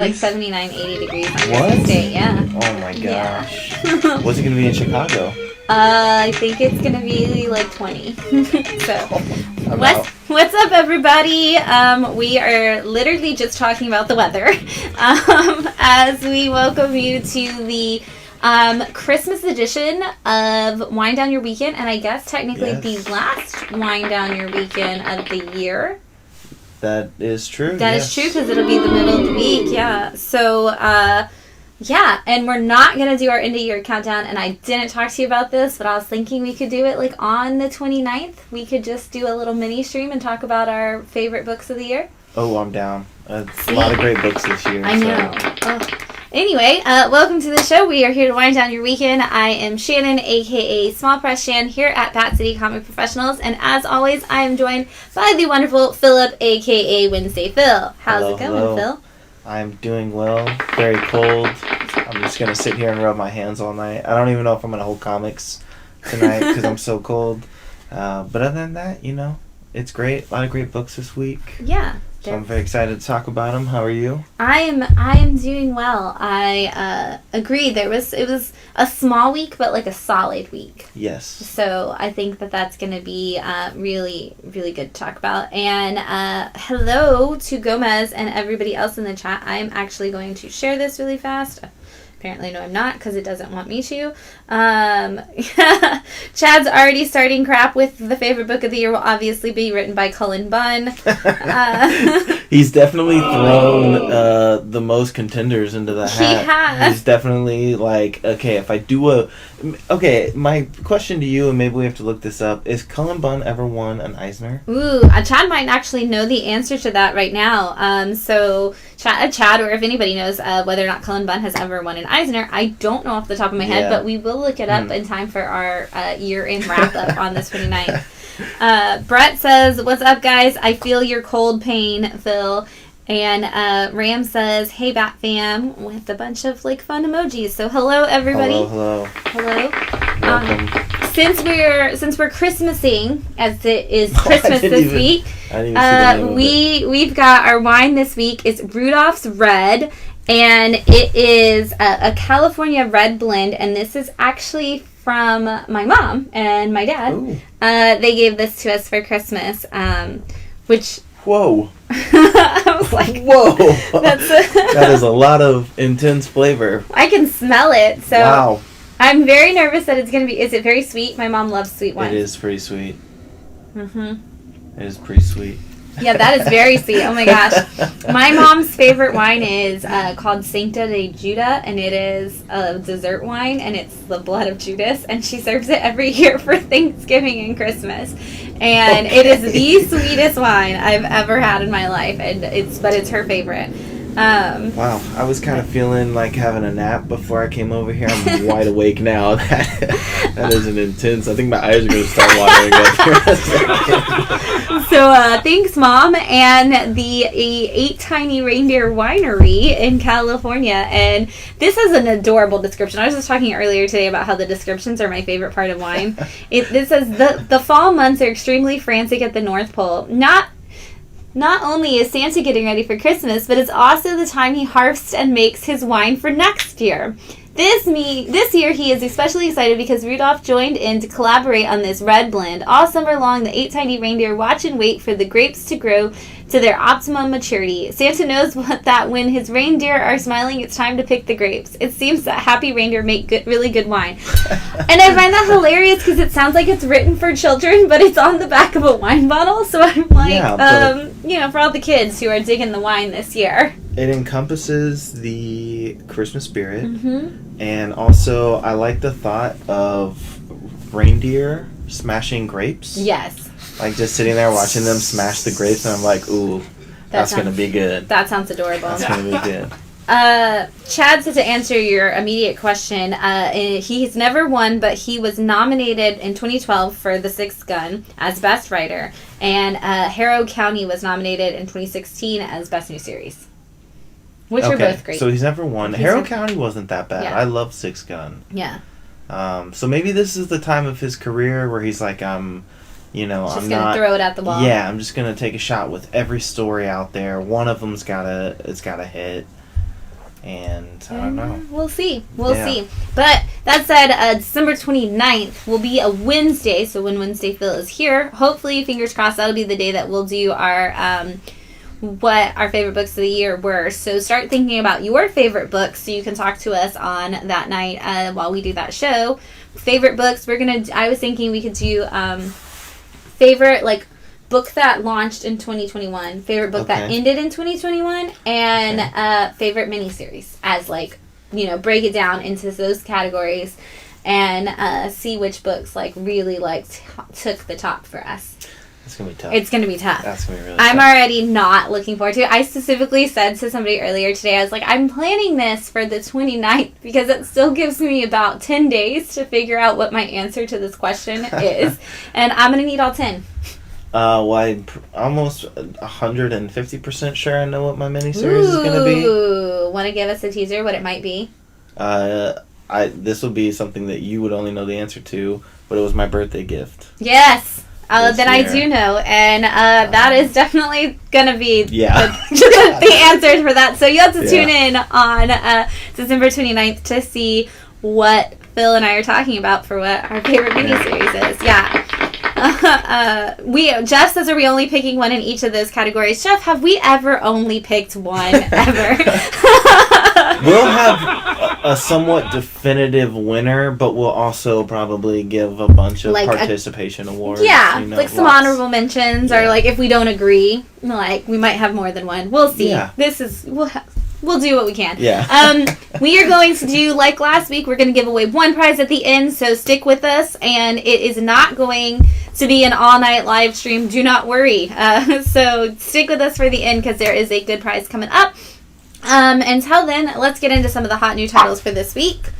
Like 79, 80 degrees on What? Christmas Day, yeah. Oh my gosh. Yeah. What's it going to be in Chicago? I think it's going to be like 20. So, I'm out. what's up, everybody? We are literally just talking about the weather as we welcome you to the Christmas edition of Wind Down Your Weekend, and I guess technically the last Wind Down Your Weekend of the year. That is true. That is true, because it'll be the middle of the week, yeah. So, yeah, and we're not going to do our end of year countdown, and I didn't talk to you about this, but I was thinking we could do it like on the 29th. We could just do a little mini stream and talk about our favorite books of the year. Oh, I'm down. A lot of great books this year. I know. Oh. Anyway, welcome to the show. We are here to wind down your weekend. I am Shannon, a.k.a. Small Press Shann, here at Bat City Comic Professionals. And as always, I am joined by the wonderful Philip, a.k.a. Wednesday Phil. How's it going, Phil? I'm doing well. Very cold. I'm just going to sit here and rub my hands all night. I don't even know if I'm going to hold comics tonight because I'm so cold. But other than that, it's great. A lot of great books this week. Yeah. So I'm very excited to talk about them. How are you? I am doing well. I agree. It was a small week, but like a solid week. Yes. So I think that's going to be really, really good to talk about. And hello to Gomez and everybody else in the chat. I'm actually going to share this really fast. Apparently, no, I'm not, because it doesn't want me to. Chad's already starting crap with the favorite book of the year will obviously be written by Cullen Bunn. He's definitely thrown the most contenders into the hat. He has. He's definitely like, okay, if I do okay, my question to you, and maybe we have to look this up, is Cullen Bunn ever won an Eisner? Ooh, Chad might actually know the answer to that right now. So Chad, or if anybody knows whether or not Cullen Bunn has ever won an Eisner, I don't know off the top of my head, but we will look it up in time for our year-end wrap-up on the 29th. Brett says, what's up, guys? I feel your cold pain, Phil. And Ram says, hey, Bat fam, with a bunch of like fun emojis. So hello, everybody. Hello. Welcome. Since we're Christmasing, as it is Christmas this week, we've got our wine this week. It's Rudolph's Red, and it is a California red blend, and this is actually from my mom and my dad. They gave this to us for Christmas, which... Whoa. I was like, whoa. That is a lot of intense flavor. I can smell it, so... Wow. I'm very nervous that it's going to be... Is it very sweet? My mom loves sweet wine. It is pretty sweet. Mm-hmm. It is pretty sweet. Yeah, that is very sweet. Oh my gosh. My mom's favorite wine is called Sancta de Juda, and it is a dessert wine, and it's the blood of Judas, and she serves it every year for Thanksgiving and Christmas. And it is the sweetest wine I've ever had in my life, and it's her favorite. Wow, I was kind of feeling like having a nap before I came over here. I'm wide awake now. That isn't intense. I think my eyes are going to start watering up. So thanks, Mom, and the 8 Tiny Reindeer Winery in California. And this is an adorable description. I was just talking earlier today about how the descriptions are my favorite part of wine. This says, the fall months are extremely frantic at the North Pole. Not only is Santa getting ready for Christmas, but it's also the time he harvests and makes his wine for next year. This year he is especially excited because Rudolph joined in to collaborate on this red blend. All summer long, the 8 tiny reindeer watch and wait for the grapes to grow to their optimum maturity. Santa knows that when his reindeer are smiling, it's time to pick the grapes. It seems that happy reindeer make really good wine. And I find that hilarious because it sounds like it's written for children, but it's on the back of a wine bottle. So I'm like, for all the kids who are digging the wine this year. It encompasses the Christmas spirit, and also I like the thought of reindeer smashing grapes. Yes. Like just sitting there watching them smash the grapes, and I'm like, ooh, that's going to be good. That sounds adorable. That's going to be good. Chad said, to answer your immediate question, he's never won, but he was nominated in 2012 for The Sixth Gun as Best Writer, and Harrow County was nominated in 2016 as Best New Series. Which are both great. So he's never won. Harrow County wasn't that bad. Yeah. I love Sixth Gun. Yeah. So maybe this is the time of his career where he's like, Just I'm gonna throw it at the wall. Yeah, I'm just gonna take a shot with every story out there. One of them's gotta hit. And I don't know. We'll see. We'll see. But that said, December 29th will be a Wednesday. So when Wednesday Phil is here, hopefully, fingers crossed, that'll be the day that we'll do our what our favorite books of the year were. So start thinking about your favorite books so you can talk to us on that night while we do that show. Favorite books. I was thinking we could do favorite, like, book that launched in 2021, favorite book that ended in 2021, and favorite miniseries, as, like, you know, break it down into those categories and see which books, like, really, like, took the top for us. It's going to be tough. It's going to be tough. That's going to be really I'm tough. already not looking forward to it. I specifically said to somebody earlier today, I was like, I'm planning this for the 29th because it still gives me about 10 days to figure out what my answer to this question is. And I'm going to need all 10. Well, I'm almost 150% sure I know what my miniseries is going to be. Ooh, want to give us a teaser what it might be? This will be something that you would only know the answer to, but it was my birthday gift. Yes. Then year. I do know, and that is definitely going to be the answer for that. So you have to tune in on December 29th to see what Phil and I are talking about for what our favorite miniseries is. Yeah. Jeff says, are we only picking one in each of those categories? Jeff, have we ever only picked one ever? We'll have a somewhat definitive winner, but we'll also probably give a bunch of like participation awards. Yeah, you know, like some honorable mentions, or like if we don't agree, like we might have more than one. We'll see. Yeah. We'll do what we can. Yeah. We are going to do, like last week, we're going to give away one prize at the end, so stick with us, and it is not going to be an all-night live stream. Do not worry. So stick with us for the end, because there is a good prize coming up. Until then, let's get into some of the hot new titles for this week.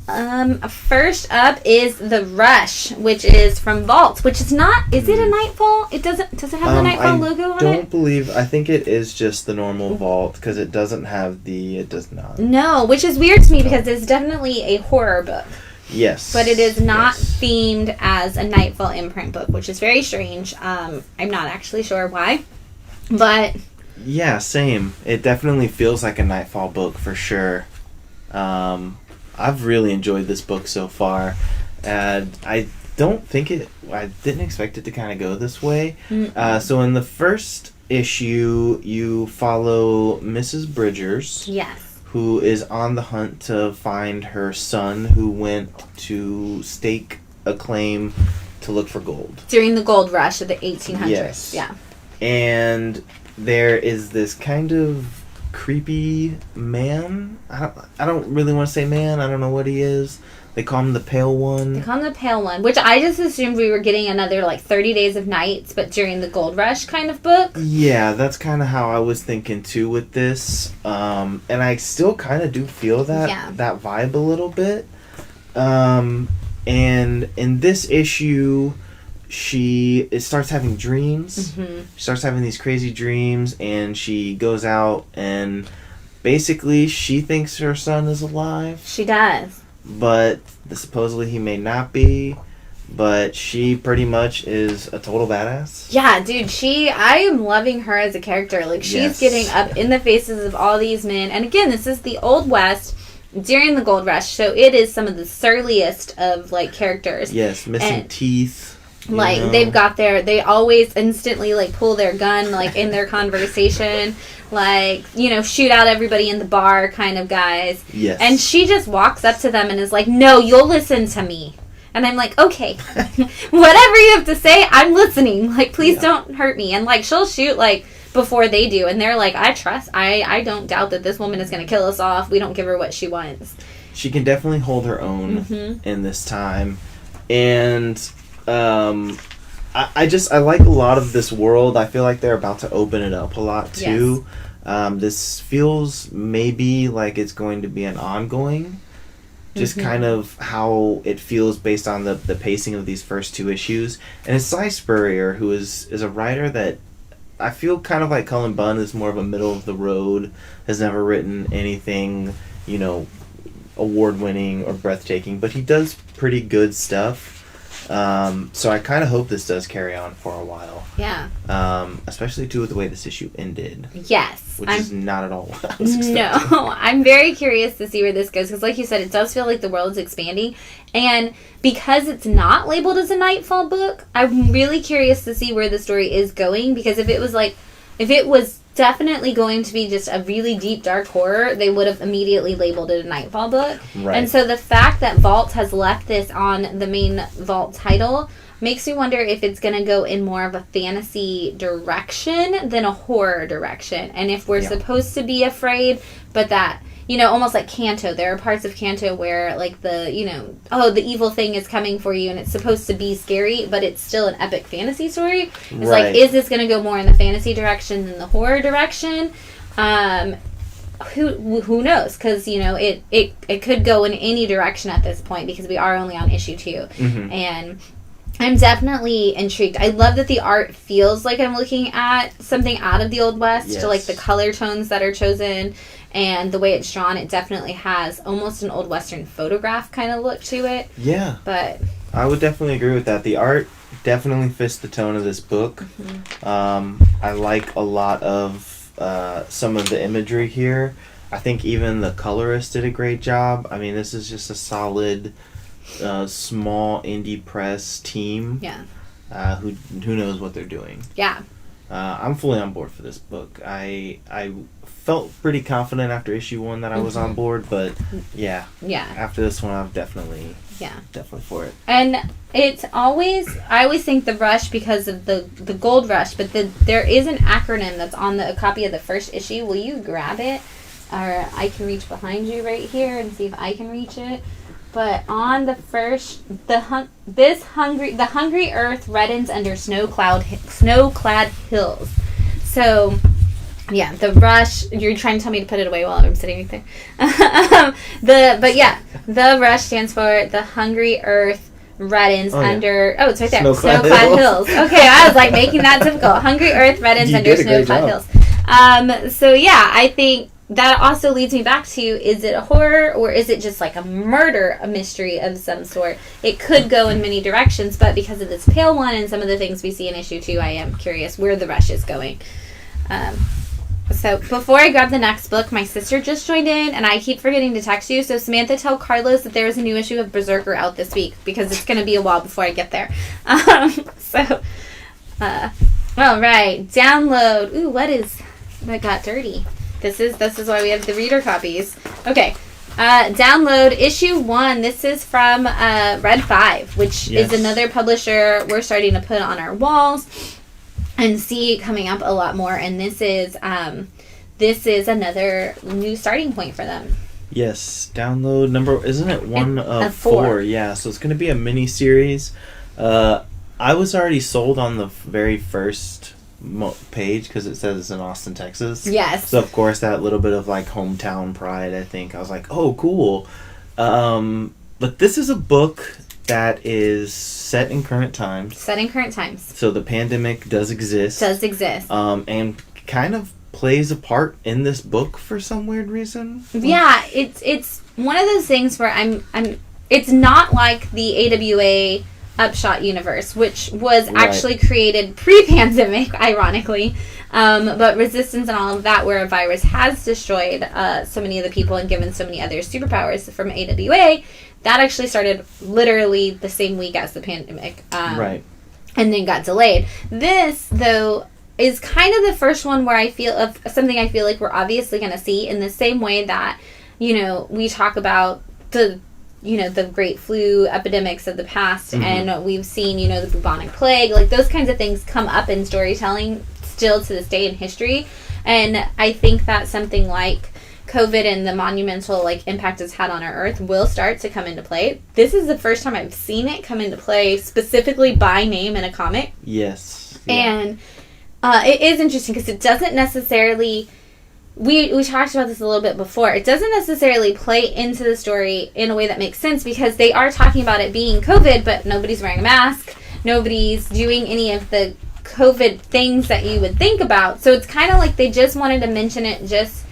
First up is The Rush, which is from Vault, which is not, is it a Nightfall? Does it have the Nightfall logo on it? I think it is just the normal Vault, because it doesn't have it does not. No, which is weird to me because it's definitely a horror book. Yes. But it is not themed as a Nightfall imprint book, which is very strange. I'm not actually sure why, but... Yeah, same. It definitely feels like a Nightfall book for sure. I've really enjoyed this book so far, and I didn't expect it to kind of go this way. So in the first issue, you follow Mrs. Bridgers. Yes. Who is on the hunt to find her son who went to stake a claim to look for gold. During the gold rush of the 1800s. Yes. Yeah. And there is this kind of creepy man. I don't really want to say man. I don't know what he is. They call him the Pale One. Which I just assumed we were getting another, like, 30 Days of Nights, but during the Gold Rush kind of book. Yeah, that's kind of how I was thinking, too, with this. And I still kind of do feel that vibe a little bit. And in this issue... She starts having dreams. Mm-hmm. She starts having these crazy dreams, and she goes out, and basically she thinks her son is alive. She does. But supposedly he may not be. But she pretty much is a total badass. Yeah, dude, I am loving her as a character. Like, she's getting up in the faces of all these men. And again, this is the Old West during the Gold Rush, so it is some of the surliest of, like, characters. Yes, missing teeth. Like, they've got they always instantly, like, pull their gun, like, in their conversation. Like, you know, shoot out everybody in the bar kind of guys. Yes. And she just walks up to them and is like, no, you'll listen to me. And I'm like, okay, whatever you have to say, I'm listening. Like, please don't hurt me. And, like, she'll shoot, like, before they do. And they're like, I don't doubt that this woman is going to kill us off. We don't give her what she wants. She can definitely hold her own in this time. And... I like a lot of this world. I feel like they're about to open it up a lot too. Yes. This feels maybe like it's going to be an ongoing, just kind of how it feels based on the pacing of these first two issues. And it's Cy Spurrier, who is a writer that I feel kind of like Cullen Bunn is more of a middle of the road, has never written anything, you know, award winning or breathtaking, but he does pretty good stuff. So I kind of hope this does carry on for a while. Yeah. Especially too with the way this issue ended. Yes. Which is not at all what I was expecting. No, I'm very curious to see where this goes because, like you said, it does feel like the world is expanding, and because it's not labeled as a Nightfall book, I'm really curious to see where the story is going. Because if it was definitely going to be just a really deep dark horror, they would have immediately labeled it a Nightfall book. Right. And so the fact that Vault has left this on the main Vault title makes me wonder if it's going to go in more of a fantasy direction than a horror direction. And if we're supposed to be afraid, but that, almost like Kanto. There are parts of Kanto where, like, the evil thing is coming for you and it's supposed to be scary, but it's still an epic fantasy story. It's like, is this going to go more in the fantasy direction than the horror direction? Who knows? Because, it could go in any direction at this point because we are only on issue 2. Mm-hmm. And I'm definitely intrigued. I love that the art feels like I'm looking at something out of the Old West, to like the color tones that are chosen and the way it's drawn. It definitely has almost an Old Western photograph kind of look to it. Yeah. But I would definitely agree with that. The art definitely fits the tone of this book. Mm-hmm. I like a lot of some of the imagery here. I think even the colorist did a great job. I mean, this is just a solid... small indie press team. Yeah. Who knows what they're doing. Yeah. I'm fully on board for this book. I felt pretty confident after issue 1 that I was on board, but yeah. After this one, I'm definitely for it. And I always think the rush because of the gold rush, but there is an acronym that's on a copy of the first issue. Will you grab it? Or I can reach behind you right here and see if I can reach it. But on the first, the hungry earth reddens under snow-clad hills. So, yeah, the rush. You're trying to tell me to put it away while I'm sitting right there. The rush stands for the hungry earth reddens under. Oh, it's right there. Snow-clad hills. Okay, I was like making that difficult. Hungry earth reddens under snow-clad hills. So yeah, I think. That also leads me back to, is it a horror or is it just like a mystery of some sort? It could go in many directions, but because of this pale one and some of the things we see in issue 2, I am curious where the rush is going. So before I grab the next book, my sister just joined in and I keep forgetting to text you. So Samantha, tell Carlos that there is a new issue of Berserker out this week because it's going to be a while before I get there. All right, download. Ooh, that got dirty. This is why we have the reader copies. Okay. Download issue 1. This is from Red 5, which is another publisher we're starting to put on our walls and see coming up a lot more. And this is another new starting point for them. Yes. Download number, isn't it 1 of 4? Yeah. So it's going to be a mini series. I was already sold on the very first page because it says it's in Austin, Texas. Yes. So of course that little bit of like hometown pride, I think. I was like, oh, cool. But this is a book that is set in current times. So the pandemic does exist. And kind of plays a part in this book for some weird reason. Yeah, it's one of those things where I'm it's not like the AWA Upshot universe, which was actually created pre-pandemic, ironically, but Resistance and all of that, where a virus has destroyed so many of the people and given so many others superpowers from AWA, that actually started literally the same week as the pandemic, and then got delayed. This, though, is kind of the first one where I feel like we're obviously going to see in the same way that, we talk about the great flu epidemics of the past, and we've seen, the bubonic plague, like those kinds of things come up in storytelling still to this day in history. And I think that something like COVID and the monumental impact it's had on our Earth will start to come into play. This is the first time I've seen it come into play specifically by name in a comic. Yes. Yeah. And it is interesting because it doesn't necessarily... We talked about this a little bit before. It doesn't necessarily play into the story in a way that makes sense because they are talking about it being COVID, but nobody's wearing a mask. Nobody's doing any of the COVID things that you would think about. So it's kind of like they just wanted to mention it just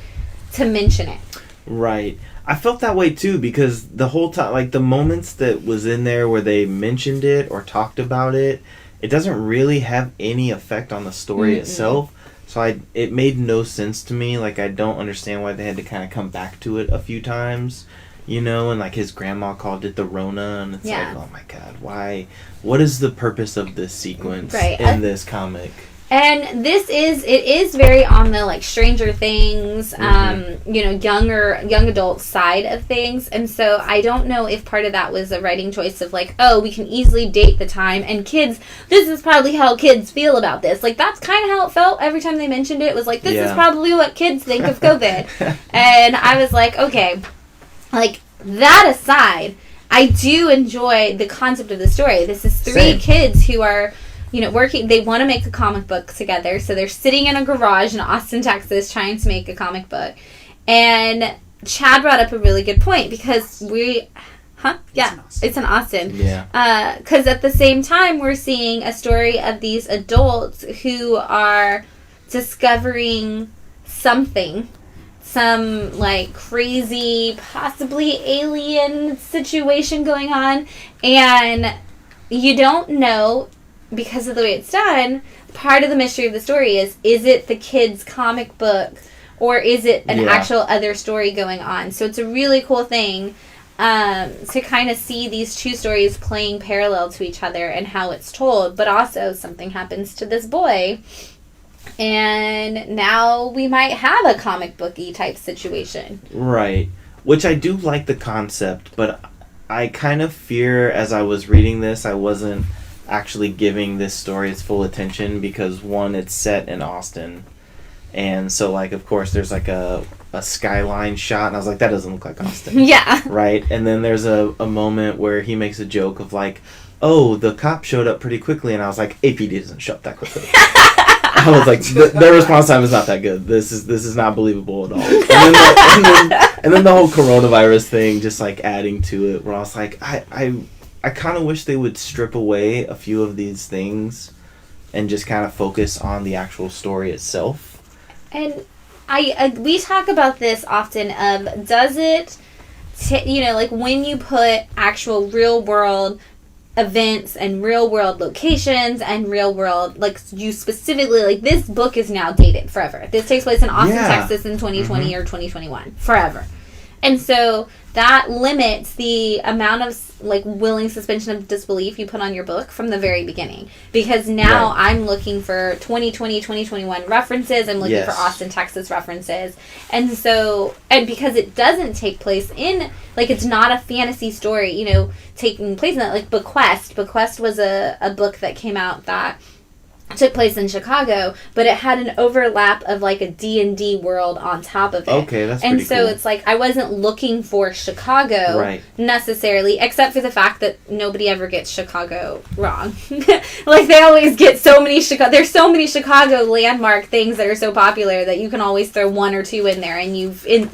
to mention it. Right. I felt that way too because the whole time, like the moments that was in there where they mentioned it or talked about it, it doesn't really have any effect on the story itself. So it made no sense to me. Like I don't understand why they had to kind of come back to it a few times, and like his grandma called it the Rona, and it's like, oh my God, why? What is the purpose of this sequence in this comic? And it is very on the like Stranger Things, young adult side of things. And so I don't know if part of that was a writing choice of like, oh, we can easily date the time and kids, this is probably how kids feel about this. Like that's kind of how it felt every time they mentioned it. It was like, this is probably what kids think of COVID. And I was like, okay, like that aside, I do enjoy the concept of the story. This is three kids who are working, they want to make a comic book together. So they're sitting in a garage in Austin, Texas, trying to make a comic book. And Chad brought up a really good point because it's in Austin. Yeah. Because at the same time, we're seeing a story of these adults who are discovering something, some like crazy, possibly alien situation going on. And you don't know, because of the way it's done, part of the mystery of the story is it the kid's comic book or is it an actual other story going on? So it's a really cool thing to kind of see these two stories playing parallel to each other and how it's told, but also something happens to this boy and now we might have a comic booky type situation. Right. Which I do like the concept, but I kind of fear as I was reading this, I wasn't actually giving this story its full attention because one, it's set in Austin, and so like of course there's like a skyline shot and I was like, that doesn't look like Austin. Right. And then there's a moment where he makes a joke of like, oh, the cop showed up pretty quickly, and I was like, APD doesn't show up that quickly. I was like, their response time is not that good. This is not believable at all. And then the whole coronavirus thing just like adding to it, where I was like, I kind of wish they would strip away a few of these things and just kind of focus on the actual story itself. And we talk about this often of, does it, like when you put actual real world events and real world locations and real world, like you specifically, like this book is now dated forever. This takes place in Austin, Texas in 2020 or 2021. Forever. And so that limits the amount of like willing suspension of disbelief you put on your book from the very beginning. Because now I'm looking for 2020, 2021 references. I'm looking for Austin, Texas references. And so, and because it doesn't take place in, like it's not a fantasy story, taking place in that, like Bequest. Bequest was a book that came out that took place in Chicago, but it had an overlap of like a D&D world on top of it. Okay, that's and pretty so cool. It's like I wasn't looking for Chicago necessarily, except for the fact that nobody ever gets Chicago wrong. Like they always get so many there's so many Chicago landmark things that are so popular that you can always throw one or two in there and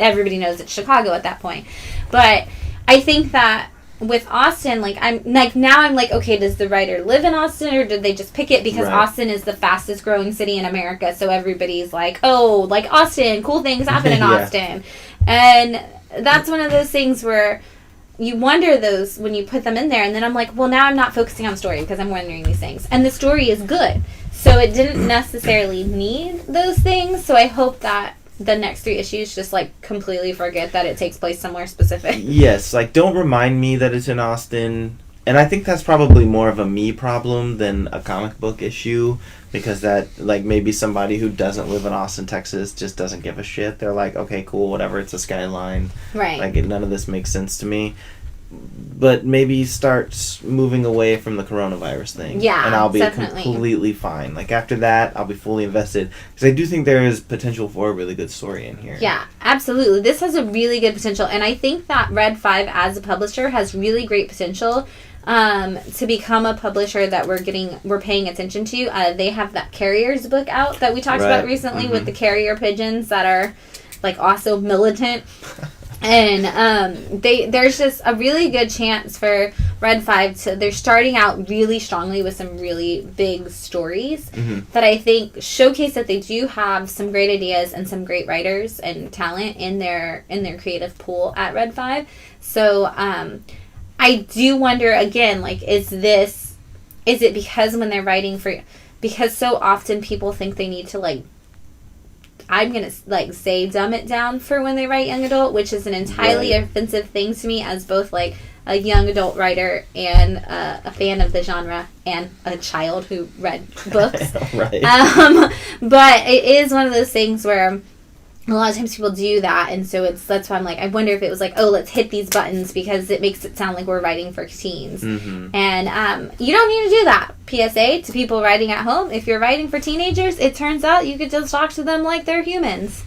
everybody knows it's Chicago at that point. But I think that with Austin, I'm like, okay, does the writer live in Austin or did they just pick it because Austin is the fastest growing city in America, so everybody's like, oh, like Austin, cool things happen in Austin. And that's one of those things where you wonder those when you put them in there, and then I'm like, well, now I'm not focusing on story because I'm wondering these things. And the story is good, so it didn't necessarily need those things, so I hope that the next 3 issues just like completely forget that it takes place somewhere specific. Yes, like don't remind me that it's in Austin. And I think that's probably more of a me problem than a comic book issue, because that like maybe somebody who doesn't live in Austin, Texas just doesn't give a shit. They're like, okay, cool, whatever, it's a skyline. Right. Like none of this makes sense to me. But maybe start moving away from the coronavirus thing. Yeah, and I'll be definitely completely fine. Like after that, I'll be fully invested. Because I do think there is potential for a really good story in here. Yeah, absolutely. This has a really good potential. And I think that Red 5 as a publisher has really great potential to become a publisher that we're paying attention to. They have that Carriers book out that we talked about recently with the carrier pigeons that are like also militant. And there's just a really good chance for Red 5 they're starting out really strongly with some really big stories that I think showcase that they do have some great ideas and some great writers and talent in their creative pool at Red 5. So I do wonder again, like, is it because when they're writing because so often people think they need to, like, I'm going to, like, say dumb it down for when they write young adult, which is an entirely offensive thing to me as both, like, a young adult writer and a fan of the genre and a child who read books. Right. But it is one of those things where a lot of times people do that, and so that's why I'm like, I wonder if it was like, oh, let's hit these buttons because it makes it sound like we're writing for teens. And you don't need to do that. PSA to people writing at home, if you're writing for teenagers, it turns out you could just talk to them like they're humans.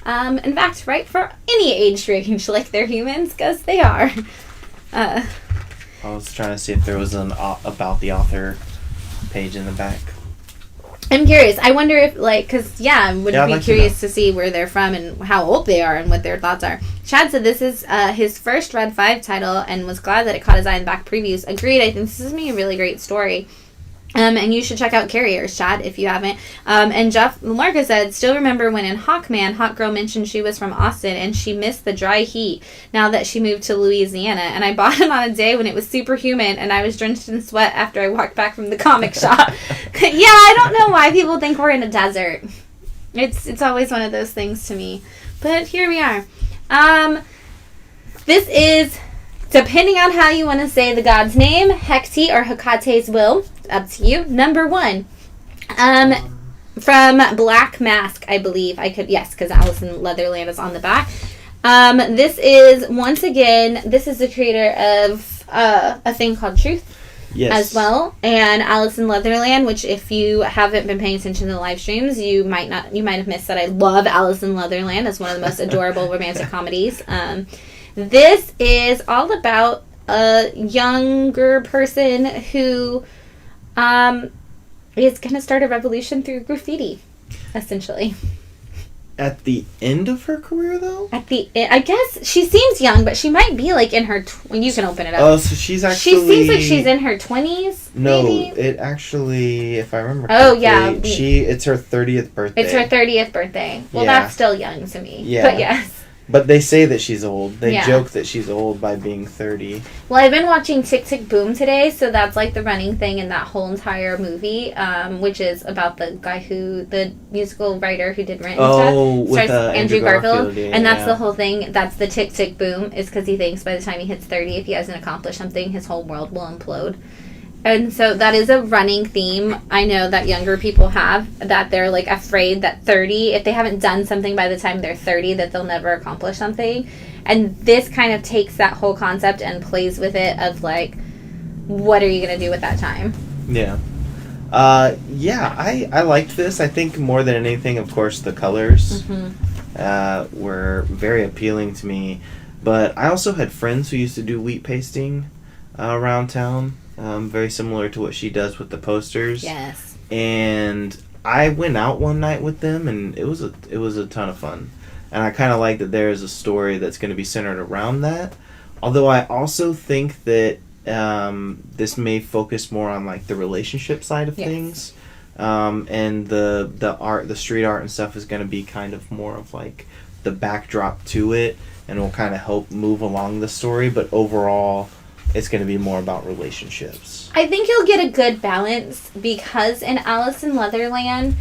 In fact, write for any age range like they're humans, because they are. I was trying to see if there was an about the author page in the back. I'm curious. I wonder if, like, because, I would be like curious to see where they're from and how old they are and what their thoughts are. Chad said this is his first Red 5 title and was glad that it caught his eye in back previews. Agreed. I think this is a really great story. And you should check out Carriers, Chad, if you haven't. And Jeff Lamarca said, still remember when in Hawkman, Hawk Girl mentioned she was from Austin and she missed the dry heat now that she moved to Louisiana. And I bought it on a day when it was super humid and I was drenched in sweat after I walked back from the comic shop. I don't know why people think we're in a desert. It's always one of those things to me. But here we are. This is, depending on how you want to say the god's name, Hecate or Hecate's will. Up to you. Number 1. From Black Mask, I believe. Because Alison Leatherland is on the back. This is, once again, this is the creator of a thing called Truth. Yes. As well. And Alison Leatherland, which if you haven't been paying attention to the live streams, you might have missed that I love Alison Leatherland as one of the most adorable romantic comedies. This is all about a younger person who is going to start a revolution through graffiti, essentially. At the end of her career, though? I guess she seems young, but she might be, like, in her... you can open it up. Oh, so she's actually... She seems like she's in her 20s, No, maybe? it actually, if I remember correctly... Oh, yeah. It's her 30th birthday. It's her 30th birthday. Well, that's still young to me. Yeah. But yes. But they say that she's old. They joke that she's old by being 30. Well, I've been watching Tick, Tick, Boom today, so that's like the running thing in that whole entire movie, which is about the guy the musical writer who did Rent and stuff. With Andrew Garfield. And that's the whole thing. That's the Tick, Tick, Boom, is because he thinks by the time he hits 30, if he hasn't accomplished something, his whole world will implode. And so that is a running theme I know that younger people have, that they're, like, afraid that 30, if they haven't done something by the time they're 30, that they'll never accomplish something. And this kind of takes that whole concept and plays with it of, like, what are you going to do with that time? Yeah. I liked this. I think more than anything, of course, the colors were very appealing to me. But I also had friends who used to do wheat pasting around town. Very similar to what she does with the posters. Yes. And I went out one night with them, and it was a ton of fun. And I kind of like that there is a story that's going to be centered around that. Although I also think that this may focus more on, like, the relationship side of things. And the art, the street art and stuff is going to be kind of more of, like, the backdrop to it, and will kind of help move along the story. But overall, it's going to be more about relationships. I think you'll get a good balance because in Alice in Leatherland,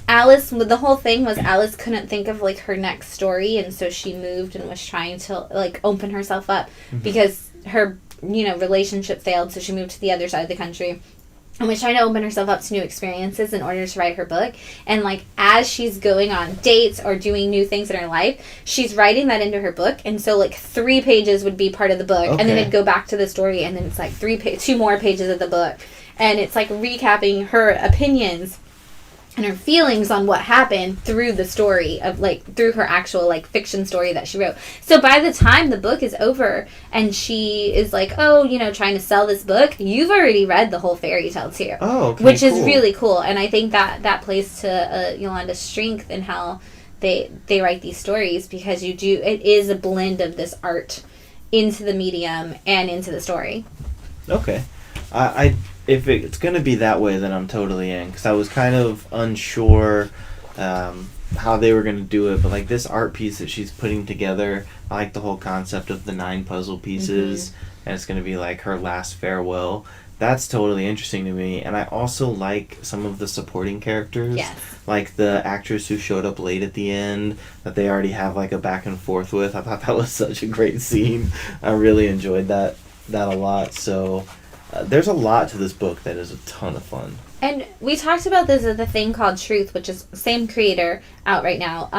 the whole thing was Alice couldn't think of, like, her next story, and so she moved and was trying to, like, open herself up because her, relationship failed, so she moved to the other side of the country. And was trying to open herself up to new experiences in order to write her book. And, like, as she's going on dates or doing new things in her life, she's writing that into her book. And so, like, 3 pages would be part of the book. Okay. And then it'd go back to the story. And then it's, like, 2 more pages of the book. And it's, like, recapping her opinions and her feelings on what happened through the story of, like, through her actual, like, fiction story that she wrote. So by the time the book is over and she is like, trying to sell this book, you've already read the whole fairy tale too. Oh, okay, which is really cool. And I think that plays to Yolanda's strength in how they write these stories, because it is a blend of this art into the medium and into the story. Okay. I if it's gonna be that way, then I'm totally in, because I was kind of unsure how they were gonna do it, but like this art piece that she's putting together, I like the whole concept of the 9 puzzle pieces, and it's gonna be like her last farewell. That's totally interesting to me, and I also like some of the supporting characters, Yes. like the actress who showed up late at the end that they already have like a back and forth with. I thought that was such a great scene. I really enjoyed that a lot. So there's a lot to this book that is a ton of fun. And we talked about this at the thing called Truth, which is same creator out right now.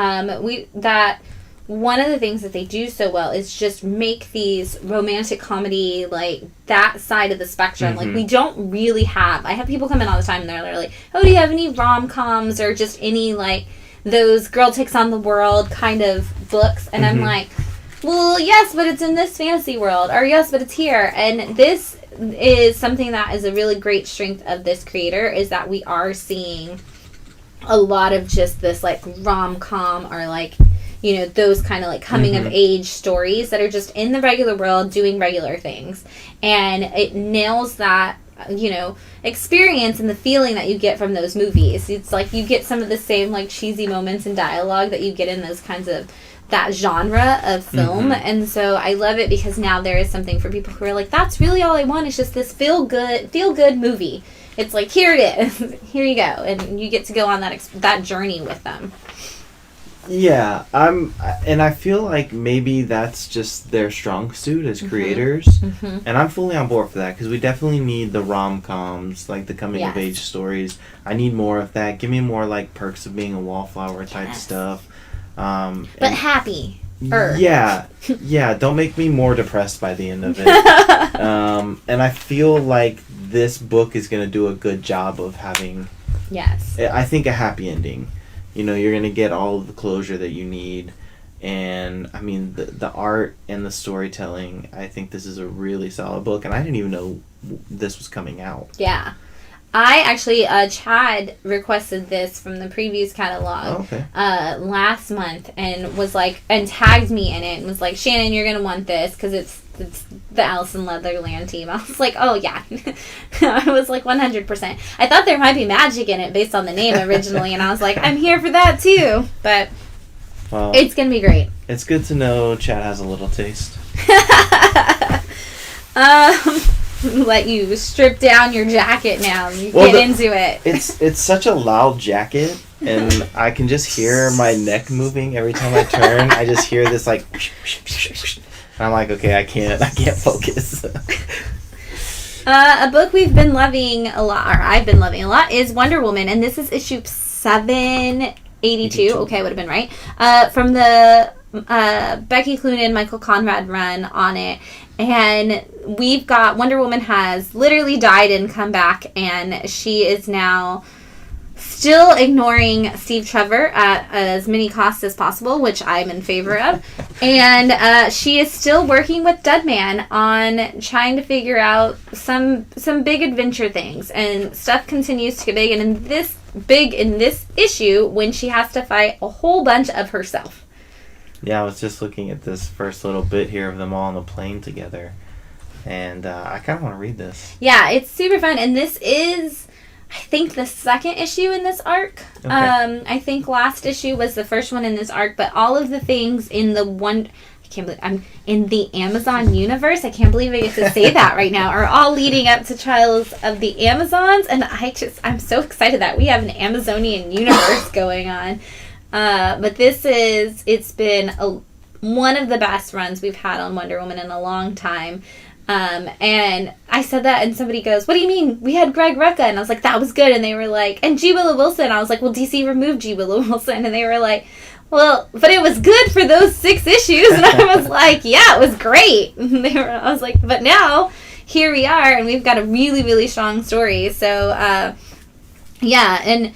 One of the things that they do so well is just make these romantic comedy, like, that side of the spectrum. Like, we don't really have... I have people come in all the time and they're like, oh, do you have any rom-coms or just any, like, those girl takes on the world kind of books? And I'm like, well, yes, but it's in this fantasy world. Or, yes, but it's here. And this is something that is a really great strength of this creator, is that we are seeing a lot of just this, like, rom-com or, like... you know, those kind of like coming of age stories that are just in the regular world doing regular things. And it nails that, you know, experience and the feeling that you get from those movies. It's like you get some of the same like cheesy moments and dialogue that you get in those kinds of that genre of film. And so I love it because now there is something for people who are like, that's really all I want, is just this feel good movie. It's like, here it is. Here you go. And you get to go on that journey with them. Yeah, and I feel like maybe that's just their strong suit as creators, and I'm fully on board for that, because we definitely need the rom-coms, like the coming-of-age stories. I need more of that. Give me more, like, Perks of Being a Wallflower type stuff. But happy. Yeah, don't make me more depressed by the end of it. And I feel like this book is going to do a good job of having, I think, a happy ending. You know, you're going to get all of the closure that you need. And, I mean, the art and the storytelling, I think this is a really solid book. And I didn't even know this was coming out. Yeah. I actually, Chad requested this from the previews catalog last month and was like, and tagged me in it and was like, Shannon, you're going to want this because it's the Alison Leatherland team. I was like, oh yeah. I was like 100%. I thought there might be magic in it based on the name originally, and I was like, I'm here for that too. But it's going to be great. It's good to know Chad has a little taste. Let you strip down your jacket now and you get into it. It's such a loud jacket, and I can just hear my neck moving every time I turn. I just hear this like, and I'm like, okay, I can't focus. A book we've been loving a lot, or I've been loving a lot, is Wonder Woman, and this is issue 782. Okay, I would have been right. From the Becky Cloonan, Michael Conrad run on it. And we've got Wonder Woman has literally died and come back, and she is now still ignoring Steve Trevor at as many costs as possible, which I'm in favor of. And she is still working with Deadman on trying to figure out some big adventure things, and stuff continues to get big. And in this issue, when she has to fight a whole bunch of herself. Yeah, I was just looking at this first little bit here of them all on the plane together, and I kind of want to read this. Yeah, it's super fun, and this is, I think, the second issue in this arc. Okay. I think last issue was the first one in this arc, but all of the things in I can't believe I'm in the Amazon universe. I can't believe I get to say that right now. Are all leading up to Trials of the Amazons, and I'm so excited that we have an Amazonian universe going on. But it's been one of the best runs we've had on Wonder Woman in a long time. And I said that, and somebody goes, what do you mean? We had Greg Rucka. And I was like, that was good. And they were like, and G. Willow Wilson. I was like, well, DC removed G. Willow Wilson. And they were like, well, but it was good for those 6 issues. And I was like, yeah, it was great. And I was like, but now here we are, and we've got a really, really strong story. So, yeah, and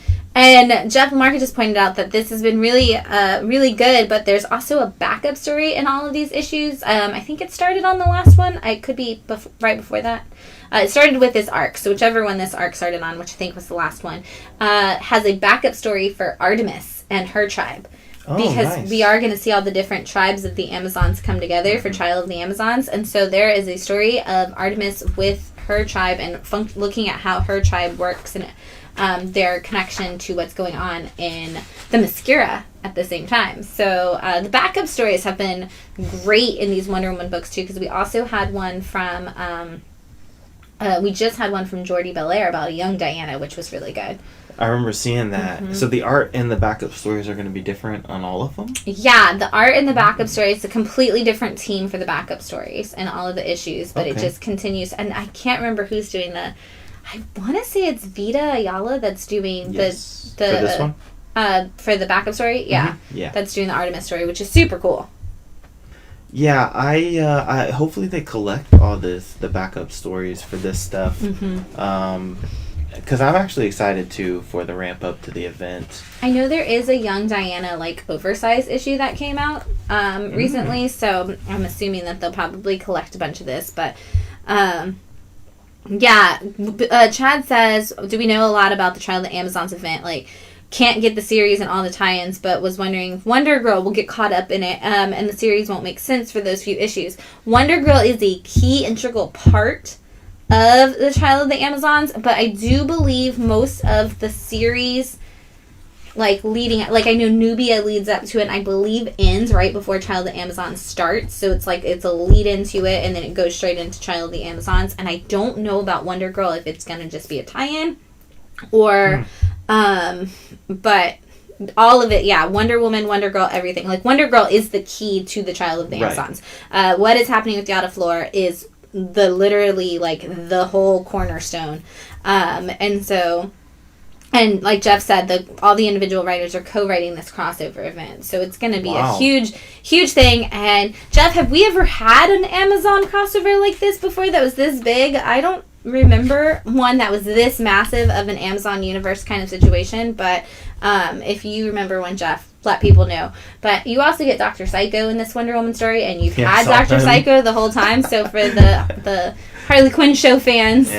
Jeff Lamarca just pointed out that this has been really, really good, but there's also a backup story in all of these issues. I think it started on the last one. I could be right before that. It started with this arc, so whichever one this arc started on, which I think was the last one, has a backup story for Artemis and her tribe. Oh, because nice. We are going to see all the different tribes of the Amazons come together for Trial of the Amazons, and so there is a story of Artemis with her tribe and looking at how her tribe works and their connection to what's going on in the Mascara at the same time. So the backup stories have been great in these Wonder Woman books too, because we also had one from we just had one from Jordi Belair about a young Diana, which was really good. I remember seeing that. Mm-hmm. So the art and the backup stories are going to be different on all of them? Yeah, the art and the backup stories, a completely different team for the backup stories and all of the issues, but it just continues. And I can't remember who's doing the... I want to say it's Vita Ayala that's doing the for this one? For the backup story, yeah. Mm-hmm. Yeah. That's doing the Artemis story, which is super cool. Yeah, I hopefully they collect all the backup stories for this stuff. Mm-hmm. Because I'm actually excited too for the ramp up to the event. I know there is a young Diana oversized issue that came out recently, so I'm assuming that they'll probably collect a bunch of this. But yeah, Chad says, do we know a lot about the Trial of the Amazons event? Can't get the series and all the tie-ins, but was wondering if Wonder Girl will get caught up in it, and the series won't make sense for those few issues. Wonder Girl is a key, integral part of the Trial of the Amazons, but I do believe most of the series, leading, I know Nubia leads up to it, and I believe ends right before Trial of the Amazons starts, so it's it's a lead into it, and then it goes straight into Trial of the Amazons, and I don't know about Wonder Girl if it's going to just be a tie-in, or, but all of it, yeah, Wonder Woman, Wonder Girl, everything. Wonder Girl is the key to the Trial of the Amazons. What is happening with Yada Flor is literally the whole cornerstone, and so, and like Jeff said, all the individual writers are co-writing this crossover event, so it's going to be a huge thing. And Jeff, have we ever had an Amazon crossover like this before that was this big? I don't remember one that was this massive of an Amazon universe kind of situation, but if you remember one, Jeff, let people know. But you also get Dr. Psycho in this Wonder Woman story, and you've had Dr. Psycho the whole time, so for the Harley Quinn show fans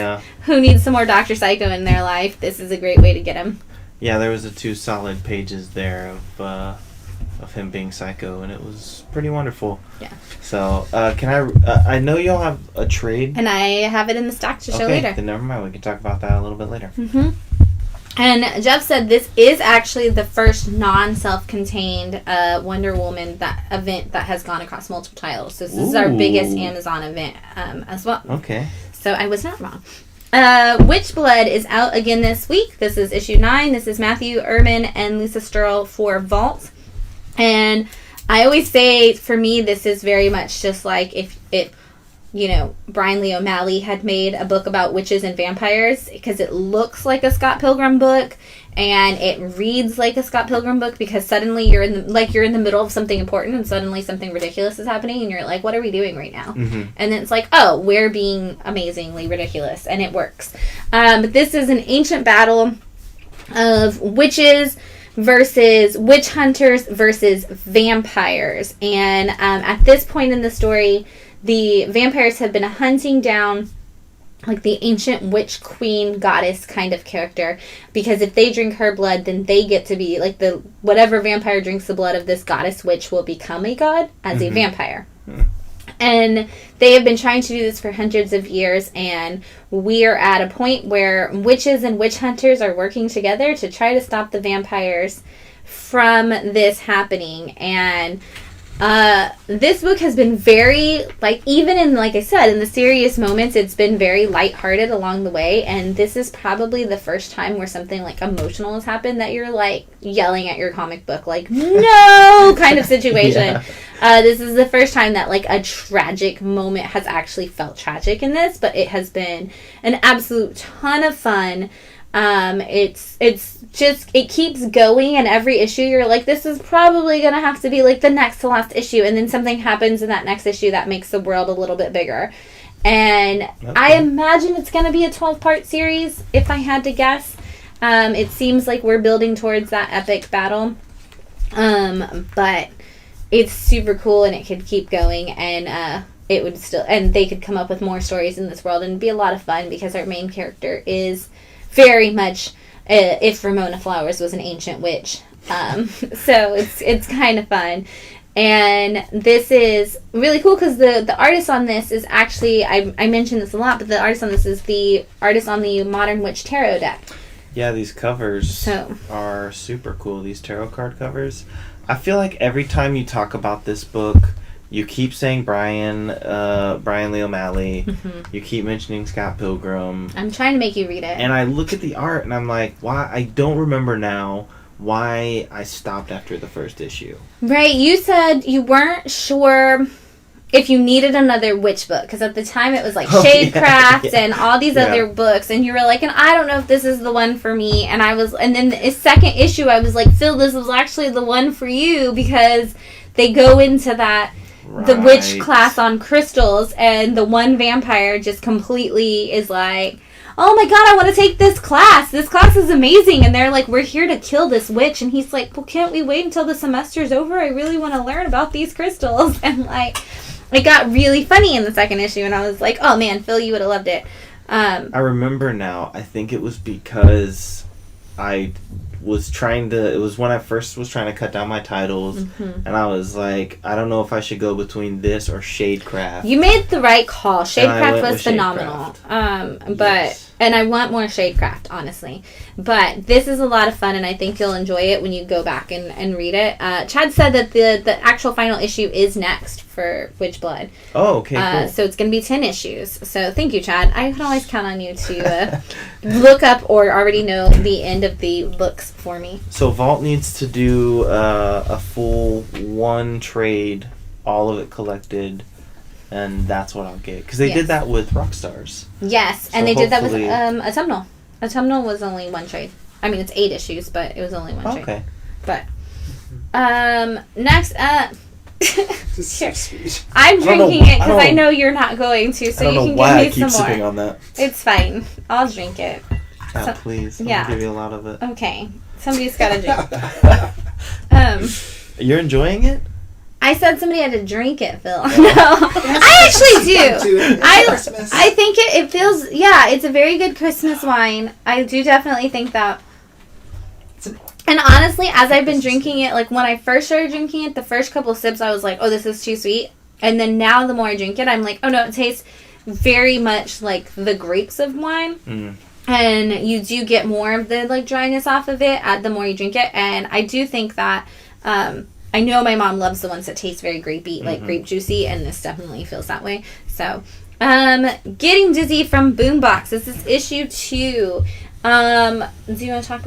who need some more Dr. Psycho in their life, this is a great way to get him. Yeah, there was 2 solid pages there of him being Psycho, and it was pretty wonderful. Yeah. So, I know you'll have a trade. And I have it in the stock to show later. Then never mind, we can talk about that a little bit later. Mm-hmm. And Jeff said this is actually the first non-self-contained Wonder Woman event that has gone across multiple titles. So this is our biggest Amazon event as well. Okay. So I was not wrong. Witchblood is out again this week. This is issue 9. This is Matthew Ehrman and Lisa Sturl for Vault. And I always say, for me, this is very much just if Brian Lee O'Malley had made a book about witches and vampires, because it looks like a Scott Pilgrim book, and it reads like a Scott Pilgrim book, because suddenly you're in the middle of something important, and suddenly something ridiculous is happening, and you're like, what are we doing right now? Mm-hmm. And then it's oh, we're being amazingly ridiculous, and it works. But this is an ancient battle of witches versus witch hunters versus vampires, and at this point in the story, the vampires have been hunting down the ancient witch queen goddess kind of character, because if they drink her blood, then they get to be the whatever vampire drinks the blood of this goddess witch will become a god as a vampire. Mm-hmm. And they have been trying to do this for hundreds of years, and we are at a point where witches and witch hunters are working together to try to stop the vampires from this happening. And this book has been very, even in, I said, in the serious moments, it's been very lighthearted along the way, and this is probably the first time where something, emotional has happened that you're, yelling at your comic book, no, kind of situation. Yeah. This is the first time that, a tragic moment has actually felt tragic in this, but it has been an absolute ton of fun. It's just, it keeps going, and every issue you're this is probably gonna have to be the next to last issue, and then something happens in that next issue that makes the world a little bit bigger. And okay. I imagine it's gonna be a 12-part series, if I had to guess. It seems like we're building towards that epic battle. But it's super cool, and it could keep going, and it would still, and they could come up with more stories in this world, and it'd be a lot of fun, because our main character is very much if Ramona Flowers was an ancient witch. So it's kind of fun. And this is really cool because the artist on this is actually, I mention this a lot, but the artist on this is the artist on the Modern Witch Tarot deck. Yeah, these covers are super cool. These tarot card covers. I feel like every time you talk about this book, you keep saying Brian Lee O'Malley. Mm-hmm. You keep mentioning Scott Pilgrim. I'm trying to make you read it. And I look at the art and I'm like, why? I don't remember now why I stopped after the first issue. Right. You said you weren't sure if you needed another witch book, because at the time it was like Shadecraft and all these other books, and you were like, and I don't know if this is the one for me. And then the second issue I was like, Phil, this was actually the one for you, because they go into that the witch class on crystals, and the one vampire just completely is like, oh my god, I want to take this class. This class is amazing. And they're like, we're here to kill this witch. And he's like, well, can't we wait until the semester's over? I really want to learn about these crystals. And like, it got really funny in the second issue. And I was like, oh man, Phil, you would have loved it. I remember now. I think it was because I was trying to, it was when I first was trying to cut down my titles, and I was like, I don't know if I should go between this or Shadecraft. You made the right call. Shadecraft was phenomenal. And I want more Shadecraft, honestly. But this is a lot of fun, and I think you'll enjoy it when you go back and read it. Chad said that the actual final issue is next for Witchblood. Oh, okay, cool. So it's going to be 10 issues. So thank you, Chad. I can always count on you to look up or already know the end of the books for me. So Vault needs to do a full one trade, all of it collected, and that's what I'll get. Because they did that with Rockstars. Yes, so and they did that with Autumnal. Autumnal was only one trade. I mean, it's 8 issues, but it was only one trade. Okay. But, next up... I'm drinking it because I know you're not going to, so you can give me some more. I keep sipping on that. It's fine. I'll drink it. Oh, please. I'll give you a lot of it. Okay. Somebody's got to drink. You're enjoying it? I said somebody had to drink it, Phil. No, I actually do. I think it feels, it's a very good Christmas wine. I do definitely think that. And honestly, as I've been drinking it, like when I first started drinking it, the first couple of sips, I was like, oh, this is too sweet. And then now the more I drink it, I'm like, oh no, it tastes very much like the grapes of wine. Mm. And you do get more of the like dryness off of it the more you drink it. And I do think that, I know my mom loves the ones that taste very grapey, like grape juicy, and this definitely feels that way. So, Getting Dizzy from Boombox. This is issue 2. Do you want to start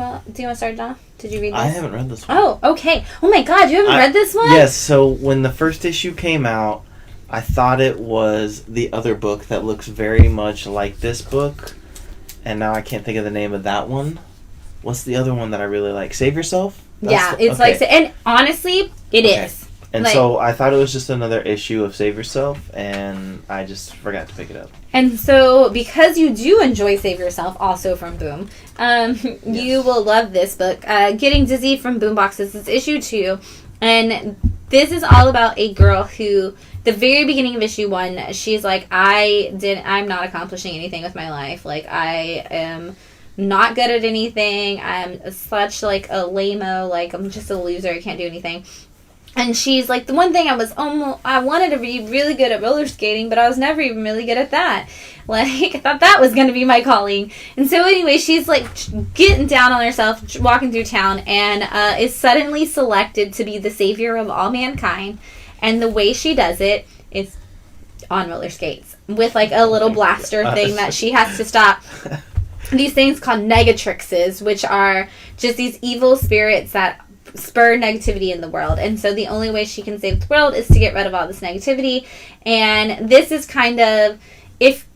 it off? Did you read this? I haven't read this one. Oh, okay. Oh my god, you haven't read this one? Yes, so when the first issue came out, I thought it was the other book that looks very much like this book, and now I can't think of the name of that one. What's the other one that I really like? Save Yourself? And honestly, it is. And so I thought it was just another issue of Save Yourself, and I just forgot to pick it up. And so, because you do enjoy Save Yourself, also from Boom, you will love this book. Getting Dizzy from Boombox. This is issue 2, and this is all about a girl who, the very beginning of issue 1, she's like, I'm not accomplishing anything with my life. Like, I am not good at anything. I'm such like a lame-o. Like, I'm just a loser. I can't do anything. And she's like, the one thing I wanted to be really good at roller skating, but I was never even really good at that. Like, I thought that was going to be my calling. And so anyway, she's like getting down on herself, walking through town, and is suddenly selected to be the savior of all mankind. And the way she does it is on roller skates with like a little blaster thing that she has to stop. These things called negatrixes, which are just these evil spirits that spur negativity in the world. And so the only way she can save the world is to get rid of all this negativity. And this is kind of, if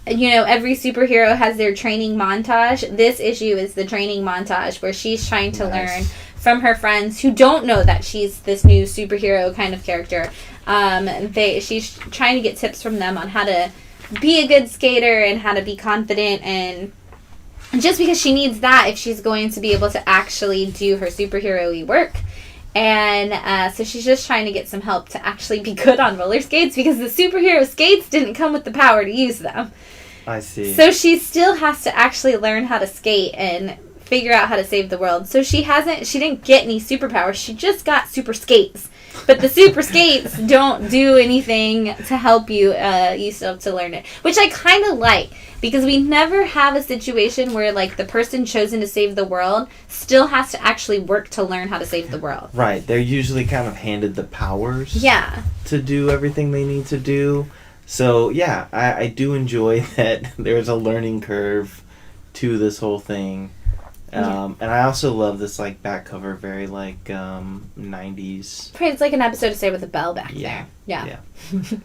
every superhero has their training montage, this issue is the training montage where she's trying to learn from her friends who don't know that she's this new superhero kind of character. She's trying to get tips from them on how to be a good skater and how to be confident, and just because she needs that if she's going to be able to actually do her superhero-y work. And so she's just trying to get some help to actually be good on roller skates, because the superhero skates didn't come with the power to use them. I see. So she still has to actually learn how to skate and figure out how to save the world. So she didn't get any superpowers. She just got super skates. But the super skates don't do anything to help you. You still have to learn it, which I kind of like, because we never have a situation where, like, the person chosen to save the world still has to actually work to learn how to save the world. Right. They're usually kind of handed the powers. Yeah. To do everything they need to do. So, yeah, I do enjoy that there's a learning curve to this whole thing. And I also love this, like, back cover, very, like, 90s. It's like an episode of Saved with a Bell back there. Yeah.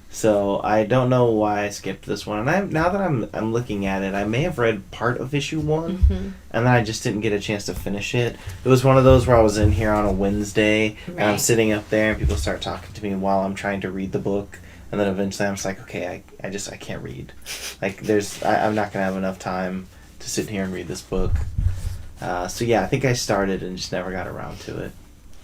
So, I don't know why I skipped this one. And now that I'm looking at it, I may have read part of issue 1, and then I just didn't get a chance to finish it. It was one of those where I was in here on a Wednesday, and I'm sitting up there, and people start talking to me while I'm trying to read the book. And then eventually I'm just like, okay, I can't read. Like, I'm not going to have enough time to sit here and read this book. So yeah, I think I started and just never got around to it.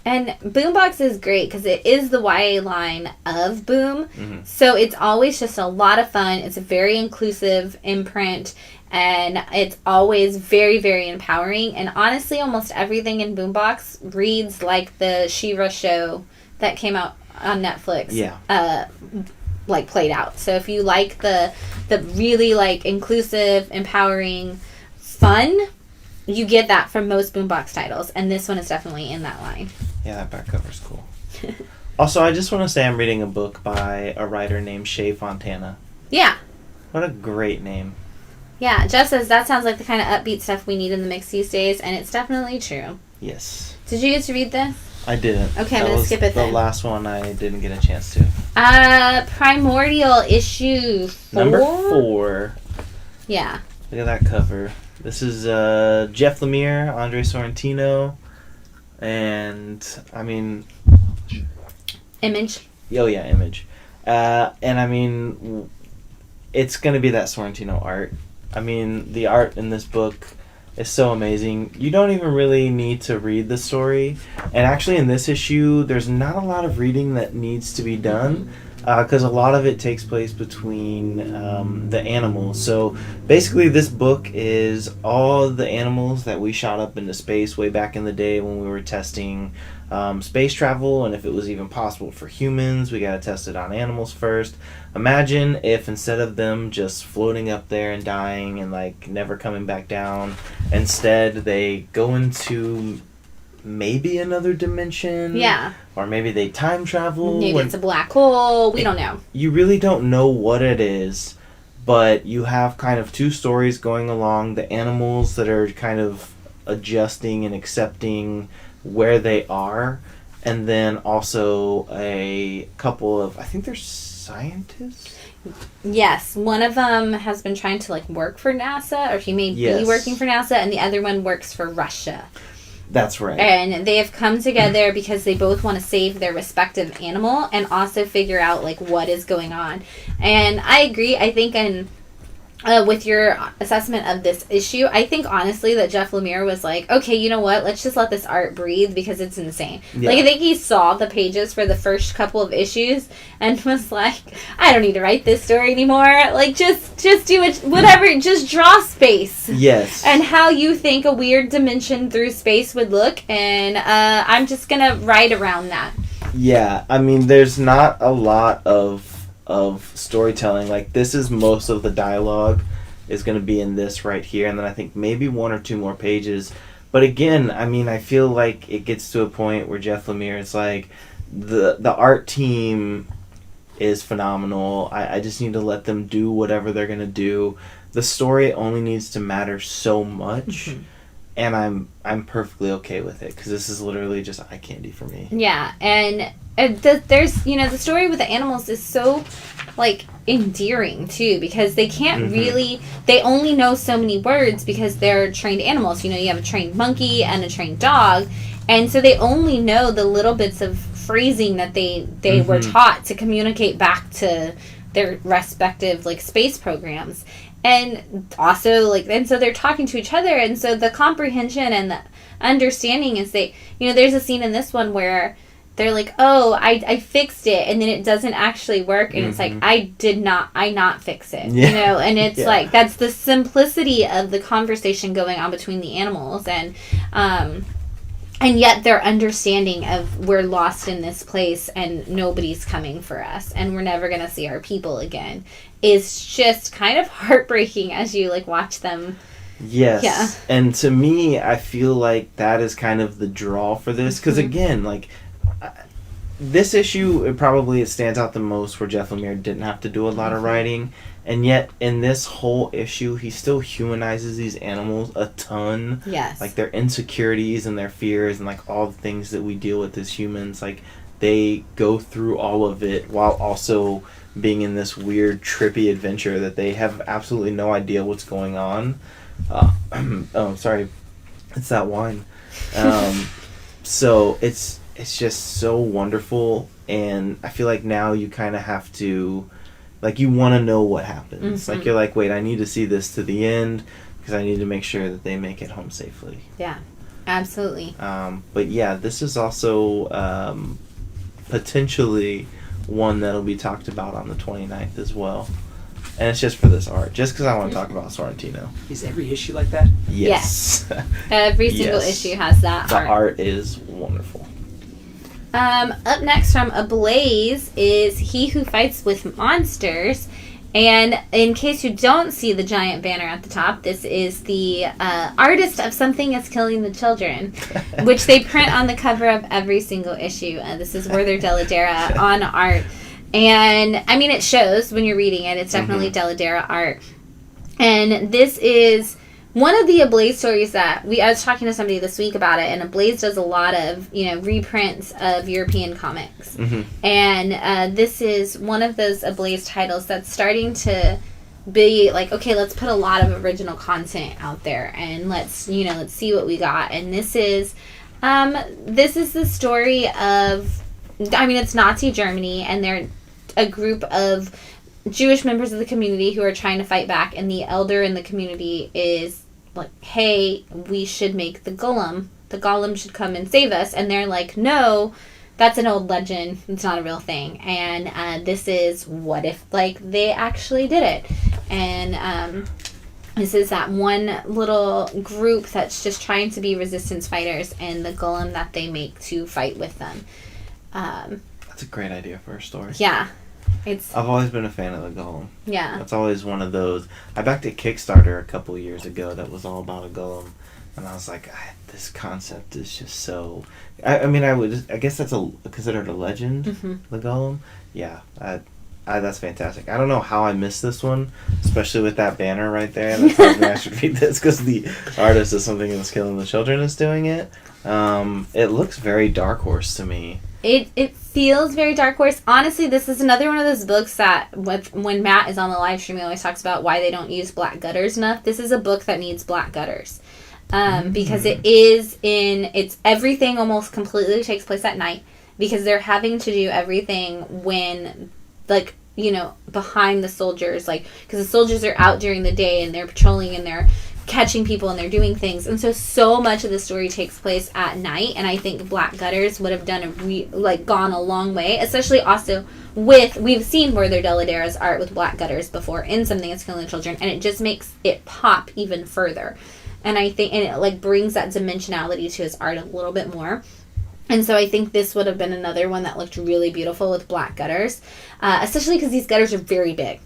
And Boombox is great because it is the YA line of Boom. So it's always just a lot of fun. It's a very inclusive imprint, and it's always very, very empowering. And honestly, almost everything in Boombox reads like the She-Ra show that came out on Netflix. Yeah. Like, played out. So if you like the really, like, inclusive, empowering, fun, you get that from most Boombox titles, and this one is definitely in that line. Yeah, that back cover's cool. Also, I just want to say I'm reading a book by a writer named Shay Fontana. Yeah. What a great name. Yeah, Jeff says that sounds like the kind of upbeat stuff we need in the mix these days, and it's definitely true. Yes. Did you get to read this? I didn't. Okay, I'm going to skip it then. The last one I didn't get a chance to. Primordial issue 4? Number 4. Yeah. Look at that cover. This is Jeff Lemire, Andre Sorrentino, and, I mean... Image. Oh, yeah, Image. And, I mean, it's going to be that Sorrentino art. I mean, the art in this book is so amazing. You don't even really need to read the story. And actually, in this issue, there's not a lot of reading that needs to be done, because a lot of it takes place between the animals. So basically this book is all the animals that we shot up into space way back in the day when we were testing space travel, and if it was even possible for humans, we got to test it on animals first. Imagine if instead of them just floating up there and dying and, like, never coming back down, instead they go into maybe another dimension. Yeah. Or maybe they time travel. Maybe it's a black hole. We don't know. You really don't know what it is, but you have kind of two stories going along. The animals that are kind of adjusting and accepting where they are, and then also a couple of, I think they're scientists? Yes, one of them has been trying to, like, work for NASA, or he may be working for NASA, and the other one works for Russia. That's right. And they have come together because they both want to save their respective animal and also figure out, like, what is going on. And I agree. I think with your assessment of this issue, I think honestly that Jeff Lemire was like, okay, you know what? Let's just let this art breathe because it's insane. Yeah. Like, I think he saw the pages for the first couple of issues and was like, I don't need to write this story anymore. Like, just do it, whatever. Just draw space. Yes. And how you think a weird dimension through space would look, and I'm just gonna write around that. Yeah, I mean, there's not a lot of storytelling. Like, this is most of the dialogue is going to be in this right here, and then I think maybe one or two more pages. But again, I mean, I feel like it gets to a point where Jeff Lemire is like, the art team is phenomenal. I just need to let them do whatever they're going to do. The story only needs to matter so much, and I'm perfectly okay with it, because this is literally just eye candy for me. Yeah, and there's, you know, the story with the animals is so, like, endearing too, because they can't really, they only know so many words because they're trained animals. You know, you have a trained monkey and a trained dog, and so they only know the little bits of phrasing that they were taught to communicate back to their respective, like, space programs. And also, like, and so they're talking to each other, and so the comprehension and the understanding is you know, there's a scene in this one where they're like, oh, I fixed it, and then it doesn't actually work, and it's like, I not fix it, you know, and it's like, that's the simplicity of the conversation going on between the animals, and and yet their understanding of we're lost in this place and nobody's coming for us and we're never going to see our people again is just kind of heartbreaking as you like watch them. Yes. Yeah. And to me, I feel like that is kind of the draw for this. Because again, like, this issue, it stands out the most where Jeff Lemire didn't have to do a lot of writing. And yet, in this whole issue, he still humanizes these animals a ton. Yes. Like, their insecurities and their fears and, like, all the things that we deal with as humans. Like, they go through all of it while also being in this weird, trippy adventure that they have absolutely no idea what's going on. Oh, sorry. It's that wine. So, it's just so wonderful. And I feel like now you kind of have to... Like, you want to know what happens. Like, you're like, wait, I need to see this to the end because I need to make sure that they make it home safely. Yeah, absolutely. But, yeah, this is also potentially one that'll be talked about on the 29th as well. And it's just for this art. Just because I want to talk about Sorrentino. Is every issue like that? Yes. Every single issue has that art. The art is wonderful. Up next from Ablaze is He Who Fights with Monsters. And in case you don't see the giant banner at the top, this is the artist of Something is Killing the Children, which they print on the cover of every single issue. This is Werther Dell'Edera on art. And, I mean, it shows when you're reading it. It's definitely Dell'Edera art. And this is one of the Ablaze stories that I was talking to somebody this week about it, and Ablaze does a lot of, reprints of European comics. And this is one of those Ablaze titles that's starting to be like, okay, let's put a lot of original content out there, and let's see what we got. And this is the story of, it's Nazi Germany, and they're a group of Jewish members of the community who are trying to fight back, and the elder in the community is like, hey, we should make the golem. The golem should come and save us. And they're like, no, that's an old legend. It's not a real thing. And this is what if, like, they actually did it. And this is that one little group that's just trying to be resistance fighters, and the golem that they make to fight with them. That's a great idea for a story. Yeah. I've always been a fan of the golem. Yeah. That's always one of those. I backed a Kickstarter a couple years ago that was all about a golem, and I was like, this concept is just so... I guess that's considered a legend, the golem. Yeah, that's fantastic. I don't know how I missed this one, especially with that banner right there. That tells me I should read this because the artist of Something That's Killing the Children is doing it. It looks very Dark Horse to me. It feels very Dark Horse. Honestly, this is another one of those books that when Matt is on the live stream, he always talks about why they don't use black gutters enough. This is a book that needs black gutters. Because it's everything almost completely takes place at night, because they're having to do everything when, like, behind the soldiers, like, because the soldiers are out during the day and they're patrolling and they're catching people and they're doing things, and so much of the story takes place at night. And I think black gutters would have done gone a long way, especially also we've seen Werther Dell'Edera's art with black gutters before in Something That's Killing the Children, and it just makes it pop even further. And I think, and it like brings that dimensionality to his art a little bit more. And so I think this would have been another one that looked really beautiful with black gutters, especially because these gutters are very big.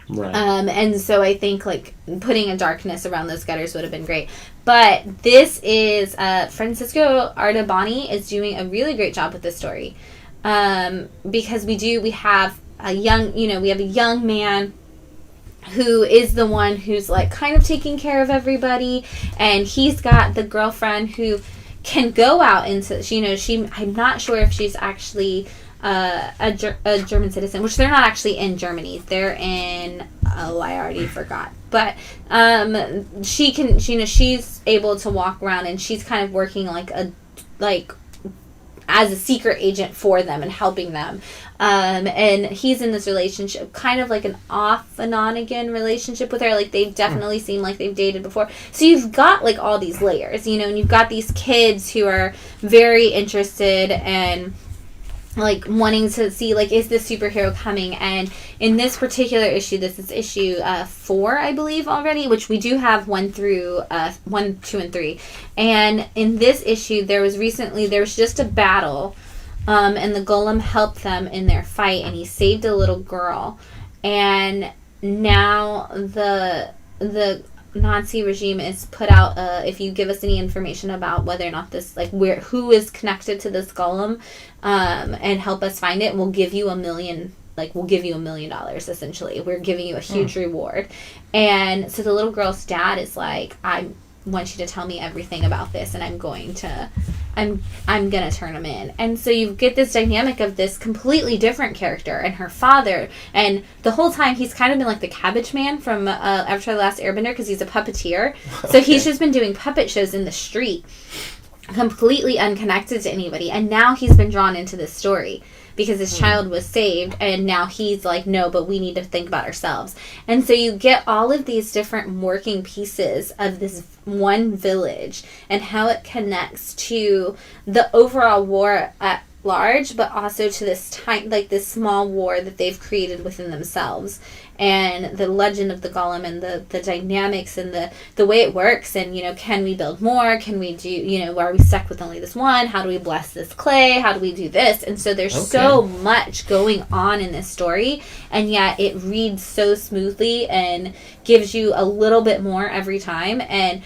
Right. And so I think like putting a darkness around those gutters would have been great. But this is Francisco Artabani is doing a really great job with this story, because we have a young man who is the one who's like kind of taking care of everybody, and he's got the girlfriend who can go out into I'm not sure if she's actually a German citizen, which they're not actually in Germany. They're in, I already forgot. But she can, she's able to walk around, and she's kind of working as a secret agent for them and helping them. And he's in this relationship, kind of like an off and on again relationship with her. Like, they definitely seem like they've dated before. So you've got like all these layers, and you've got these kids who are very interested and like wanting to see like, is this superhero coming? And in this particular issue, this is issue 4, I believe, already, which we do have 1 through 1, 2, and 3. And in this issue, there was just a battle, and the Golem helped them in their fight, and he saved a little girl. And now the Nazi regime is put out, if you give us any information about whether or not this, like, who is connected to this Golem, and help us find it, we'll give you $1 million, essentially. We're giving you a huge reward. And so the little girl's dad is like, I want you to tell me everything about this, and I'm gonna turn him in. And so you get this dynamic of this completely different character and her father, and the whole time he's kind of been like the Cabbage Man from Avatar: The Last Airbender, because he's a puppeteer. So he's just been doing puppet shows in the street, completely unconnected to anybody, and now he's been drawn into this story because his child was saved, and now he's like, no, but we need to think about ourselves. And so you get all of these different working pieces of this one village and how it connects to the overall war at large, but also to this this small war that they've created within themselves, and the legend of the Golem, and the dynamics, and the way it works, and, can we build more? Can we do, are we stuck with only this one? How do we bless this clay? How do we do this? And so there's so much going on in this story, and yet it reads so smoothly and gives you a little bit more every time. And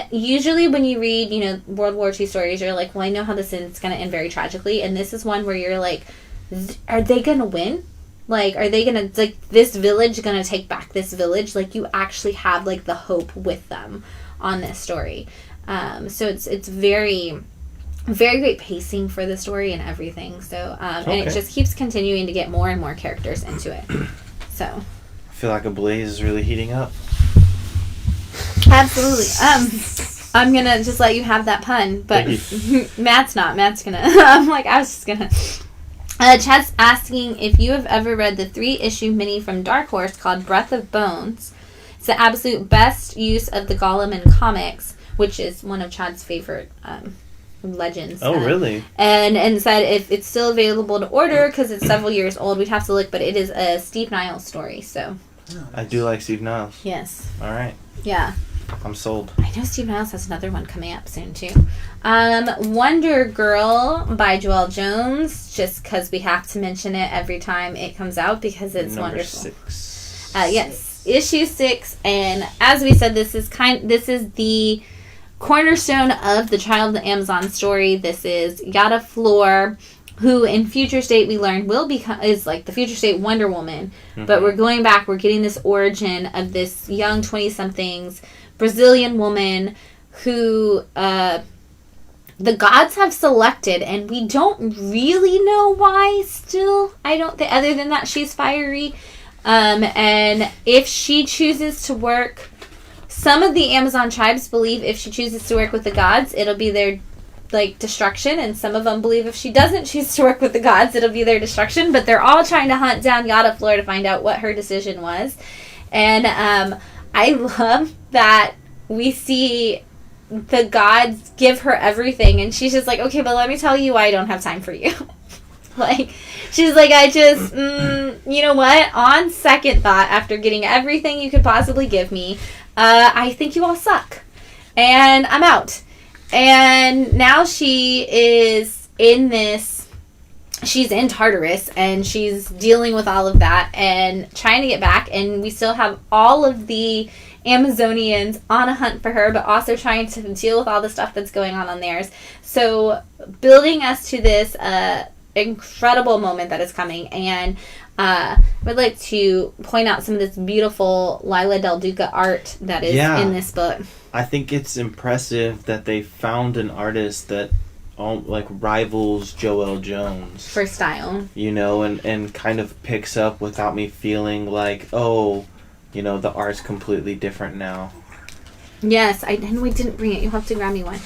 usually when you read, World War II stories, you're like, well, I know how this is going to end very tragically. And this is one where you're like, are they going to win? Like, are they going to, like, this village going to take back this village? Like, you actually have, like, the hope with them on this story. So it's very, very great pacing for the story and everything. So, and it just keeps continuing to get more and more characters into it. So. I feel like a blaze is really heating up. Absolutely. I'm gonna just let you have that pun, but Matt's not. Matt's gonna. I was just gonna. Chad's asking if you have ever read the 3-issue mini from Dark Horse called Breath of Bones. It's the absolute best use of the Golem in comics, which is one of Chad's favorite legends. Oh, really? And said if it's still available to order because it's several years old, we'd have to look, but it is a Steve Niles story, so. I do like Steve Niles. Yes. All right. Yeah. I'm sold. I know Steve Niles has another one coming up soon, too. Wonder Girl by Joelle Jones, just because we have to mention it every time it comes out because it's Number wonderful. 6. Yes. Issue 6, and as we said, this is the cornerstone of the Child of the Amazon story. This is Yada Flor, who in Future State we learned is like the Future State Wonder Woman. Mm-hmm. But we're going back, we're getting this origin of this young 20-somethings Brazilian woman who the gods have selected, and we don't really know why still. I don't think, other than that she's fiery. And if she chooses to work, some of the Amazon tribes believe if she chooses to work with the gods, it'll be their destruction, and some of them believe if she doesn't choose to work with the gods, it'll be their destruction. But they're all trying to hunt down Yada Flor to find out what her decision was. And I love that we see the gods give her everything, and she's just like, okay, but let me tell you why I don't have time for you. She's like, I just, you know what? On second thought, after getting everything you could possibly give me, I think you all suck. And I'm out. And now she is she's in Tartarus, and she's dealing with all of that and trying to get back, and we still have all of the Amazonians on a hunt for her, but also trying to deal with all the stuff that's going on theirs. So building us to this incredible moment that is coming, and I would like to point out some of this beautiful Lila Del Duca art that is in this book. I think it's impressive that they found an artist that rivals Joelle Jones for style, and kind of picks up without me feeling like, oh, the art's completely different now. Yes, and we didn't bring it. You'll have to grab me one.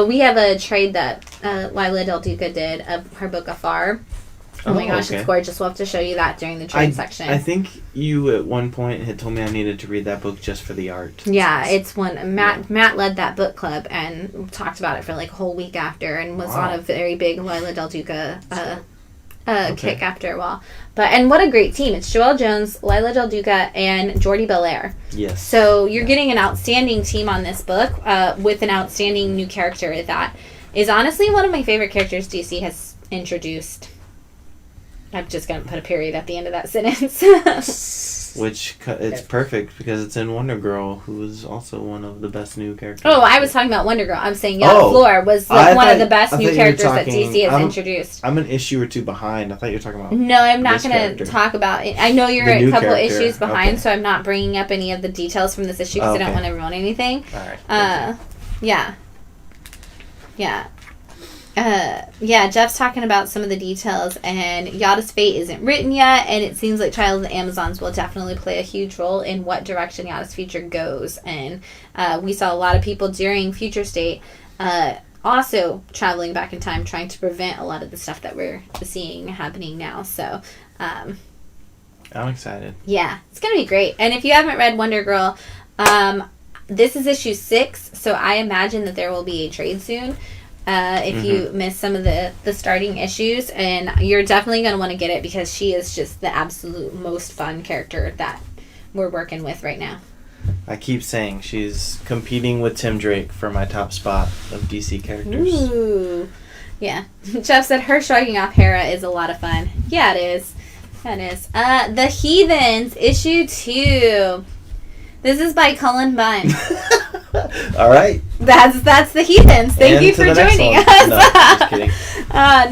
We have a trade that Lila Del Duca did of her book Afar. Oh my gosh, It's gorgeous. We'll have to show you that during the trade section. I think you at one point had told me I needed to read that book just for the art. Yeah, it's one. Matt led that book club and talked about it for a whole week after, and was on a very big Lila Del Duca kick after a while. And what a great team. It's Joelle Jones, Lila Del Duca, and Jordi Belair. Yes. So you're getting an outstanding team on this book with an outstanding new character that is honestly one of my favorite characters DC has introduced. I'm just going to put a period at the end of that sentence. Which, it's perfect because it's in Wonder Girl, who is also one of the best new characters. Oh, I was talking about Wonder Girl. I'm saying Floor was one of the best new characters that DC has introduced. I'm an issue or two behind. I thought you were talking about No, I'm not going to talk about it. I know you're a couple issues behind, so I'm not bringing up any of the details from this issue because I don't want to ruin anything. All right. Yeah. Jeff's talking about some of the details, and Yada's fate isn't written yet, and it seems like Child of the Amazons will definitely play a huge role in what direction Yada's future goes. And we saw a lot of people during Future State also traveling back in time, trying to prevent a lot of the stuff that we're seeing happening now. So, I'm excited. Yeah, it's going to be great. And if you haven't read Wonder Girl, this is issue 6, so I imagine that there will be a trade soon. If you miss some of the starting issues, and you're definitely going to want to get it because she is just the absolute most fun character that we're working with right now. I keep saying she's competing with Tim Drake for my top spot of DC characters. Ooh. Yeah. Jeff said her shrugging off Hera is a lot of fun. Yeah, it is. That is. The Heathens, issue 2. This is by Cullen Bunn. All right. That's the Heathens. Thank you for joining us. No, just kidding.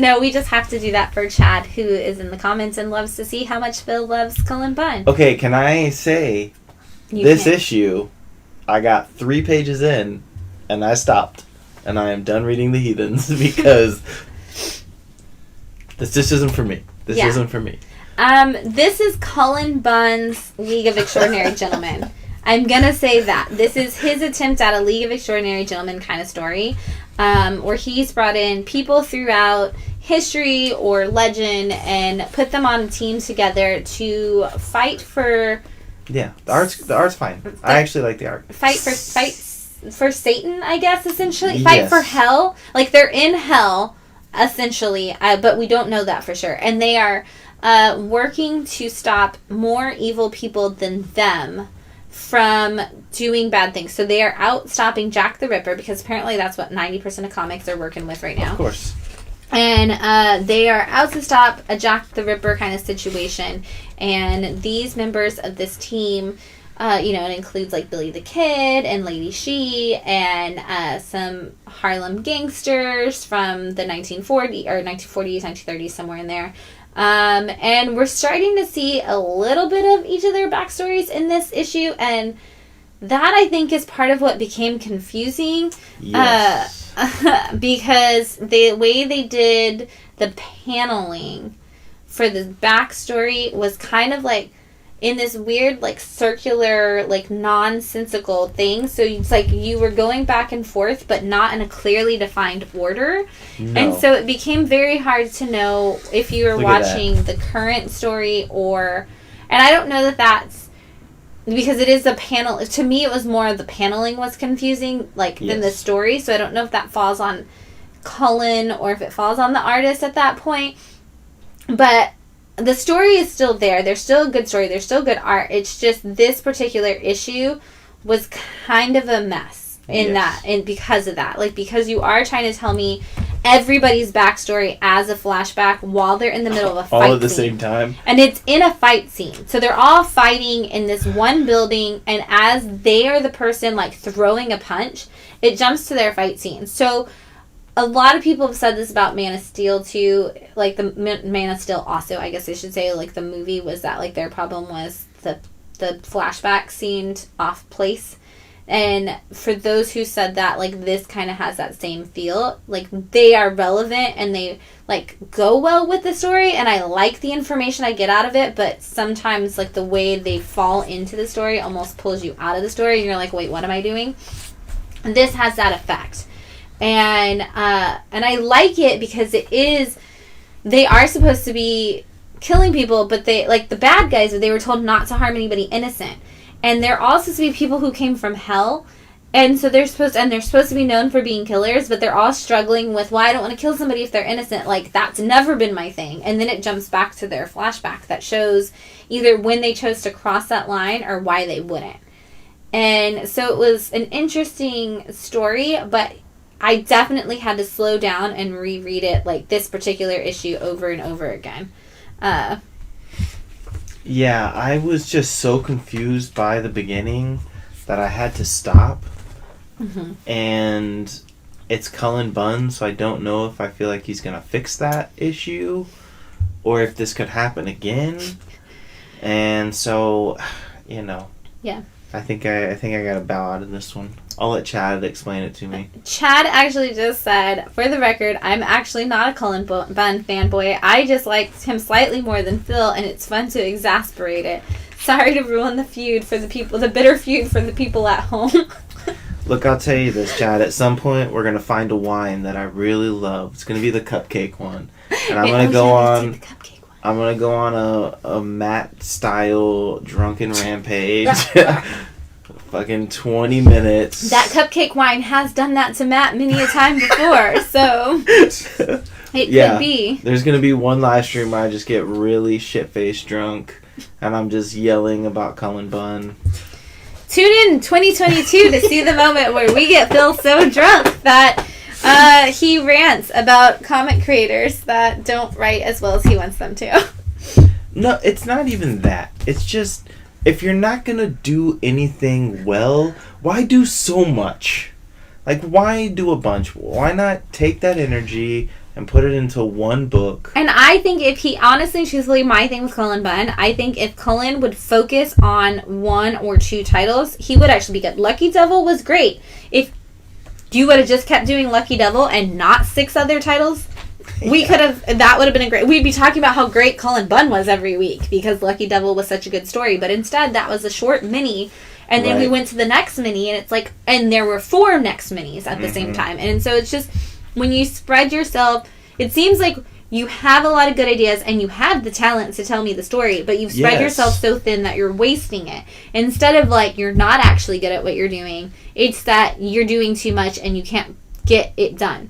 No, we just have to do that for Chad, who is in the comments and loves to see how much Phil loves Cullen Bunn. Okay, can I say issue, I got 3 pages in, and I stopped, and I am done reading the Heathens because this just isn't for me. This isn't for me. This is Cullen Bunn's League of Extraordinary Gentlemen. I'm going to say that. This is his attempt at a League of Extraordinary Gentlemen kind of story, where he's brought in people throughout history or legend and put them on a team together to fight for... Yeah, the art's fine. I actually like the art. Fight for Satan, I guess, essentially. Fight for hell. Like, they're in hell, essentially, but we don't know that for sure. And they are working to stop more evil people than them from doing bad things. So they are out stopping Jack the Ripper, because apparently that's what 90% of comics are working with right now. Of course. And they are out to stop a Jack the Ripper kind of situation. And these members of this team, it includes like Billy the Kid and Lady She and some Harlem gangsters from the 1940s, 1930s, somewhere in there. And we're starting to see a little bit of each of their backstories in this issue, and that, I think, is part of what became confusing. Yes. Because the way they did the paneling for the backstory was kind of like in this weird, like, circular, like, nonsensical thing. So it's like you were going back and forth, but not in a clearly defined order. No. And so it became very hard to know if you were watching the current story or... And I don't know that that's... Because it is a panel... To me, it was more the paneling was confusing, than the story. So I don't know if that falls on Cullen or if it falls on the artist at that point. But... the story is still there. There's still a good story. There's still good art. It's just this particular issue was kind of a mess because of that. Like, because you are trying to tell me everybody's backstory as a flashback while they're in the middle of a fight all at the same time. And it's in a fight scene. So they're all fighting in this one building, and as they are the person, like, throwing a punch, it jumps to their fight scene. So... a lot of people have said this about Man of Steel, too. Like, the Man of Steel also, I guess I should say, like, the movie was that, like, their problem was the flashback seemed off place. And for those who said that, like, this kind of has that same feel. Like, they are relevant and they, like, go well with the story. And I like the information I get out of it. But sometimes, like, the way they fall into the story almost pulls you out of the story. And you're like, wait, what am I doing? And this has that effect. And I like it because they are supposed to be killing people, but they, like, the bad guys, they were told not to harm anybody innocent. And they're all supposed to be people who came from hell, And so they're supposed to be known for being killers, but they're all struggling with, well, I don't want to kill somebody if they're innocent. Like, that's never been my thing. And then it jumps back to their flashback that shows either when they chose to cross that line or why they wouldn't. And so it was an interesting story, but I definitely had to slow down and reread it, like this particular issue, over and over again. Yeah, I was just so confused by the beginning that I had to stop. Mm-hmm. And it's Cullen Bunn, so I don't know if I feel like he's gonna fix that issue or if this could happen again. And so, you know, yeah, I think I gotta bow out in this one. I'll let Chad explain it to me. Chad actually just said, for the record, I'm actually not a Cullen Bunn fanboy. I just liked him slightly more than Phil, and it's fun to exasperate it. Sorry to ruin the feud for the people, the bitter feud for the people at home. Look, I'll tell you this, Chad. At some point, we're gonna find a wine that I really love. It's gonna be the cupcake one, and I'm gonna go on. I'm gonna go on a Matt style drunken rampage. Fucking 20 minutes. That cupcake wine has done that to Matt many a time before, so it could be. There's gonna be one live stream where I just get really shit-faced drunk, and I'm just yelling about Cullen Bunn. Tune in 2022 to see the moment where we get Phil so drunk that he rants about comic creators that don't write as well as he wants them to. No, it's not even that. It's just, if you're not going to do anything well, why do so much? Like, why do a bunch? Why not take that energy and put it into one book? And I think if he, honestly, truthfully, my thing with Cullen Bunn, I think if Cullen would focus on one or two titles, he would actually be good. Lucky Devil was great. If you would have just kept doing Lucky Devil and not 6 other titles, we could have, that would have been a great, we'd be talking about how great Cullen Bunn was every week because Lucky Devil was such a good story. But instead, that was a short mini. And then we went to the next mini, and it's like, and there were 4 next minis at the same time. And so it's just, when you spread yourself, it seems like you have a lot of good ideas, and you have the talent to tell me the story, but you've spread yourself so thin that you're wasting it. Instead of, like, you're not actually good at what you're doing, it's that you're doing too much, and you can't get it done.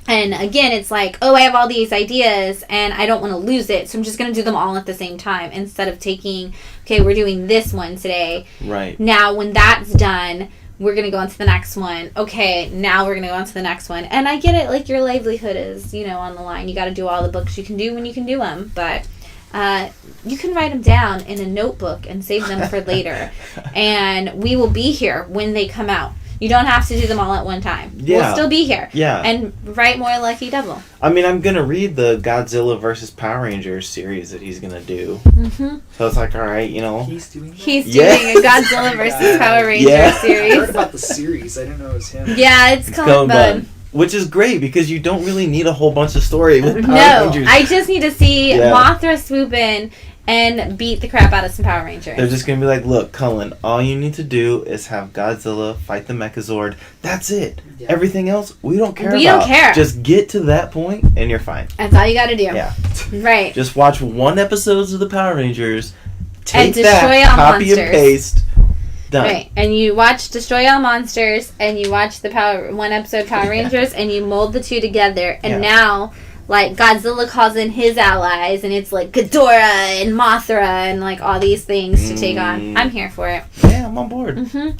And again, it's like, oh, I have all these ideas and I don't want to lose it, so I'm just going to do them all at the same time instead of taking, okay, we're doing this one today. Right. Now, when that's done, we're going to go on to the next one. Okay, now we're going to go on to the next one. And I get it, like, your livelihood is, you know, on the line. You got to do all the books you can do when you can do them. But you can write them down in a notebook and save them for later. And we will be here when they come out. You don't have to do them all at one time. Yeah. We'll still be here. Yeah. And write more Lucky Devil. I mean, I'm going to read the Godzilla vs. Power Rangers series that he's going to do. Mm-hmm. So it's like, all right, you know. He's doing that? He's doing a Godzilla vs. Power Rangers series. I heard about the series. I didn't know it was him. Yeah, it's Cullen Bunn. Which is great because you don't really need a whole bunch of story with Power Rangers. I just need to see Mothra swoop in and beat the crap out of some Power Rangers. They're just going to be like, look, Cullen, all you need to do is have Godzilla fight the Megazord. That's it. Yeah. Everything else, we don't care about. We don't care. Just get to that point and you're fine. That's all you got to do. Yeah. Right. Just watch one episode of the Power Rangers, take and destroy that, all copy monsters. And paste, done. Right. And you watch Destroy All Monsters and you watch the one episode Power Rangers and you mold the two together. And now, like, Godzilla calls in his allies, and it's like Ghidorah and Mothra and, like, all these things to take on. I'm here for it. Yeah, I'm on board. Mm-hmm.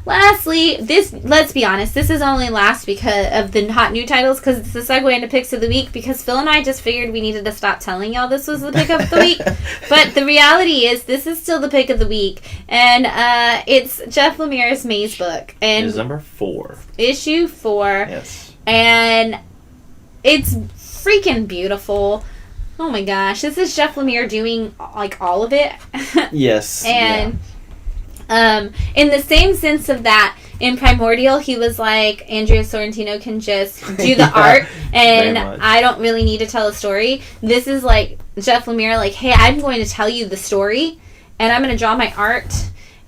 Lastly, let's be honest, this is only last because of the hot new titles, because it's the segue into picks of the week, because Phil and I just figured we needed to stop telling y'all this was the pick of the week. But the reality is, this is still the pick of the week, and it's Jeff Lemire's Maze book. And it's number 4. Issue 4. Yes. And it's freaking beautiful. Oh my gosh, this is Jeff Lemire doing, like, all of it. Yes. And in the same sense of that, in Primordial, he was like, Andrea Sorrentino can just do the art, and I don't really need to tell a story. This is like Jeff Lemire, like, hey, I'm going to tell you the story, and I'm going to draw my art,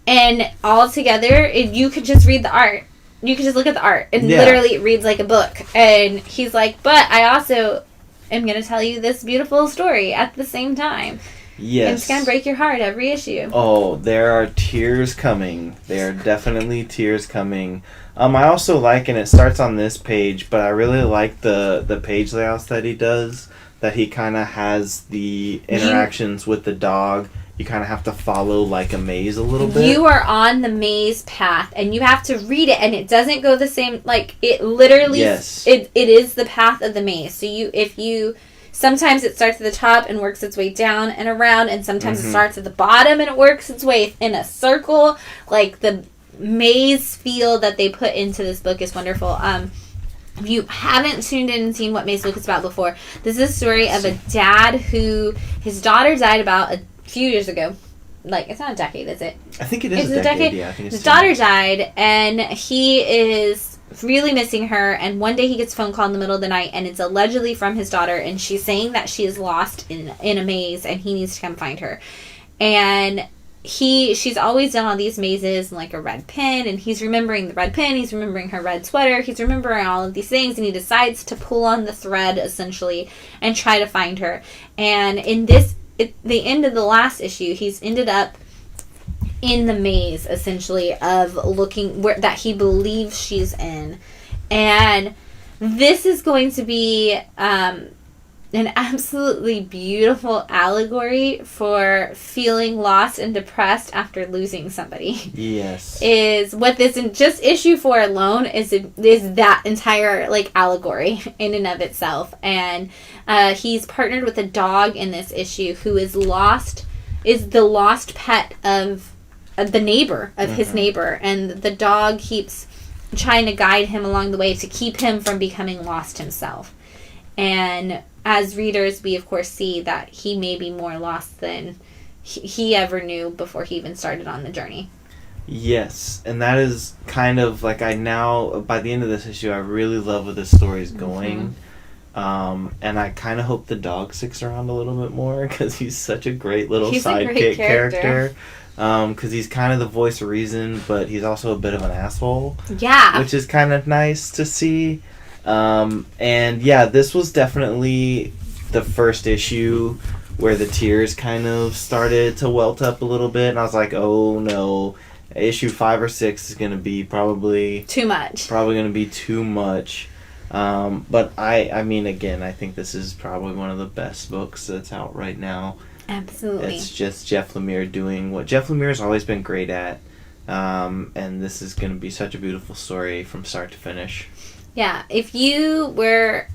and all together, you could just read the art. You can just look at the art, and literally it reads like a book. And he's like, but I also am going to tell you this beautiful story at the same time. Yes. And it's going to break your heart every issue. Oh, there are tears coming. There are definitely tears coming. I also like, and it starts on this page, but I really like the page layouts that he does, that he kind of has the interactions with the dog. You kind of have to follow like a maze a little bit. You are on the maze path, and you have to read it, and it doesn't go the same, like, it literally, yes. it is the path of the maze. So sometimes it starts at the top and works its way down and around, and sometimes it starts at the bottom and it works its way in a circle. Like, the maze feel that they put into this book is wonderful. If you haven't tuned in and seen what Maze Book is about before, this is a story of a dad who, his daughter died about a few years ago. Like, it's not a decade, is it? I think it is a decade. Yeah, I think it's his daughter died, and he is really missing her, and one day he gets a phone call in the middle of the night, and it's allegedly from his daughter, and she's saying that she is lost in a maze, and he needs to come find her. And she's always done all these mazes and like a red pin, and he's remembering the red pin, he's remembering her red sweater, he's remembering all of these things, and he decides to pull on the thread essentially and try to find her. And in the end of the last issue, he's ended up in the maze essentially of looking that he believes she's in. And this is going to be an absolutely beautiful allegory for feeling lost and depressed after losing somebody. Yes. Is what this, in just issue 4 alone, is that entire, like, allegory in and of itself. And he's partnered with a dog in this issue who is the lost pet of the neighbor, of his neighbor. And the dog keeps trying to guide him along the way to keep him from becoming lost himself. And as readers, we of course see that he may be more lost than he ever knew before he even started on the journey. Yes, and that is kind of like, by the end of this issue, I really love where the story is going. And I kind of hope the dog sticks around a little bit more, because he's such a great little sidekick character. Because he's kind of the voice of reason, but he's also a bit of an asshole. Yeah. Which is kind of nice to see. And yeah, this was definitely the first issue where the tears kind of started to welt up a little bit, and I was like, oh no, issue 5 or 6 is going to be probably too much. Probably going to be too much. But I mean, again, I think this is probably one of the best books that's out right now. Absolutely. It's just Jeff Lemire doing what Jeff Lemire's always been great at. And this is going to be such a beautiful story from start to finish. Yeah, if you were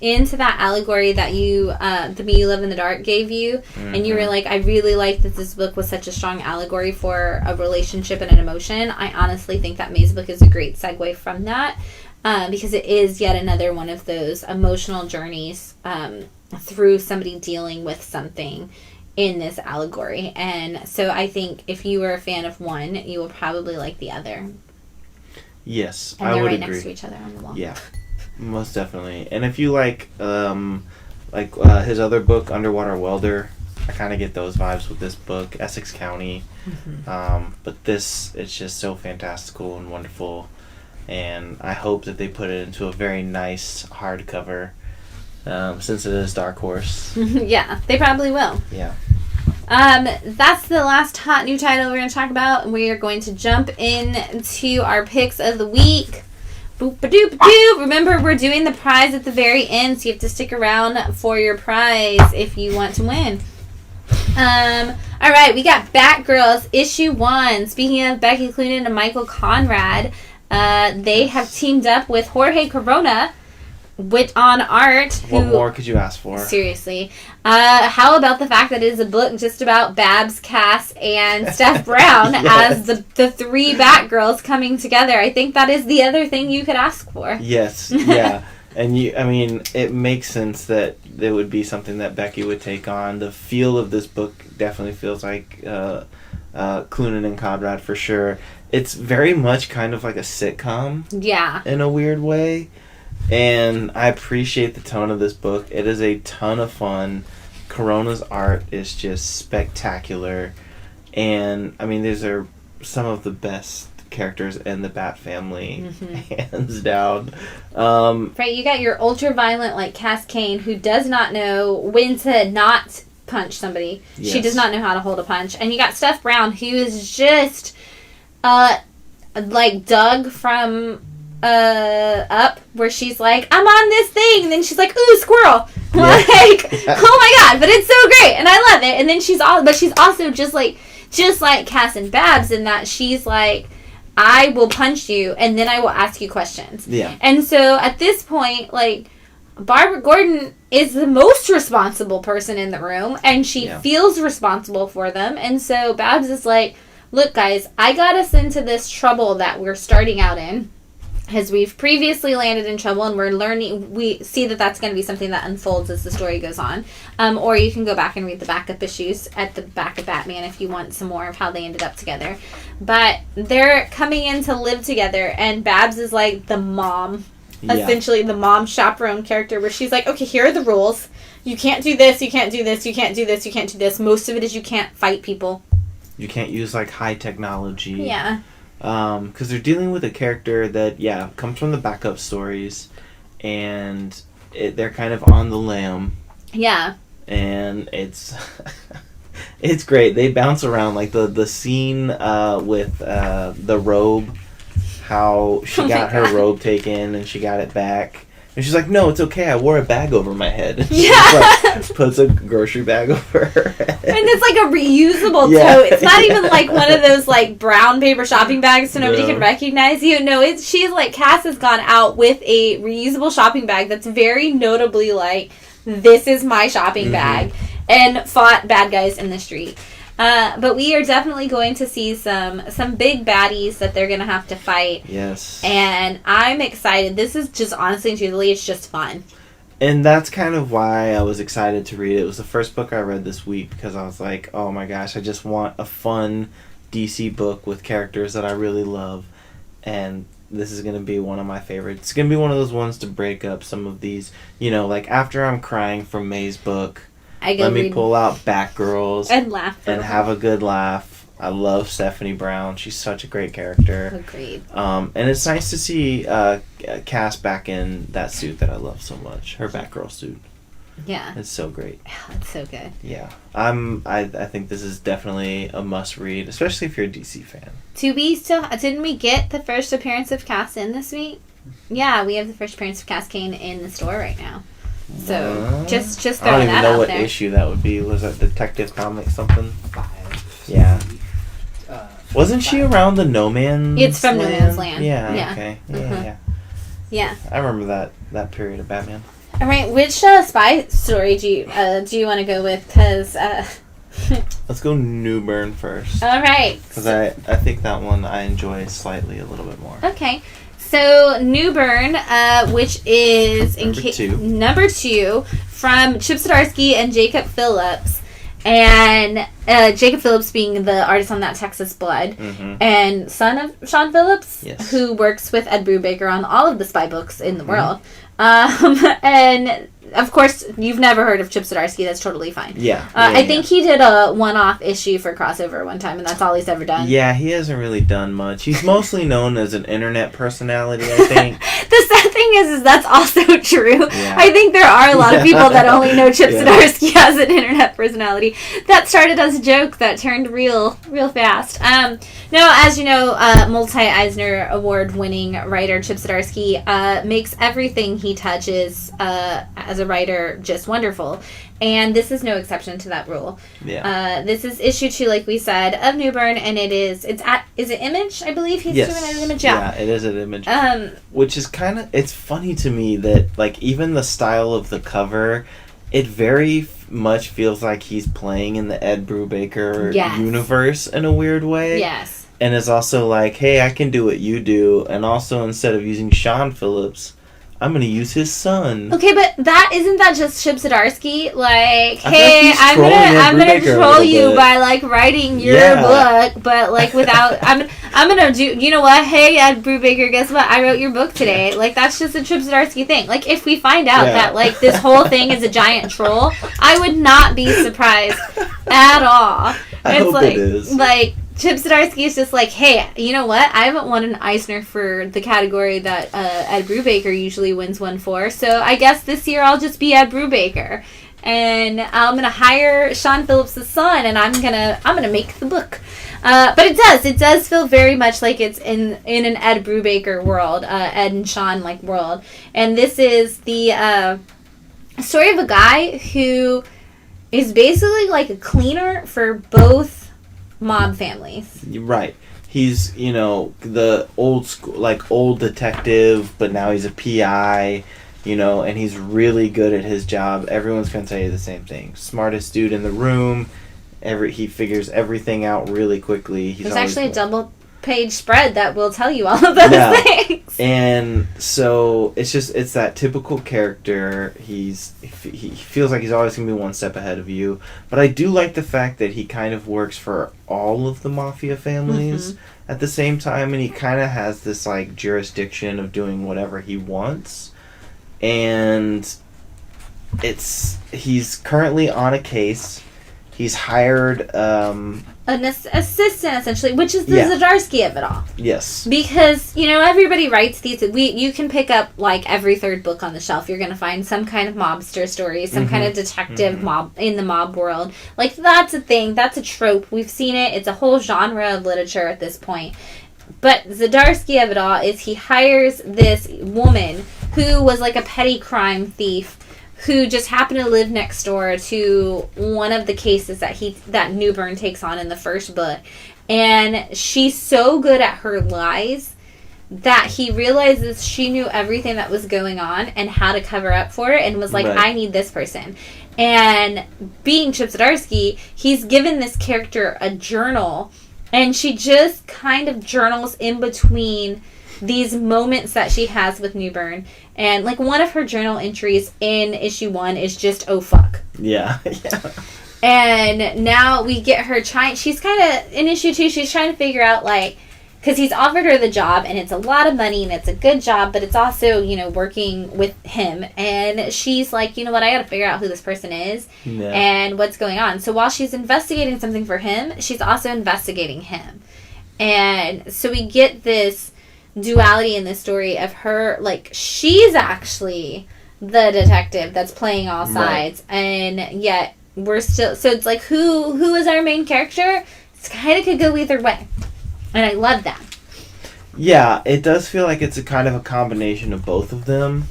into that allegory that The Me You Love in the Dark gave you, and you were like, I really like that this book was such a strong allegory for a relationship and an emotion, I honestly think that Maze book is a great segue from that, because it is yet another one of those emotional journeys through somebody dealing with something in this allegory. And so I think if you were a fan of one, you will probably like the other. Yes, and I would right agree. Next to each other on the wall. Yeah, most definitely. And if you like his other book, Underwater Welder, I kind of get those vibes with this book, Essex County. But this, it's just so fantastical and wonderful. And I hope that they put it into a very nice hardcover, since it is Dark Horse. Yeah, they probably will. Yeah. That's the last hot new title we're going to talk about, and we are going to jump into our picks of the week. Boop-a-doop-a-doo. Remember, we're doing the prize at the very end, so you have to stick around for your prize if you want to win. Alright, we got Batgirls issue 1. Speaking of Becky Cloonan and Michael Conrad, they have teamed up with Jorge Corona on art. What more could you ask for? Seriously. How about the fact that it is a book just about Babs, Cass, and Steph Brown Yes. as the 3 Batgirls coming together? I think that is the other thing you could ask for. Yes, yeah. And it makes sense that it would be something that Becky would take on. The feel of this book definitely feels like Cloonan and Conrad for sure. It's very much kind of like a sitcom. Yeah. In a weird way. And I appreciate the tone of this book. It is a ton of fun. Corona's art is just spectacular. And, I mean, these are some of the best characters in the Bat family, hands down. Right, you got your ultra-violent, like, Cass Kane, who does not know when to not punch somebody. Yes. She does not know how to hold a punch. And you got Steph Brown, who is just like Doug from Up, where she's like, I'm on this thing, and then she's like, ooh, squirrel. Yeah. Like, oh my god, but it's so great, and I love it. And then she's also just like Cass and Babs, in that she's like, I will punch you, and then I will ask you questions. Yeah. And so at this point, like, Barbara Gordon is the most responsible person in the room, and she feels responsible for them. And so Babs is like, look, guys, I got us into this trouble that we're starting out in, because we've previously landed in trouble, and we see that that's going to be something that unfolds as the story goes on. Or you can go back and read the backup issues at the back of Batman if you want some more of how they ended up together. But they're coming in to live together, and Babs is like the mom, essentially the mom chaperone character, where she's like, okay, here are the rules. You can't do this, you can't do this, you can't do this, you can't do this. Most of it is you can't fight people. You can't use, like, high technology. Yeah. Because they're dealing with a character that, comes from the backup stories, and they're kind of on the lamb. Yeah. And it's it's great. They bounce around, like the scene with the robe, how she got her robe taken and she got it back. And she's like, no, it's okay. I wore a bag over my head. And she like, puts a grocery bag over her head. And it's like a reusable tote. It's not even like one of those like brown paper shopping bags so nobody can recognize you. No, she's like, Cass has gone out with a reusable shopping bag that's very notably like, this is my shopping bag, and fought bad guys in the street. But we are definitely going to see some big baddies that they're going to have to fight. Yes. And I'm excited. This is just, honestly and truthfully, it's just fun. And that's kind of why I was excited to read it. It was the first book I read this week, because I was like, oh my gosh, I just want a fun DC book with characters that I really love. And this is going to be one of my favorites. It's going to be one of those ones to break up some of these, like after I'm crying from May's book, let me pull out Batgirls and laugh and have a good laugh. I love Stephanie Brown. She's such a great character. Agreed. And it's nice to see Cass back in that suit that I love so much. Her Batgirl suit. Yeah. It's so great. It's so good. Yeah. I think this is definitely a must read, especially if you're a DC fan. Didn't we get the first appearance of Cass in this week? Yeah, we have the first appearance of Cass Kane in the store right now. So just throwing that out there. I don't even know what issue that would be. Was that Detective Comics something? 5. Yeah. Wasn't she around the No Man's It's from Land? No Man's Land. Yeah. Okay. Yeah. I remember that period of Batman. All right, which spy story do you want to go with? Because let's go Newburn first. All right. Because I think that one I enjoy slightly a little bit more. Okay. So Newburn, which is number 2 from Chip Zdarsky and Jacob Phillips, and Jacob Phillips being the artist on that Texas Blood, and son of Sean Phillips, who works with Ed Brubaker on all of the spy books in the world. And of course, you've never heard of Chip Zdarsky. That's totally fine. I think he did a one-off issue for Crossover one time, and that's all he's ever done. Yeah, he hasn't really done much. He's mostly known as an internet personality, I think. The sad thing is that's also true. Yeah. I think there are a lot of people that only know Chip Zdarsky as an internet personality. That started as a joke that turned real fast. Now, as you know, multi-Eisner Award-winning writer Chip Zdarsky makes everything he touches as a writer just wonderful, and this is no exception to that rule. This is issue 2, like we said, of Newburn, and is it Image? I believe he's doing it at Image. Yeah, it is at Image. Which is it's funny to me that like even the style of the cover, it very much feels like he's playing in the Ed Brubaker universe in a weird way. Yes. And it's also like, hey, I can do what you do, and also instead of using Sean Phillips, I'm going to use his son. Okay, but isn't that just Chip Zdarsky? Like, hey, I'm gonna troll you by like writing your book, but like without I'm gonna do. You know what? Hey, Ed Brubaker, guess what? I wrote your book today. Like that's just a Chip Zdarsky thing. Like if we find out that like this whole thing is a giant troll, I would not be surprised at all. I hope it is. Like. Chip Zdarsky is just like, hey, you know what? I haven't won an Eisner for the category that Ed Brubaker usually wins one for, so I guess this year I'll just be Ed Brubaker. and I'm gonna hire Sean Phillips' son, and I'm gonna make the book. But it does feel very much like it's in an Ed Brubaker world, Ed and Sean like world. And this is the story of a guy who is basically like a cleaner for both mob families. Right. He's, the old school, like old detective, but now he's a PI, and he's really good at his job. Everyone's going to tell you the same thing. Smartest dude in the room. He figures everything out really quickly. There's actually a double-page spread that will tell you all of those things. And so it's that typical character. He feels like he's always going to be one step ahead of you. But I do like the fact that he kind of works for all of the mafia families at the same time, and he kind of has this like jurisdiction of doing whatever he wants. And he's currently on a case. He's hired an assistant, essentially, which is the Zdarsky of it all. Yes. Because, everybody writes these. You can pick up, like, every third book on the shelf. You're going to find some kind of mobster story, some kind of detective mob in the mob world. Like, that's a thing. That's a trope. We've seen it. It's a whole genre of literature at this point. But Zdarsky of it all is he hires this woman who was, like, a petty crime thief who just happened to live next door to one of the cases that Newburn takes on in the first book. And she's so good at her lies that he realizes she knew everything that was going on and how to cover up for it, and was like, I need this person. And being Chip Zdarsky, he's given this character a journal, and she just kind of journals in between these moments that she has with Newburn. And, like, one of her journal entries in issue 1 is just, oh, fuck. Yeah. And now we get her trying... She's kind of... In issue 2, she's trying to figure out, like... Because he's offered her the job, and it's a lot of money, and it's a good job, but it's also, working with him. And she's like, you know what, I gotta figure out who this person is and what's going on. So while she's investigating something for him, she's also investigating him. And so we get this duality in this story of her, like, she's actually the detective that's playing all sides, and yet we're still, so it's like, who is our main character? It's kind of could go either way, and I love that. Yeah, it does feel like it's a kind of a combination of both of them,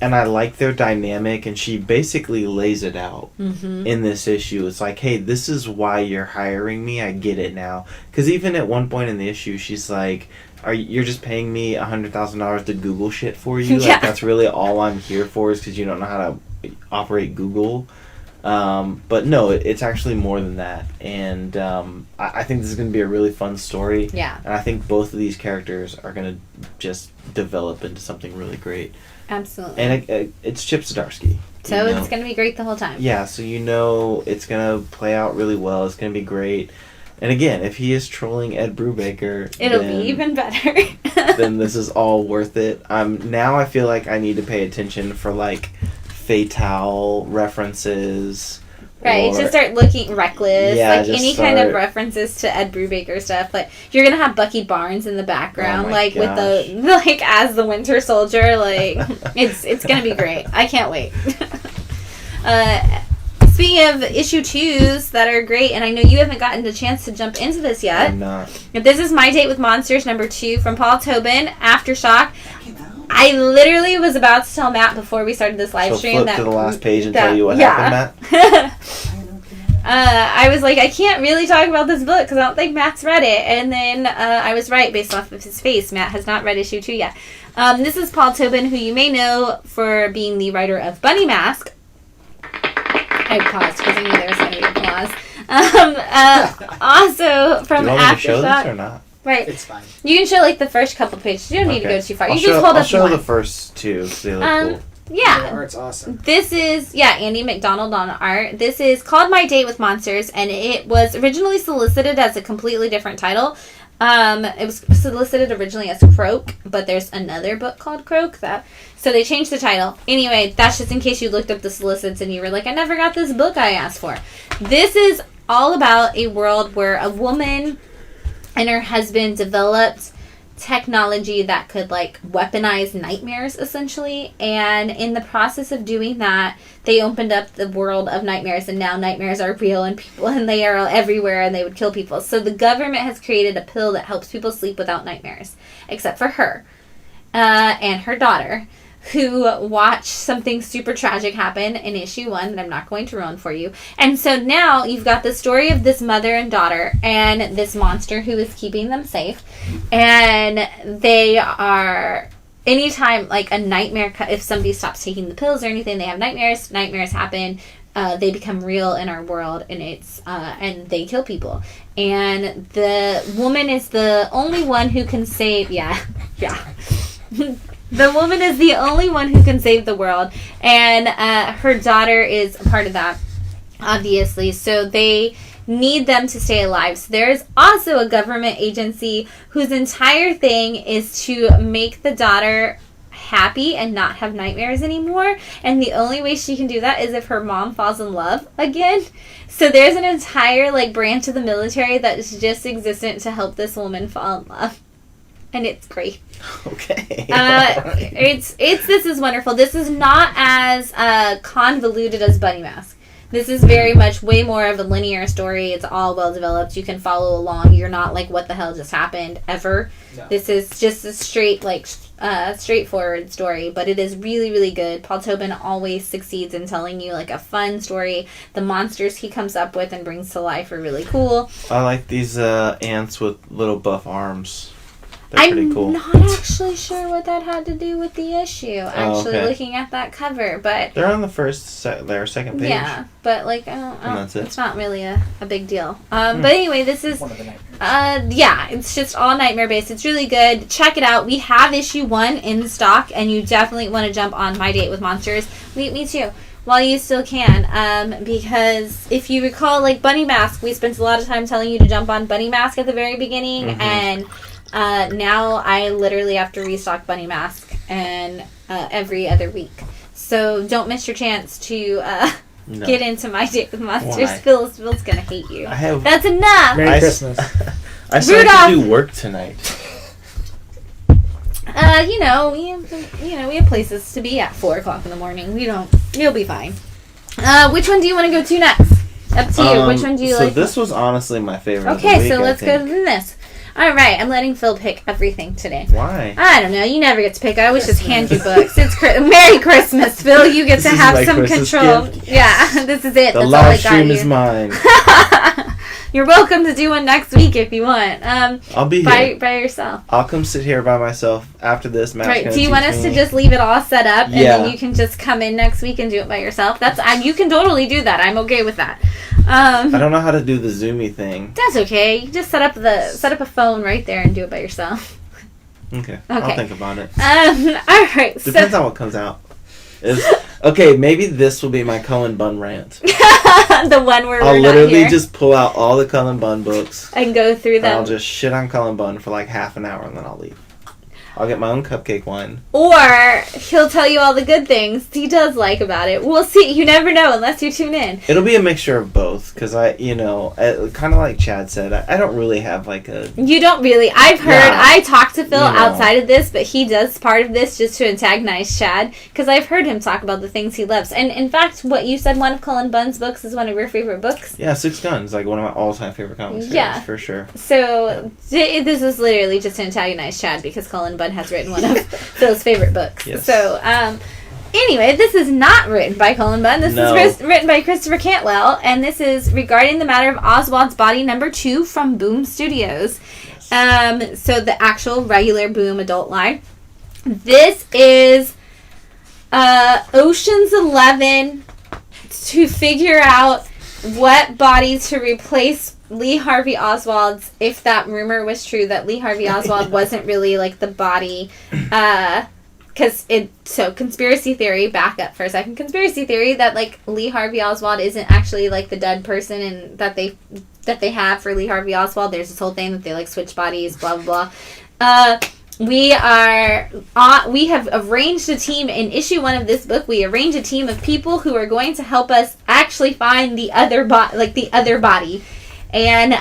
and I like their dynamic, and she basically lays it out in this issue. It's like, hey, this is why you're hiring me, I get it now. Because even at one point in the issue, she's like, you're just paying me $100,000 to Google shit for you? Like, that's really all I'm here for, is because you don't know how to operate Google. But no, it's actually more than that. And I think this is going to be a really fun story. Yeah. And I think both of these characters are going to just develop into something really great. Absolutely. And it's Chip Zdarsky. So it's going to be great the whole time. Yeah, so it's going to play out really well. It's going to be great. And again, if he is trolling Ed Brubaker, it'll be even better. Then this is all worth it. Now I feel like I need to pay attention for, like, Fatale references. Right, just start looking reckless. Yeah, like any kind of references to Ed Brubaker stuff. Like, you're gonna have Bucky Barnes in the background, with the as the Winter Soldier. Like, it's gonna be great. I can't wait. Speaking of issue 2s that are great, and I know you haven't gotten the chance to jump into this yet. I'm not. This is My Date with Monsters #2 from Paul Tobin, Aftershock. I literally was about to tell Matt before we started this live stream flip to the last page and tell you what happened, Matt? I was like, I can't really talk about this book because I don't think Matt's read it. And then I was right based off of his face. Matt has not read issue 2 yet. This is Paul Tobin, who you may know for being the writer of Bunny Mask. I paused because I knew there was going to be applause. Also from Aftershock. Do you want me to show this or not? Right. It's fine. You can show like the first couple pages. You don't need to go too far. I'll show the first 2 because they look cool. Yeah. The art's awesome. This is, Andy McDonald on art. This is called My Date with Monsters, and it was originally solicited as a completely different title. It was solicited originally as Croak, but there's another book called Croak, so they changed the title. Anyway, that's just in case you looked up the solicits and you were like, I never got this book I asked for. This is all about a world where a woman and her husband developed technology that could like weaponize nightmares essentially, and in the process of doing that they opened up the world of nightmares, and now nightmares are real and people and they are everywhere and they would kill people. So the government has created a pill that helps people sleep without nightmares, except for her and her daughter, who watched something super tragic happen in issue 1 that I'm not going to ruin for you. And so now you've got the story of this mother and daughter and this monster who is keeping them safe. And they are, anytime like a nightmare, if somebody stops taking the pills or anything, they have nightmares. Nightmares happen. They become real in our world, and it's and they kill people. And the woman is the only one who can save. Yeah. The woman is the only one who can save the world, and her daughter is a part of that, obviously. So they need them to stay alive. So there is also a government agency whose entire thing is to make the daughter happy and not have nightmares anymore. And the only way she can do that is if her mom falls in love again. So there's an entire like branch of the military that is just existent to help this woman fall in love. And it's great. Okay. Right. It's this is wonderful. This is not as convoluted as Bunny Mask. This is very much way more of a linear story. It's all well developed. You can follow along. You're not like, what the hell just happened ever. No. This is just a straight straightforward story, but it is really, really good. Paul Tobin always succeeds in telling you like a fun story. The monsters he comes up with and brings to life are really cool. I like these ants with little buff arms. They're pretty cool. I'm not actually sure what that had to do with the issue. Looking at that cover, but they're on the second page. Yeah, but like I don't that's it. It's not really a big deal. But anyway, this is one of the nightmares. Yeah, it's just all nightmare based. It's really good. Check it out. We have issue 1 in stock, and you definitely want to jump on My Date with Monsters. Me too. While you still can, because if you recall, like Bunny Mask, we spent a lot of time telling you to jump on Bunny Mask at the very beginning, and now I literally have to restock Bunny Mask and every other week. So don't miss your chance to get into My Date with Monsters. Why? Phil's gonna hate you. That's enough. Merry Christmas. I still have to do work tonight. We have places to be at 4:00 in the morning. You'll be fine. Which one do you want to go to next? Up to you. Which one do you like? So this was honestly my favorite. Okay, of the week, so let's go to this. All right, I'm letting Phil pick everything today. Why? I don't know. You never get to pick. I always just hand you books. It's Merry Christmas, Phil. You get to have some Christmas control. Gift? Yeah, this is it. The That's live all I stream got is mine. You're welcome to do one next week if you want. I'll be here by yourself. I'll come sit here by myself after this. Right. Do you want us to just leave it all set up and then you can just come in next week and do it by yourself? You can totally do that. I'm okay with that. I don't know how to do the Zoomy thing. That's okay. You just set up a phone right there and do it by yourself. Okay. I'll think about it. All right. Depends on what comes out. Maybe this will be my Cullen Bunn rant. The one where I'll we're literally not here. just pull out all the Cullen Bunn books and go through them. I'll just shit on Cullen Bunn for like half an hour and then I'll leave. I'll get my own cupcake wine. Or he'll tell you all the good things he does like about it. We'll see. You never know unless you tune in. It'll be a mixture of both because kind of like Chad said, I don't really have like a... You don't really. I've heard, I talked to Phil outside of this, but he does part of this just to antagonize Chad because I've heard him talk about the things he loves. And in fact, what you said, one of Cullen Bunn's books is one of your favorite books. Yeah, Six Guns, like one of my all-time favorite comics. Yeah, for sure. So this is literally just to antagonize Chad because Cullen Bunn has written one of Phil's favorite books. Yes. So, anyway, this is not written by Cullen Bunn. This is written by Christopher Cantwell, and this is regarding the matter of Oswald's Body #2 from Boom Studios. Yes. So the actual regular Boom adult line. This is Ocean's 11 to figure out what body to replace Lee Harvey Oswald's, if that rumor was true that Lee Harvey Oswald wasn't really like the body, conspiracy theory, back up for a second, conspiracy theory that like Lee Harvey Oswald isn't actually like the dead person and that they have for Lee Harvey Oswald. There's this whole thing that they like switch bodies, blah blah blah. We have arranged a team in issue 1 of this book. We arrange a team of people who are going to help us actually find the other body. And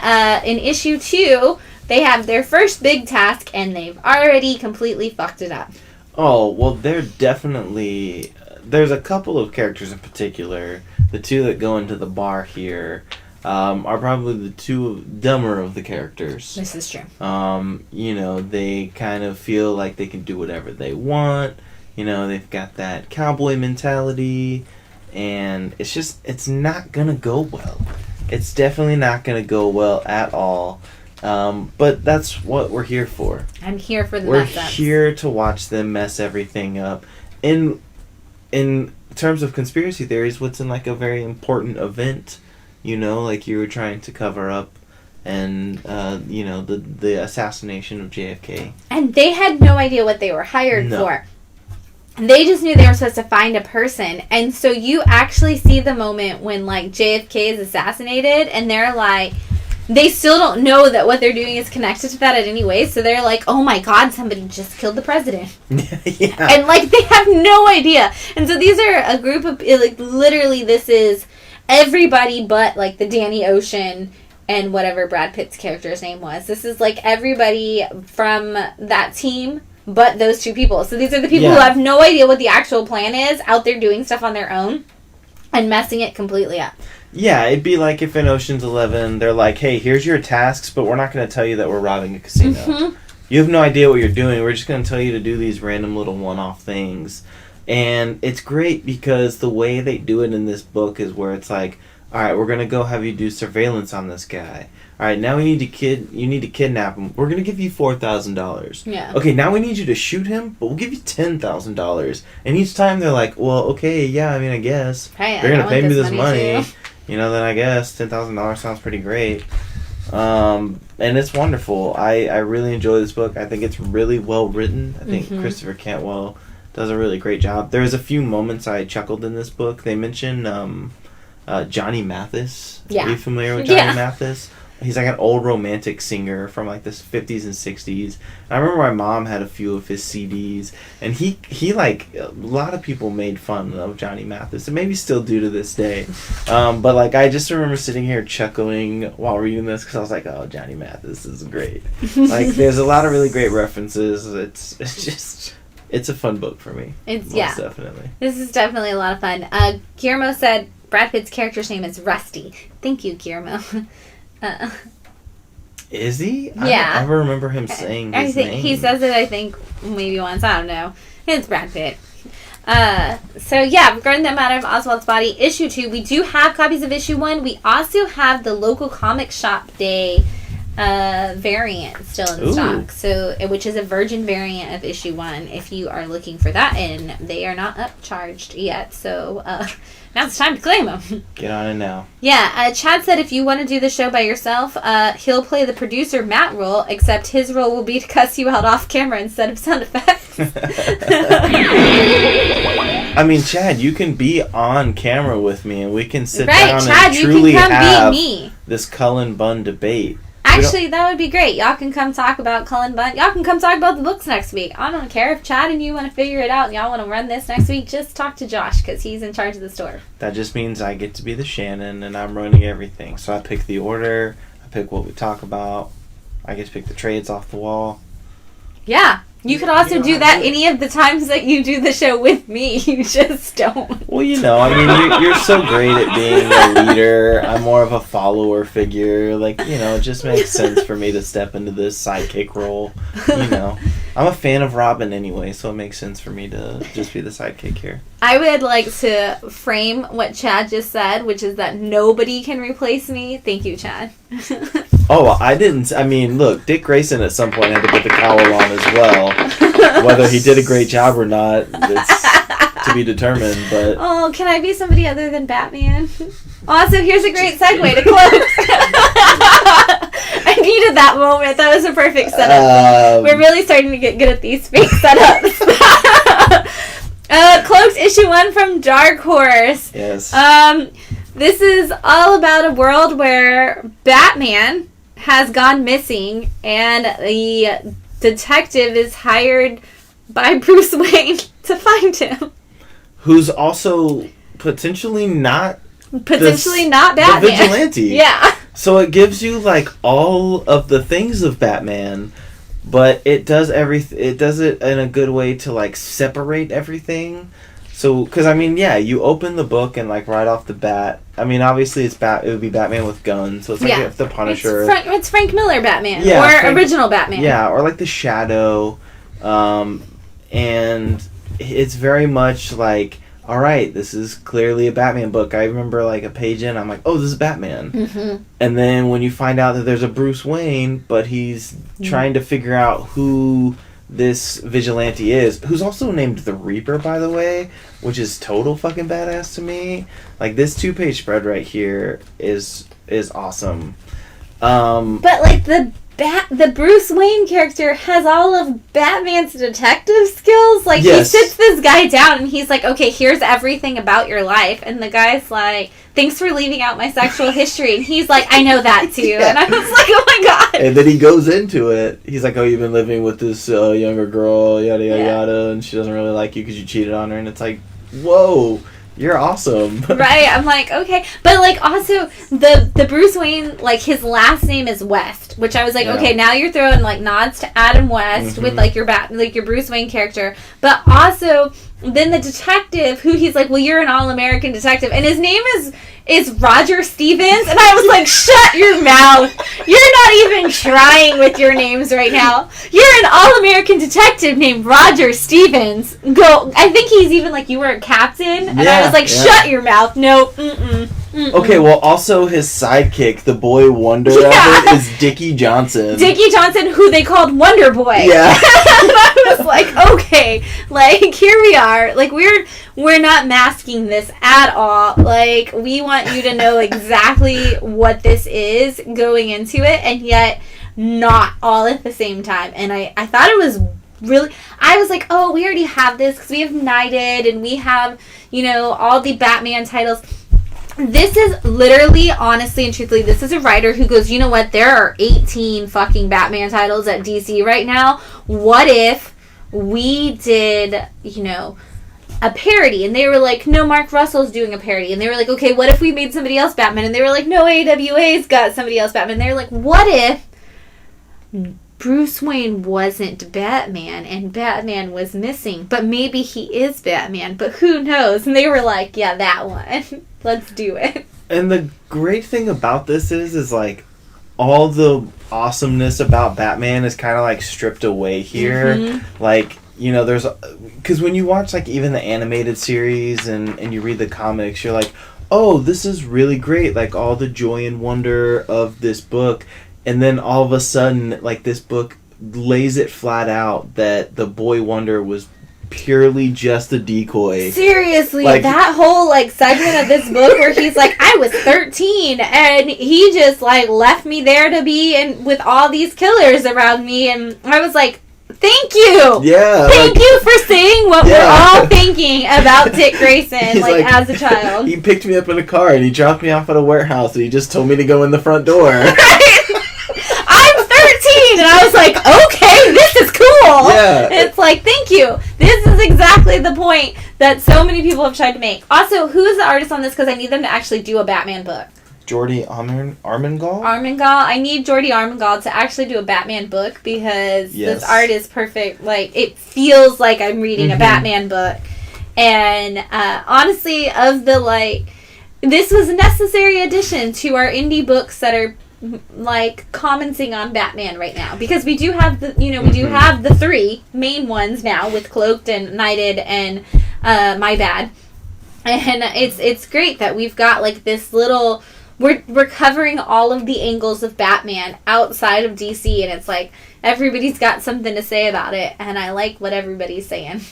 in issue 2, they have their first big task, and they've already completely fucked it up. Oh, well, they're definitely... There's a couple of characters in particular. The two that go into the bar here are probably the two dumber of the characters. This is true. They kind of feel like they can do whatever they want. They've got that cowboy mentality. And it's not going to go well. It's definitely not going to go well at all. But that's what we're here for. I'm here for the We're mess-ups. here to watch them mess everything up. In terms of conspiracy theories, what's in like a very important event, like you were trying to cover up, and the assassination of JFK. And they had no idea what they were hired for. They just knew they were supposed to find a person. And so you actually see the moment when, like, JFK is assassinated, and they're like, they still don't know that what they're doing is connected to that in any way. So they're like, oh my God, somebody just killed the president. Yeah. And, like, they have no idea. And so these are a group of, like, literally this is everybody but, like, the Danny Ocean and whatever Brad Pitt's character's name was. This is, like, everybody from that team but those two people. So these are the people who have no idea what the actual plan is, out there doing stuff on their own and messing it completely up. Yeah, it'd be like if in Ocean's 11, they're like, hey, here's your tasks, but we're not going to tell you that we're robbing a casino. Mm-hmm. You have no idea what you're doing. We're just going to tell you to do these random little one-off things. And it's great because the way they do it in this book is where it's like, all right, we're going to go have you do surveillance on this guy. All right, now you need to kidnap him. We're going to give you $4,000. Yeah. Okay, now we need you to shoot him, but we'll give you $10,000. And each time they're like, well, okay, yeah, I mean, I guess. Hey, they're going to pay me this money. Too. Then I guess $10,000 sounds pretty great. And it's wonderful. I really enjoy this book. I think it's really well written. I think Christopher Cantwell does a really great job. There's a few moments I chuckled in this book. They mention Johnny Mathis. Yeah. Are you familiar with Johnny Mathis? He's like an old romantic singer from like the 50s and 60s. And I remember my mom had a few of his CDs, and he like a lot of people made fun of Johnny Mathis, and maybe still do to this day. But like I just remember sitting here chuckling while reading this because I was like, oh, Johnny Mathis is great. Like there's a lot of really great references. It's a fun book for me. Most definitely. This is definitely a lot of fun. Guillermo said Brad Pitt's character's name is Rusty. Thank you, Guillermo. Is he? Yeah. I don't ever remember him saying his name. He says it, I think, maybe once. I don't know. It's Brad Pitt. Regarding the matter of Oswald's body, issue 2, we do have copies of issue 1. We also have the local comic shop day variant still in stock, which is a virgin variant of issue 1 if you are looking for that, and they are not upcharged yet, so now it's time to claim them. Get on it now. Yeah, Chad said if you want to do the show by yourself, he'll play the producer Matt role, except his role will be to cuss you out off camera instead of sound effects. I mean, Chad, you can be on camera with me, and we can sit down Chad, and truly you can come have be me. This Cullen Bunn debate. Actually, that would be great. Y'all can come talk about Cullen Bunn. Y'all can come talk about the books next week. I don't care if Chad and you want to figure it out and y'all want to run this next week. Just talk to Josh because he's in charge of the store. That just means I get to be the Shannon and I'm running everything. So I pick the order. I pick what we talk about. I get to pick the trades off the wall. Yeah. You could also do that any of the times that you do the show with me. You just don't. Well, I mean, you're so great at being a leader. I'm more of a follower figure. Like, it just makes sense for me to step into this sidekick role. I'm a fan of Robin anyway, so it makes sense for me to just be the sidekick here. I would like to frame what Chad just said, which is that nobody can replace me. Thank you, Chad. Oh, I didn't. I mean, look, Dick Grayson at some point had to put the cowl on as well. Whether he did a great job or not, it's to be determined. But oh, can I be somebody other than Batman? Also, here's a great segue to Cloaks. I needed that moment. That was a perfect setup. We're really starting to get good at these fake setups. Cloaks issue 1 from Dark Horse. Yes. This is all about a world where Batman has gone missing and the detective is hired by Bruce Wayne to find him. Who's also potentially not Batman. The vigilante. Yeah. So it gives you like all of the things of Batman, but it does it does it in a good way to like separate everything. So, because I mean, yeah, you open the book and like right off the bat, I mean, obviously it would be Batman with guns, so it's like if the Punisher. It's Frank Miller Batman, original Batman. Yeah, or like the Shadow, and it's very much like, all right, this is clearly a Batman book. I remember like a page in, I'm like, oh, this is Batman. Mm-hmm. And then when you find out that there's a Bruce Wayne, but he's trying to figure out who this vigilante is, who's also named the Reaper, by the way, which is total fucking badass to me. Like, this 2-page spread right here is awesome. But like the Bruce Wayne character has all of Batman's detective skills. Like, he sits this guy down and he's like, okay, here's everything about your life. And the guy's like, thanks for leaving out my sexual history. And he's like, I know that too. Yeah. And I was like, oh my god. And then he goes into it. He's like, oh, you've been living with this younger girl, yada, yada, yada. And she doesn't really like you because you cheated on her. And it's like, whoa. You're awesome. Right, I'm like, okay. But, like, also, the Bruce Wayne, like, his last name is West, which I was like, okay, now you're throwing, like, nods to Adam West with, like, your Bruce Wayne character. But also, then the detective, who he's like, well, you're an all-American detective, and his name is Roger Stevens, and I was like, shut your mouth. You're not even trying with your names right now. You're an all-American detective named Roger Stevens. Go. I think he's even like, you were a captain, and I was like, shut your mouth. No, Okay, well, also his sidekick, the boy wonder of it, is Dickie Johnson. Dickie Johnson, who they called Wonder Boy. Yeah. And I was like, okay, like, here we are. Like, we're not masking this at all. Like, we want you to know exactly what this is going into it, and yet not all at the same time. And I thought it was really, I was like, oh, we already have this because we have Knighted and we have, all the Batman titles. This is literally, honestly and truthfully, this is a writer who goes, you know what, there are 18 fucking Batman titles at DC right now. What if we did, a parody? And they were like, no, Mark Russell's doing a parody. And they were like, okay, what if we made somebody else Batman? And they were like, no, AWA's got somebody else Batman. And they were like, what if Bruce Wayne wasn't Batman and Batman was missing, but maybe he is Batman, but who knows? And they were like, yeah, that one. Let's do it. And the great thing about this is like, all the awesomeness about Batman is kind of like stripped away here. Mm-hmm. Like, there's, because when you watch like even the animated series and you read the comics, you're like, oh, this is really great. Like, all the joy and wonder of this book. And then all of a sudden, like, this book lays it flat out that the boy wonder was purely just a decoy. Seriously, like, that whole, like, segment of this book where he's like, I was 13, and he just, like, left me there to be with all these killers around me, and I was like, thank you! Yeah. Thank you for saying what we're all thinking about Dick Grayson, like, as a child. He picked me up in a car, and he dropped me off at a warehouse, and he just told me to go in the front door. Right? I'm 13, and I was like, okay, this is cool. Yeah. It's like, thank you. This is exactly the point that so many people have tried to make. Also, who is the artist on this? Because I need them to actually do a Batman book. Jordi Armengol? I need Jordi Armengol to actually do a Batman book because this art is perfect. Like, it feels like I'm reading a Batman book. And honestly, this was a necessary addition to our indie books that are like commenting on Batman right now, because we do have the three main ones now with Cloaked and Knighted and My Bad, and it's great that we've got like this little, we're covering all of the angles of Batman outside of DC, and it's like everybody's got something to say about it, and I like what everybody's saying.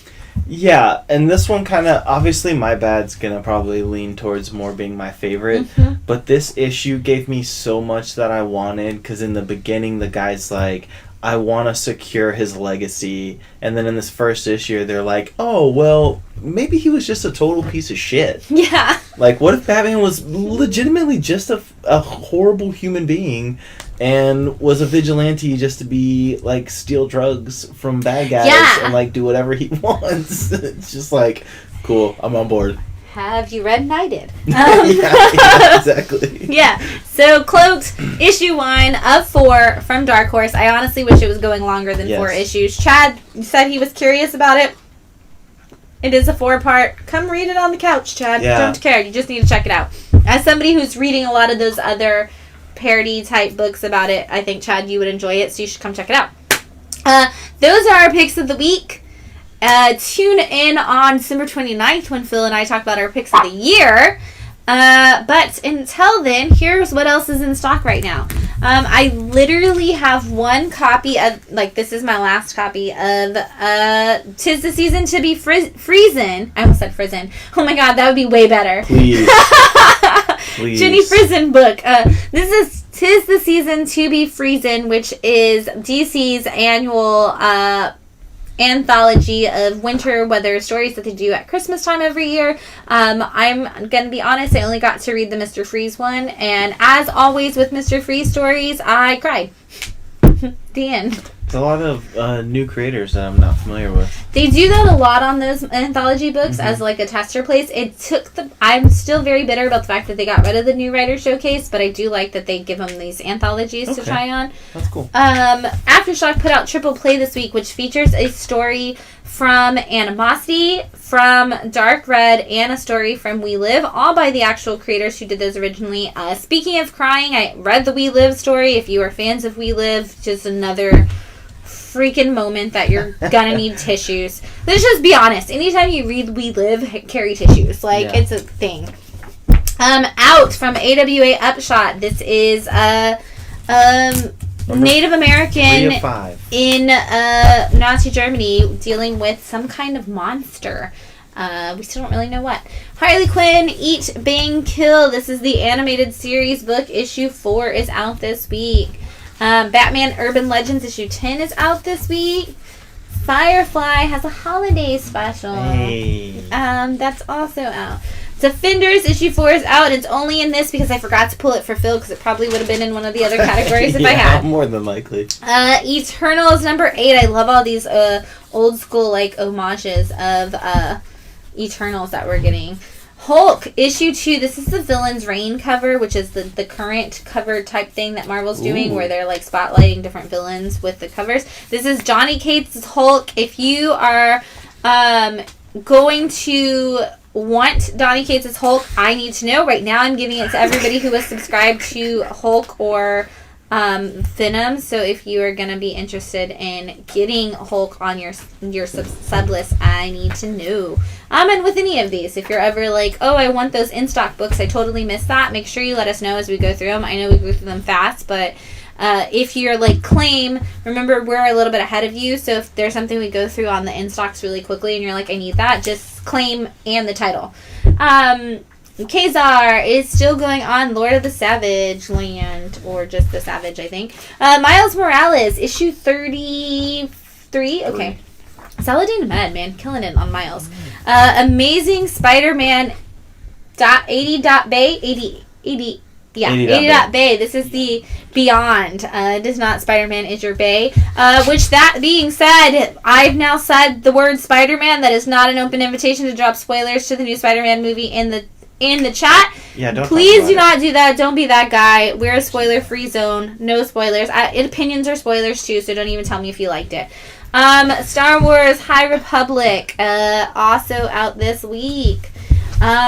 Yeah, and this one kind of, obviously My Bad's gonna probably lean towards more being my favorite, but this issue gave me so much that I wanted, because in the beginning the guy's like, I want to secure his legacy, and then in this first issue they're like, oh, well, maybe he was just a total piece of shit. Yeah. Like, what if Batman was legitimately just a horrible human being and was a vigilante just to be, like, steal drugs from bad guys and, like, do whatever he wants? It's just like, cool, I'm on board. have you read? And I did. Yeah, exactly. Yeah. So, Cloaked, issue 1 of 4 from Dark Horse. I honestly wish it was going longer than 4 issues. Chad said he was curious about it. It is a 4-part. Come read it on the couch, Chad. Yeah. Don't care. You just need to check it out. As somebody who's reading a lot of those other parody-type books about it, I think, Chad, you would enjoy it, so you should come check it out. Those are our picks of the week. Tune in on December 29th when Phil and I talk about our picks of the year. But until then, here's what else is in stock right now. I literally have one copy of, this is my last copy of, 'Tis the Season to be Friesen. I almost said Friesen. Oh my god, that would be way better. Please. Please. Jenny Friesen book. This is 'Tis the Season to be Friesen, which is DC's annual, anthology of winter weather stories that they do at Christmas time every year. I'm gonna be honest, I only got to read the Mr. Freeze one, and as always with Mr. Freeze stories, I cried. The end. It's a lot of new creators that I'm not familiar with. They do that a lot on those anthology books as like a tester place. I'm still very bitter about the fact that they got rid of the new writer showcase, but I do like that they give them these anthologies to try on. That's cool. Aftershock put out Triple Play this week, which features a story from Animosity, from Dark Red, and a story from We Live, all by the actual creators who did those originally. Speaking of crying, I read the We Live story. If you are fans of We Live, just another freaking moment that you're gonna need tissues. Let's just be honest. Anytime you read We Live, carry tissues. It's a thing. Out from AWA Upshot. This is Native American in Nazi Germany dealing with some kind of monster. We still don't really know what. Harley Quinn, Eat, Bang, Kill. This is the animated series book. Issue 4 is out this week. Batman Urban Legends issue 10 is out this week. Firefly has a holiday special. Hey. That's also out. Defenders issue 4 is out. It's only in this because I forgot to pull it for Phil because it probably would have been in one of the other categories if I had. More than likely. Eternals number 8. I love all these old school homages of Eternals that we're getting. Hulk issue 2. This is the Villain's Reign cover, which is the current cover type thing that Marvel's doing, where they're spotlighting different villains with the covers. This is Johnny Cates' Hulk. If you are going to want Donny Cates' Hulk, I need to know. Right now I'm giving it to everybody who was subscribed to Hulk or Venom. So if you are going to be interested in getting Hulk on your sub list, I need to know. And with any of these, if you're ever oh, I want those in stock books, I totally missed that, make sure you let us know as we go through them. I know we go through them fast, but if you're Claim, remember we're a little bit ahead of you, so if there's something we go through on the in stocks really quickly and you're I need that, just claim and the title. Kazar is still going on Lord of the Savage Land, or just the Savage, I think. Miles Morales, issue 33. Okay. Saladin Ahmed, man, killing it on Miles. Amazing Spider-Man 80.bay. 80.bay. This is the Beyond. It is not Spider-Man is your bay. Which, that being said, I've now said the word Spider-Man. That is not an open invitation to drop spoilers to the new Spider-Man movie in the chat. Yeah, don't. Please do not do that. Don't be that guy. We're a spoiler-free zone. No spoilers. Opinions are spoilers too, so don't even tell me if you liked it. Star Wars High Republic, also out this week.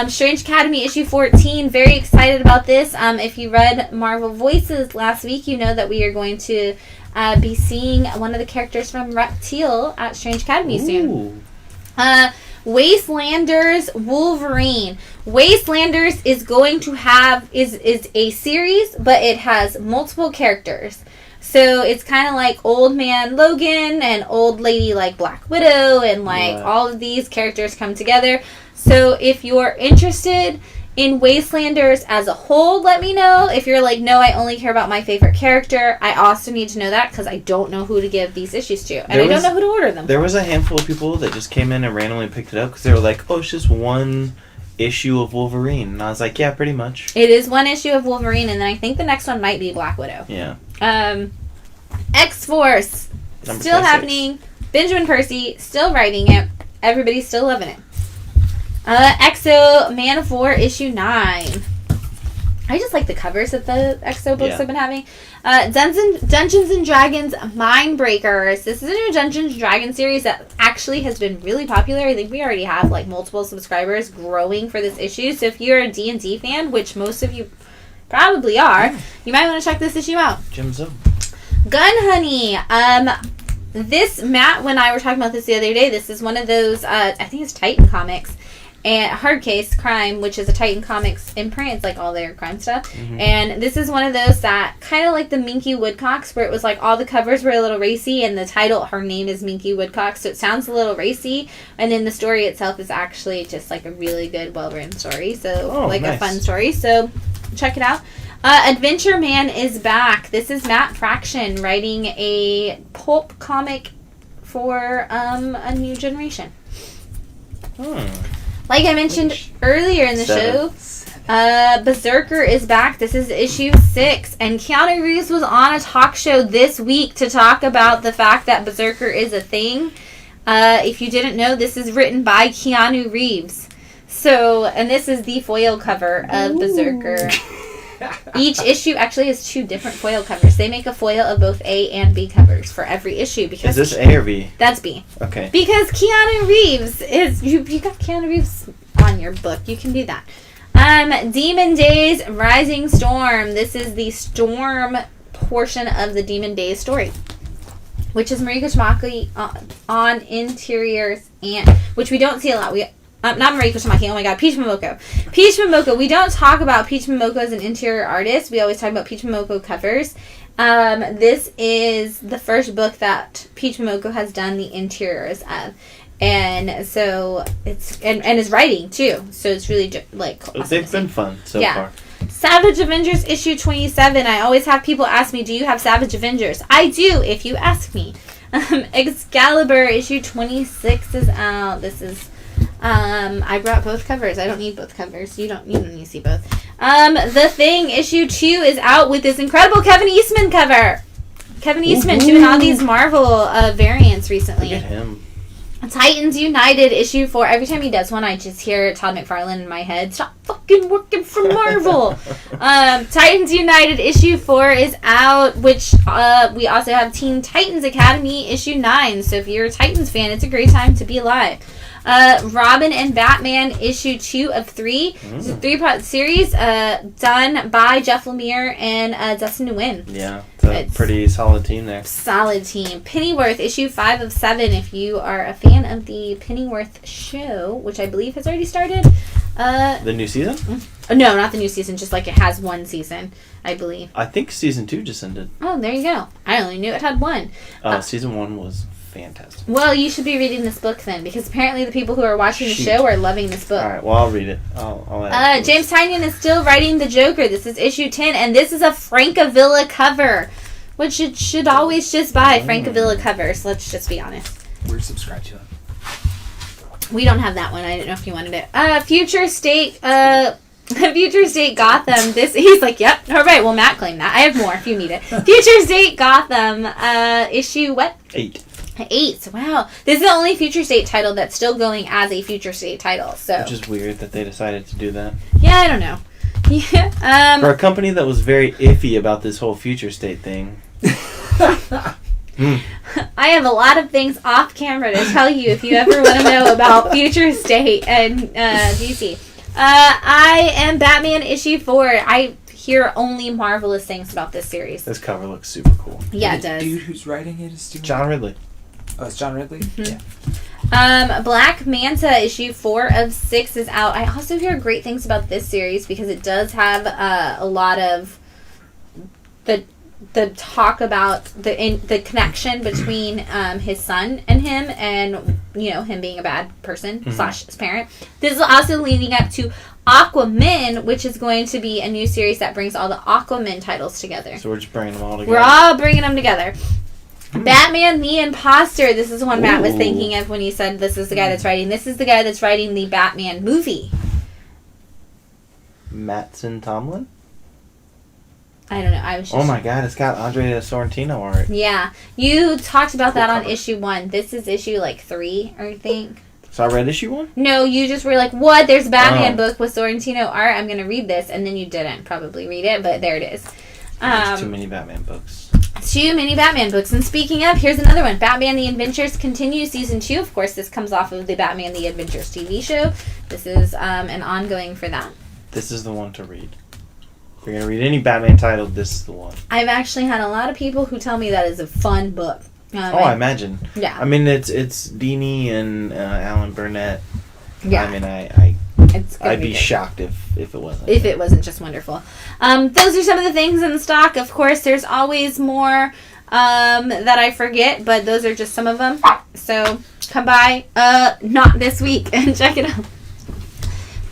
Strange Academy issue 14. Very excited about this. If you read Marvel Voices last week, you know that we are going to be seeing one of the characters from Reptile at Strange Academy soon. Wastelanders Wolverine. Wastelanders is going to have is a series, but it has multiple characters. So it's kind of like Old Man Logan and Old Lady Black Widow, and all of these characters come together. So if you're interested in Wastelanders as a whole, let me know. If you're no, I only care about my favorite character, I also need to know that because I don't know who to give these issues to. And I don't know who to order them. There was a handful of people that just came in and randomly picked it up because they were oh, it's just one issue of Wolverine. And I was yeah, pretty much. It is one issue of Wolverine, and then I think the next one might be Black Widow. Yeah. X-Force. Still happening. Benjamin Percy, still writing it. Everybody's still loving it. EXO Man of War issue 9. I just like the covers that the EXO books have been having. Dungeons and Dragons Mindbreakers. This is a new Dungeons and Dragons series that actually has been really popular. I think we already have like multiple subscribers growing for this issue. So if you're a D&D fan, which most of you probably are, you might want to check this issue out. Gems up. Gun Honey. This, Matt and I were talking about this the other day. This is one of those, I think it's Titan Comics. And Hard Case Crime, which is a Titan Comics imprint. It's like all their crime stuff. Mm-hmm. And this is one of those that kind of like the Minky Woodcocks, where it was like all the covers were a little racy, and the title, her name is Minky Woodcock, so it sounds a little racy. And then the story itself is actually just like a really good, well-written story. So nice. A fun story. So check it out. Adventure Man is back. This is Matt Fraction writing a pulp comic for a new generation. Like I mentioned earlier in the show, Berserker is back. This is issue 6. And Keanu Reeves was on a talk show this week to talk about the fact that Berserker is a thing. If you didn't know, this is written by Keanu Reeves. So, and this is the foil cover of Berserker. Each issue actually has 2 different foil covers. They make a foil of both A and B covers for every issue. Because is this A or B? That's B. Okay. Because Keanu Reeves is... You got Keanu Reeves on your book. You can do that. Demon Days Rising Storm. This is the Storm portion of the Demon Days story, which is Mariko Tamaki on interiors, and which we don't see a lot. Not Mariko Tamaki, oh my god, Peach Momoko. Peach Momoko, we don't talk about Peach Momoko as an interior artist. We always talk about Peach Momoko covers. This is the first book that Peach Momoko has done the interiors of. And so it's, and is writing too. So it's really like awesome. They've been fun so far. Savage Avengers issue 27. I always have people ask me, do you have Savage Avengers? I do, if you ask me. Excalibur issue 26 is out. This is... I brought both covers. I don't need both covers. You don't need to see both. The Thing issue 2 is out with this incredible Kevin Eastman cover. Kevin Eastman doing all these Marvel variants recently. Look at him. Titans United issue 4. Every time he does one, I just hear Todd McFarlane in my head. Stop fucking working for Marvel. Titans United issue 4 is out, which we also have Teen Titans Academy issue 9. So if you're a Titans fan, it's a great time to be alive. Robin and Batman issue 2 of 3. It's a 3-part series done by Jeff Lemire and Dustin Nguyen. Yeah, it's a pretty solid team there. Solid team. Pennyworth issue 5 of 7. If you are a fan of the Pennyworth show, which I believe has already started. The new season? No, not the new season. Just like it has one season, I believe. I think season 2 just ended. Oh, there you go. I only knew it had one. Season 1 was fantastic. Well, you should be reading this book then, because apparently the people who are watching the show are loving this book. Alright, well, I'll read it. I'll James Tynion is still writing The Joker. This is issue 10, and this is a Francavilla cover, which it should always just buy Francavilla covers, let's just be honest. We're subscribed to it. We don't have that one. I didn't know if you wanted it. Future State Gotham. He's like, yep. All right. Well, Matt claimed that. I have more if you need it. Future State Gotham. Issue what? 8. 8. Wow. This is the only Future State title that's still going as a Future State title. So. Which is weird that they decided to do that. Yeah, I don't know. Yeah. For a company that was very iffy about this whole Future State thing. I have a lot of things off camera to tell you if you ever want to know about Future State and DC. I Am Batman issue 4. I hear only marvelous things about this series. This cover looks super cool. Yeah, it does. The dude who's writing it is doing John Ridley. Oh, it's John Ridley? Mm-hmm. Yeah. Black Manta issue 4 of 6 is out. I also hear great things about this series because it does have a lot of the talk about the connection between his son and him, and him being a bad person / his parent. This is also leading up to Aquaman, which is going to be a new series that brings all the Aquaman titles together. So we're just bringing them all together. We're all bringing them together. Batman the Imposter. This is the one Matt was thinking of when he said this is the guy that's writing. This is the guy that's writing the Batman movie. Mattson Tomlin? I don't know. I was just... Oh my god, it's got Andrea Sorrentino art. Yeah. You talked about that on issue 1. This is issue 3, I think. So I read issue 1? No, you just were like, what? There's a Batman Oh. book with Sorrentino art. I'm going to read this. And then you didn't probably read it, but there it is. There's too many Batman books. Too many Batman books. And speaking of, here's another one. Batman The Adventures continue season 2. Of course, this comes off of the Batman The Adventures TV show. This is an ongoing for that. This is the one to read. If you're going to read any Batman title, this is the one. I've actually had a lot of people who tell me that is a fun book. I imagine. Yeah. I mean, it's Dini and Alan Burnett. Yeah. I mean, I'd be good. shocked if it wasn't. If it wasn't just wonderful. Those are some of the things in stock. Of course, there's always more that I forget, but those are just some of them. So come by, not this week, and check it out.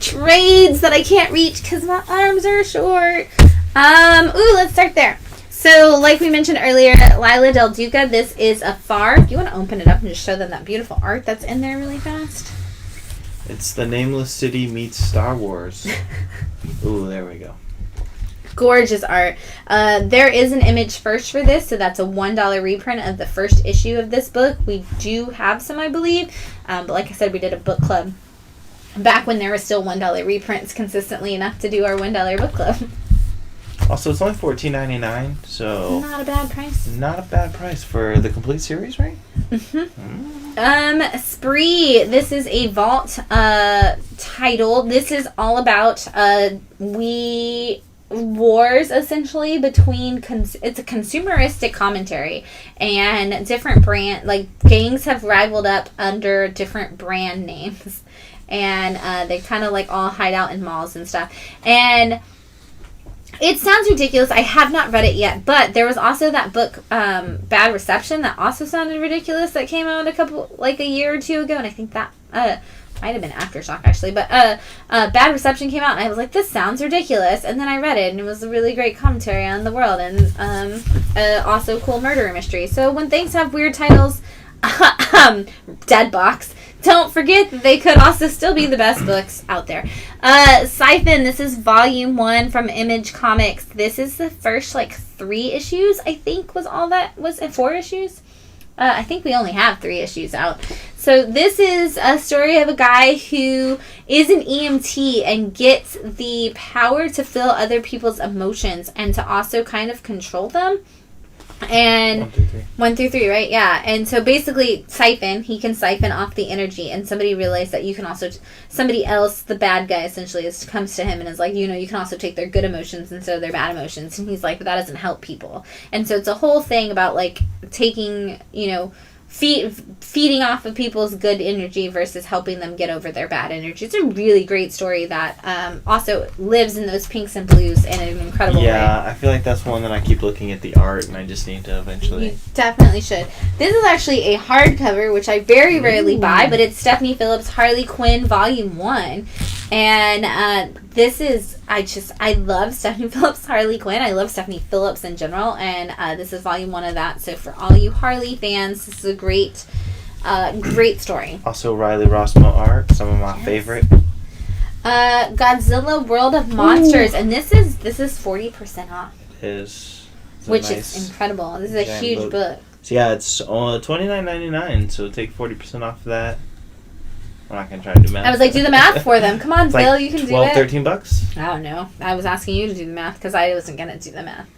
Trades that I can't reach because my arms are short. Let's start there. So, like we mentioned earlier, Lila Del Duca, this is a FAR. Do you want to open it up and just show them that beautiful art that's in there really fast? It's the Nameless City meets Star Wars. Ooh, there we go. Gorgeous art. There is an image first for this, so that's a $1 reprint of the first issue of this book. We do have some, I believe, but like I said, we did a book club back when there were still $1 reprints consistently enough to do our $1 book club. Also, it's only $14.99, so Not a bad price. not a bad price for the complete series, right? Spree. This is a vault title. This is all about wars essentially between it's a consumeristic commentary, and different gangs have rivaled up under different brand names, and they kind of like all hide out in malls and stuff. And it sounds ridiculous. I have not read it yet, but there was also that book, Bad Reception, that also sounded ridiculous, that came out a year or two ago, and I think that might have been Aftershock, actually, but Bad Reception came out, and I was like, this sounds ridiculous, and then I read it, and it was a really great commentary on the world, and also cool murder mystery. So when things have weird titles, Dead Box, don't forget that they could also still be the best books out there. Siphon, this is volume 1 from Image Comics. This is the first 3 issues, I think, was all that was it 4 issues? I think we only have 3 issues out. So this is a story of a guy who is an EMT and gets the power to feel other people's emotions and to also kind of control them. And 1 through 3, right? Yeah. And so basically, he can siphon off the energy, and somebody realized that you can also, somebody else, the bad guy essentially, comes to him and is like, you can also take their good emotions instead of their bad emotions. And he's like, but that doesn't help people. And so it's a whole thing about taking, feeding off of people's good energy versus helping them get over their bad energy. It's a really great story that also lives in those pinks and blues in an incredible way. Yeah, I feel like that's one that I keep looking at the art, and I just need to eventually. You definitely should. This is actually a hardcover, which I very rarely buy, but it's Stephanie Phillips' Harley Quinn Volume 1. And this is, I love Stephanie Phillips' Harley Quinn. I love Stephanie Phillips in general, and this is Volume 1 of that. So for all you Harley fans, this is a great story. Also, Riley Rossmo art, some of my favorite. Godzilla World of Monsters, and this is 40% off, Which is incredible. This is a huge book. So yeah, it's $29.99. So take 40% off of that. I'm not gonna try to do math. I was like, do the math for them. Come on, Bill, you can do it. $13. I don't know. I was asking you to do the math because I wasn't gonna do the math.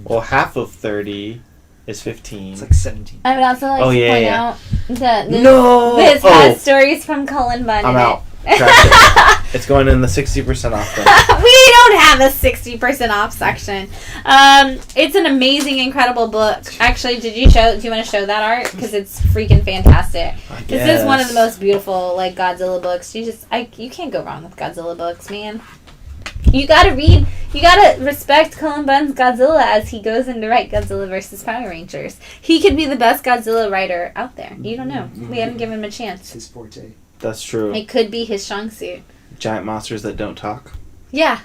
Well, half of 30 is 15. It's like 17. I would also like to point out that this has stories from Cullen Bunn I'm in out. it. Trash it. It's going in the 60% off then. We don't have a 60% off section. It's an amazing, incredible book. Actually, do you want to show that art? Because it's freaking fantastic. This is one of the most beautiful Godzilla books. You can't go wrong with Godzilla books, man. You gotta respect Cullen Bunn's Godzilla as he goes in to write Godzilla vs. Power Rangers. He could be the best Godzilla writer out there. You don't know. We haven't given him a chance. It's his forte. That's true. It could be his strong suit. Giant monsters that don't talk. Yeah.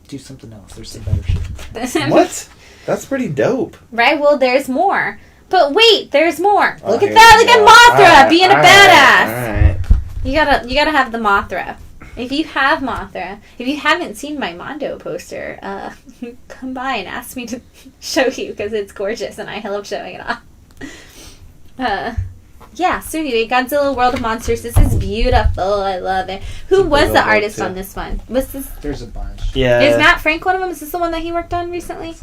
Do something else. There's some better shit. What? That's pretty dope. Right? Well, there's more. But wait, there's more. Oh, Look at here that! we Look go. at Mothra being a Alright. badass. You gotta have the Mothra. If you have Mothra, if you haven't seen my Mondo poster, come by and ask me to show you because it's gorgeous and I love showing it off. Yeah, so anyway, Godzilla World of Monsters. This is beautiful. I love it. Who was the artist on this one? Was this? There's a bunch. Yeah. Is Matt Frank one of them? Is this the one that he worked on recently?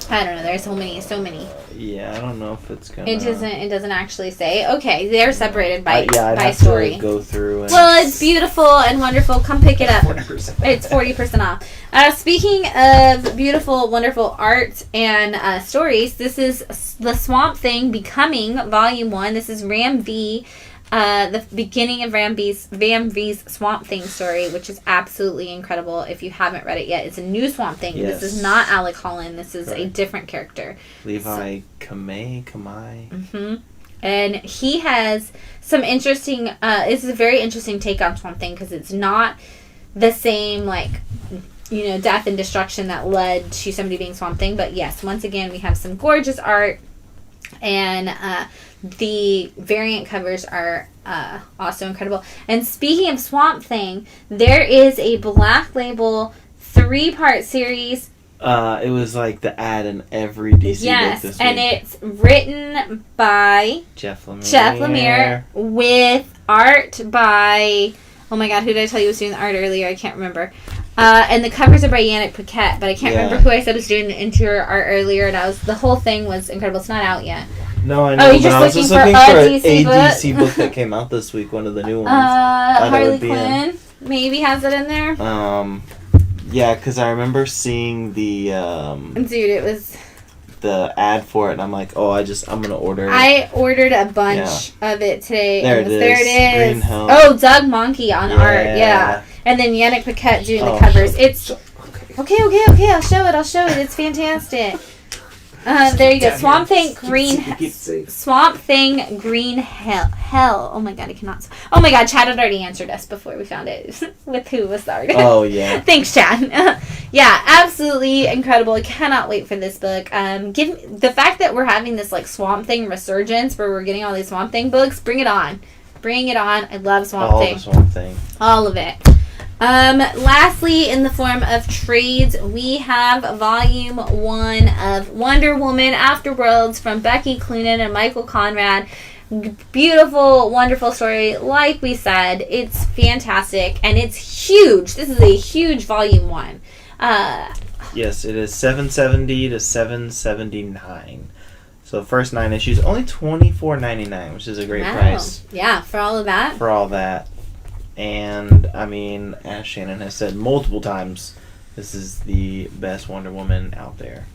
I don't know. There's so many. Yeah, I don't know if it's gonna. It doesn't actually say. Okay, they're separated by I'd by have story. to go through. And Well, it's beautiful and wonderful. Come pick it up. 40%. It's 40% off. Speaking of beautiful, wonderful art and stories, this is The Swamp Thing Becoming Volume 1. This is Ram V. The beginning of Ram V's Swamp Thing story, which is absolutely incredible. If you haven't read it yet, it's a new Swamp Thing. Yes. This is not Alec Holland. This is a Correct. different character. Levi Kamei. Mm-hmm. And he has some interesting. This is a very interesting take on Swamp Thing because it's not the same death and destruction that led to somebody being Swamp Thing. But yes, once again, we have some gorgeous art. And the variant covers are also incredible. And speaking of Swamp Thing, there is a Black Label 3-part series. It was like the ad in every DC book this Yes, and week. it's written by Jeff Lemire with art by... Oh my god, who did I tell you was doing the art earlier? I can't remember. And the covers are by Yannick Paquette, but I can't remember who I said was doing the interior art earlier. And the whole thing was incredible. It's not out yet. No, I know. you're but just I was looking just for looking a for DC book? DC book that came out this week. One of the new ones. Thought it Harley would be Quinn maybe has it in there. Yeah, because I remember seeing the Dude, it was... the ad for it, and I'm like, I'm gonna order. I ordered a bunch of it today. There and it is. There it is. Green Hill. Oh, Doug Monkey on art. Yeah. And then Yannick Paquette doing the covers. It's... Okay. I'll show it. It's fantastic. There you go. Swamp Thing Green Hell. Oh my god, I cannot. Oh my god, Chad had already answered us before we found it with who was the artist. Oh yeah. Thanks, Chad. Yeah, absolutely incredible. I cannot wait for this book. The fact that we're having this Swamp Thing resurgence where we're getting all these Swamp Thing books, bring it on. I love Swamp Thing. All the Swamp Thing. All of it. Lastly, in the form of trades, we have Volume 1 of Wonder Woman Afterworlds from Becky Cloonan and Michael Conrad. Beautiful, wonderful story. Like we said, it's fantastic, and it's huge. This is a huge Volume 1. Yes, it is $770 to $779. So the first 9 issues, only $24.99, which is a great price. Yeah, for all of that. For all that. And, I mean, as Shannon has said multiple times, this is the best Wonder Woman out there.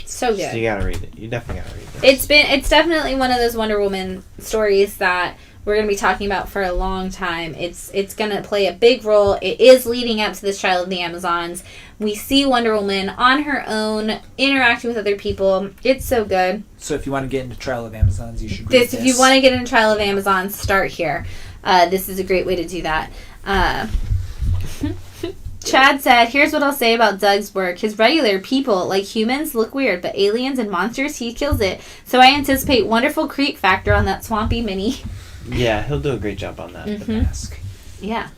So good. So you gotta read it. You definitely gotta read it. It's definitely one of those Wonder Woman stories that we're going to be talking about for a long time. It's going to play a big role. It is leading up to this Trial of the Amazons. We see Wonder Woman on her own, interacting with other people. It's so good. So if you want to get into Trial of Amazons, you should read this. If you want to get into Trial of Amazons, start here. This is a great way to do that. Chad said, here's what I'll say about Doug's work. His regular people, like humans, look weird, but aliens and monsters, he kills it. So I anticipate wonderful creep factor on that swampy mini. Yeah, he'll do a great job on that. Mm-hmm. The mask. Yeah.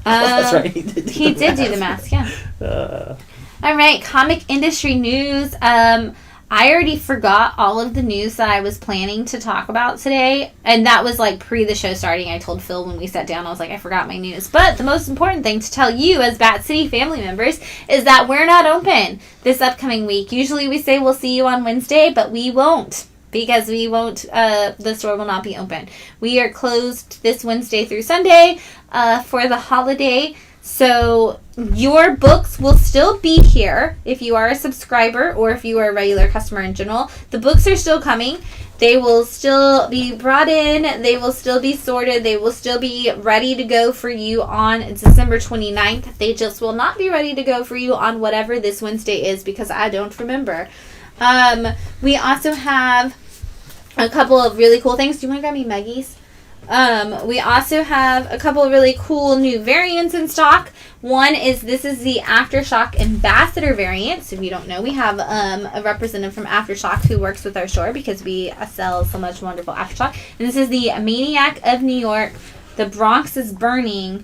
That's right. He did do the mask, yeah. Uh, All right, comic industry news. I already forgot all of the news that I was planning to talk about today. And that was pre the show starting. I told Phil when we sat down, I was like, I forgot my news. But the most important thing to tell you as Bat City family members is that we're not open this upcoming week. Usually we say we'll see you on Wednesday, but we won't. Because we won't, the store will not be open. We are closed this Wednesday through Sunday for the holiday. So your books will still be here if you are a subscriber or if you are a regular customer in general. The books are still coming. They will still be brought in. They will still be sorted. They will still be ready to go for you on December 29th. They just will not be ready to go for you on whatever this Wednesday is because I don't remember. We also have a couple of really cool things. Do you want to grab me Maggie's? We also have a couple of really cool new variants in stock. One is, this is the Aftershock Ambassador variant. So if you don't know, we have a representative from Aftershock who works with our store because we sell so much wonderful Aftershock. And this is the Maniac of New York, The Bronx is Burning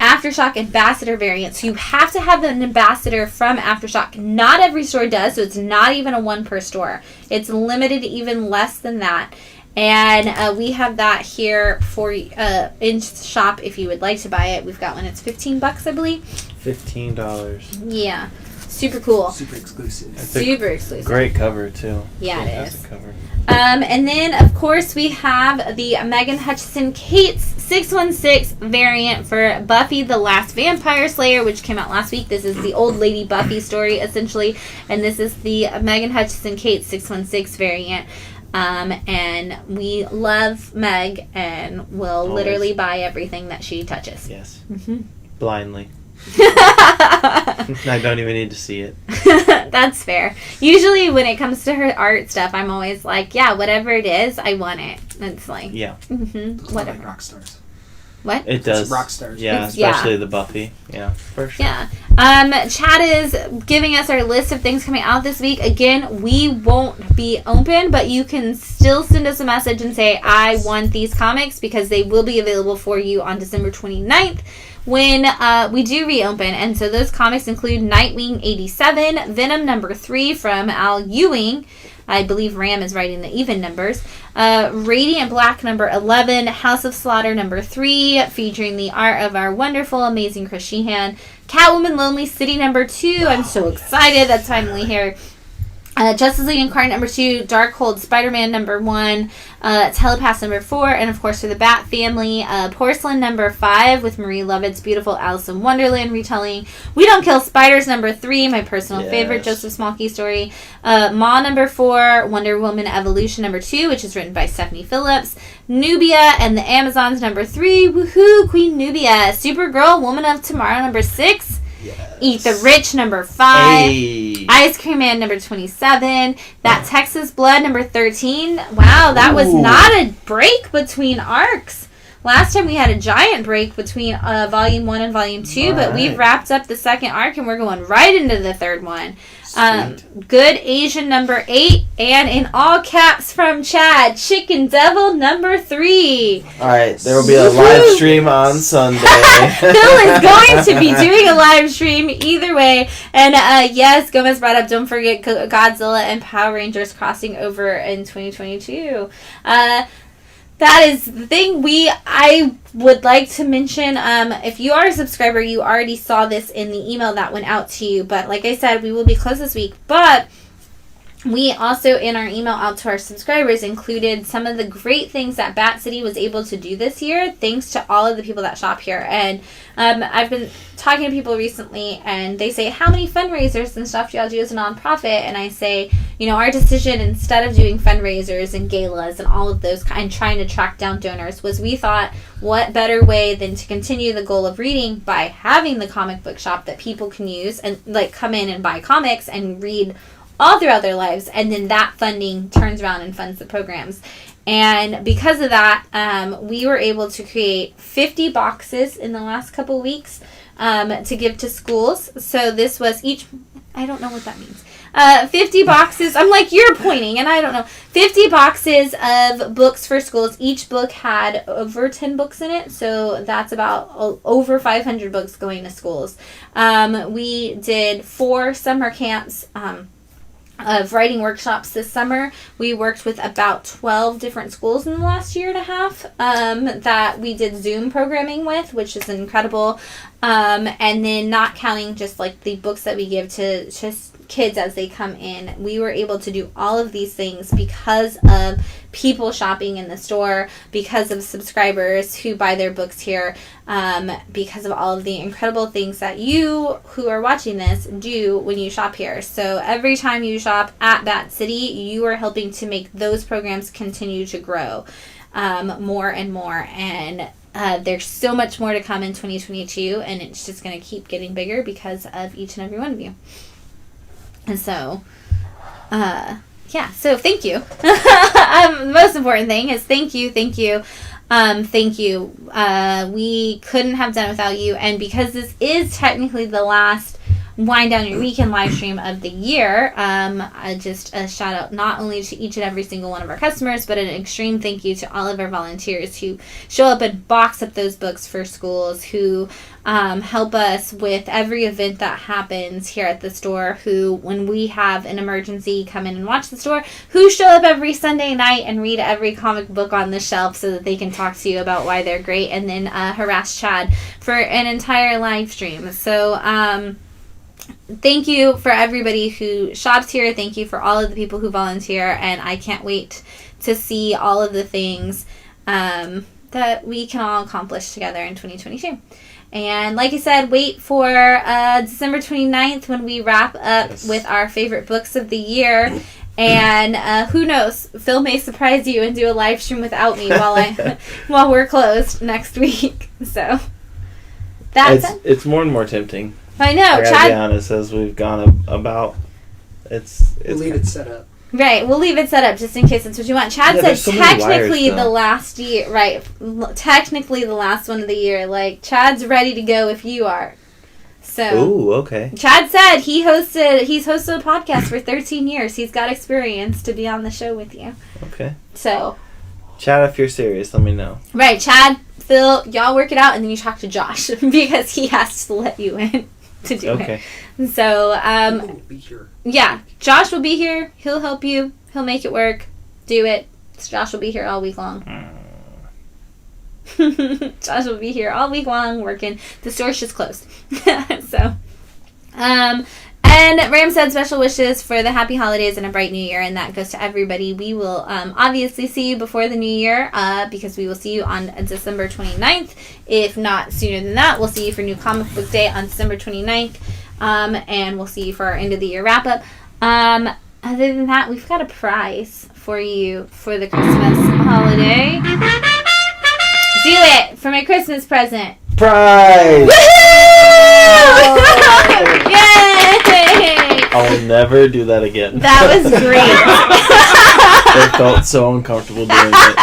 Aftershock Ambassador variant. So you have to have an ambassador from Aftershock. Not every store does, so it's not even a one per store. It's limited to even less than that. And we have that here for in shop if you would like to buy it. We've got one. It's $15, I believe. $15. Yeah. Super cool. Super exclusive. Super exclusive. Great cover, too. Yeah, it is. Fantastic cover. And then, of course, we have the Megan Hutchinson Kate's 616 variant for Buffy the Last Vampire Slayer, which came out last week. This is the old lady Buffy story, essentially. And this is the Megan Hutchinson Kate's 616 variant. And we love Meg and will literally buy everything that she touches. Yes. Mm-hmm. Blindly. I don't even need to see it. That's fair. Usually when it comes to her art stuff, I'm always like, yeah, whatever it is, I want it. It's like, yeah. Mm-hmm, whatever. Like rock stars. What? It does. It's rock stars. Yeah, especially the Buffy. Yeah, for sure. Yeah. Chad is giving us our list of things coming out this week. Again, we won't be open, but you can still send us a message and say, I want these comics, because they will be available for you on December 29th. When we do reopen. And so those comics include Nightwing 87, Venom number 3 from Al Ewing. I believe Ram is writing the even numbers. Radiant Black number 11, House of Slaughter number 3, featuring the art of our wonderful, amazing Chris Sheehan. Catwoman Lonely City number 2. I'm so excited. That's finally here. Justice League Incarnate number 2, Darkhold Spider-Man number 1, Telepath number 4, and of course for the Bat family, Porcelain number 5 with Marie Lovett's beautiful Alice in Wonderland retelling. We Don't Kill Spiders number 3, my personal favorite Joseph Smolke story. Ma number 4, Wonder Woman Evolution number 2, which is written by Stephanie Phillips. Nubia and the Amazons number 3, woohoo, Queen Nubia. Supergirl Woman of Tomorrow number 6. Yes. Eat the Rich number 5. Hey. Ice Cream Man number 27. That Texas Blood number 13. Wow, that was not a break between arcs. Last time we had a giant break between Volume 1 and Volume 2, but we've wrapped up the second arc and we're going right into the third one. Good Asian number 8, and in all caps from Chad, Chicken Devil number 3. Alright, there will be a live stream on Sunday. Phil is going to be doing a live stream either way. And yes, Gomez brought up, don't forget Godzilla and Power Rangers crossing over in 2022. That is the thing I would like to mention. If you are a subscriber, you already saw this in the email that went out to you. But like I said, we will be closed this week. But we also, in our email out to our subscribers, included some of the great things that Bat City was able to do this year, thanks to all of the people that shop here. And I've been talking to people recently, and they say, how many fundraisers and stuff do y'all do as a nonprofit? And I say, our decision, instead of doing fundraisers and galas and all of those and trying to track down donors, was we thought, what better way than to continue the goal of reading by having the comic book shop that people can use and come in and buy comics and read all throughout their lives, and then that funding turns around and funds the programs. And because of that, we were able to create 50 boxes in the last couple weeks to give to schools. So this was I don't know what that means. 50 boxes. I'm like, you're pointing, and I don't know. 50 boxes of books for schools. Each book had over 10 books in it, so that's about over 500 books going to schools. We did 4 summer camps of writing workshops this summer. We worked with about 12 different schools in the last year and a half that we did Zoom programming with, which is incredible. And then not counting just the books that we give to just kids as they come in. We were able to do all of these things because of people shopping in the store, because of subscribers who buy their books here, because of all of the incredible things that you who are watching this do when you shop here. So every time you shop at Bat City, you are helping to make those programs continue to grow more and more. And there's so much more to come in 2022, and it's just going to keep getting bigger because of each and every one of you. And so, so thank you. The most important thing is thank you. Thank you. We couldn't have done it without you. And because this is technically the last wind down your weekend live stream of the year, just a shout out not only to each and every single one of our customers, but an extreme thank you to all of our volunteers who show up and box up those books for schools, who help us with every event that happens here at the store, who, when we have an emergency, come in and watch the store, who show up every Sunday night and read every comic book on the shelf so that they can talk to you about why they're great, and then harass Chad for an entire live stream. So, thank you for everybody who shops here. Thank you for all of the people who volunteer, and I can't wait to see all of the things that we can all accomplish together in 2022. And like I said, wait for December 29th when we wrap up with our favorite books of the year. And who knows, Phil may surprise you and do a live stream without me while we're closed next week. So it's more and more tempting. I know. I gotta be honest, as we've gone about, we'll leave it set up. Right, we'll leave it set up just in case that's what you want. Chad said so technically the last year, right? Technically the last one of the year. Like, Chad's ready to go if you are. So. Ooh, okay. Chad said he's hosted a podcast for 13 years. He's got experience to be on the show with you. Okay. So. Chad, if you're serious, let me know. Right, Chad, Phil, y'all work it out, and then you talk to Josh because he has to let you in to do it. Okay. So, Will be here. Yeah, Josh will be here. He'll help you. He'll make it work. Do it. Josh will be here all week long. Josh will be here all week long working. The store's just closed. So, and Ram said special wishes for the happy holidays and a bright new year, and that goes to everybody. We will obviously see you before the new year because we will see you on December 29th. If not sooner than that, we'll see you for New Comic Book Day on December 29th. And we'll see you for our end of the year wrap up. Other than that, we've got a prize for you for the Christmas holiday. Do it for my Christmas present. Prize! Woohoo! Yay! I'll never do that again. That was great. I felt so uncomfortable doing it.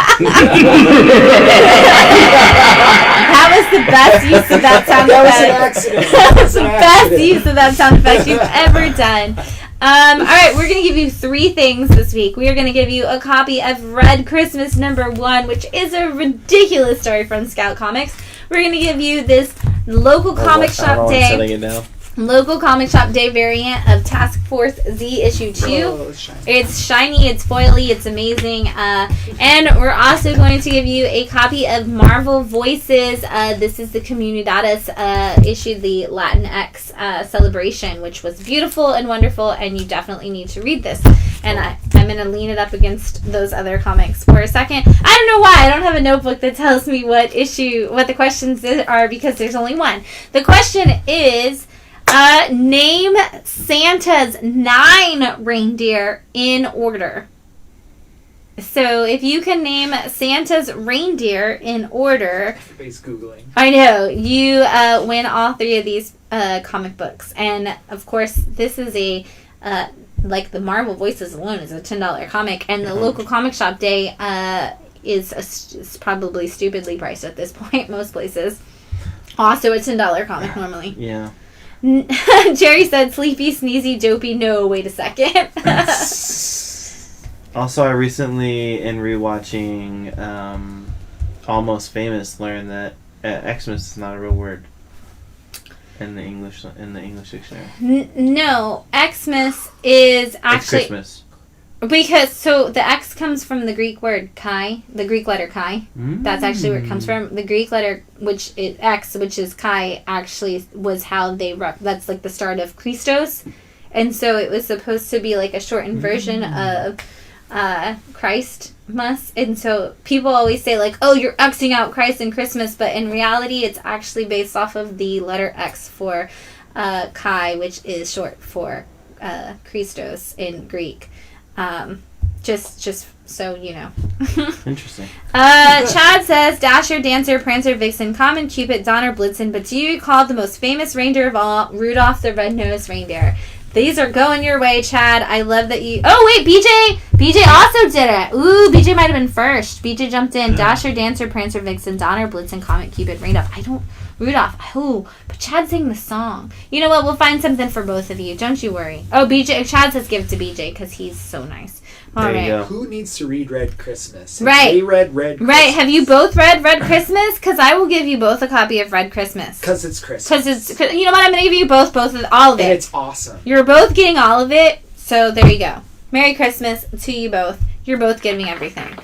That was the best use of that sound effect. That was an accident. That was the best use of that sound effect you've ever done. Alright, we're going to give you 3 things this week. We are going to give you a copy of Red Christmas #1, which is a ridiculous story from Scout Comics. We're going to give you this local comic shop day. Setting it down. Local Comic Shop Day variant of Task Force Z issue 2. Oh, it's shiny, it's foily, it's amazing. And we're also going to give you a copy of Marvel Voices. This is the Comunidades issue, the Latinx celebration, which was beautiful and wonderful, and you definitely need to read this. And I'm going to lean it up against those other comics for a second. I don't know why. I don't have a notebook that tells me what the questions are, because there's only one. The question is... name Santa's 9 reindeer in order. So if you can name Santa's reindeer in order, Space Googling. I know you win all 3 of these comic books. And of course, this is a like the Marvel Voices alone is a $10 comic, and the local comic shop day is probably stupidly priced at this point most places. Also a $10 comic normally. Yeah. Jerry said, sleepy, sneezy, dopey. No, wait a second. Also, I recently, in rewatching Almost Famous, learned that Xmas is not a real word in the English dictionary. No, Xmas is actually... It's Christmas. Because, so, the X comes from the Greek word chi, the Greek letter chi. That's actually where it comes from. The Greek letter, which is X, which is chi, actually was how they... That's like the start of Christos. And so it was supposed to be like a shortened version of Christmas. And so people always say like, oh, you're Xing out Christ and Christmas. But in reality, it's actually based off of the letter X for chi, which is short for Christos in Greek. Just so you know. Interesting. Chad says, Dasher, Dancer, Prancer, Vixen, Comet, Cupid, Donner, Blitzen, but do you recall the most famous reindeer of all, Rudolph the Red-Nosed Reindeer? These are going your way, Chad. I love that you... Oh, wait, BJ also did it. Ooh, BJ might have been first. BJ jumped in. Dasher, Dancer, Prancer, Vixen, Donner, Blitzen, Comet, Cupid, Rudolph. I don't Rudolph. Oh, but Chad sang the song. You know what? We'll find something for both of you. Don't you worry. Oh, BJ. Chad says give it to BJ because he's so nice. All There right. you go. Who needs to read Red Christmas? Right. They read Red Christmas. Right. Have you both read Red Christmas? Because I will give you both a copy of Red Christmas. Because it's Christmas. Because you know what? I'm going to give you both all of it. And it's awesome. You're both getting all of it. So there you go. Merry Christmas to you both. You're both getting everything.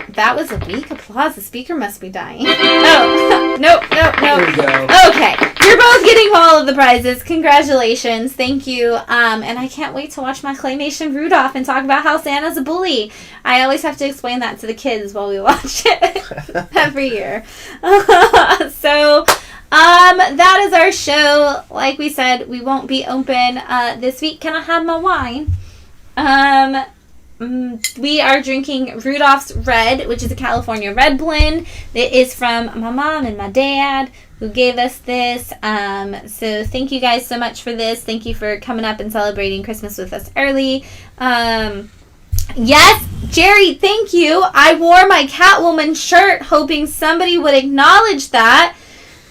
That was a weak applause. The speaker must be dying. Oh, no. There we go. Okay. You're both getting all of the prizes. Congratulations. Thank you. And I can't wait to watch my claymation Rudolph and talk about how Santa's a bully. I always have to explain that to the kids while we watch it every year. So, that is our show. Like we said, we won't be open this week. Can I have my wine? We are drinking Rudolph's Red, which is a California Red blend. It is from my mom and my dad who gave us this. So thank you guys so much for this. Thank you for coming up and celebrating Christmas with us early. Yes, Jerry, thank you. I wore my Catwoman shirt hoping somebody would acknowledge that.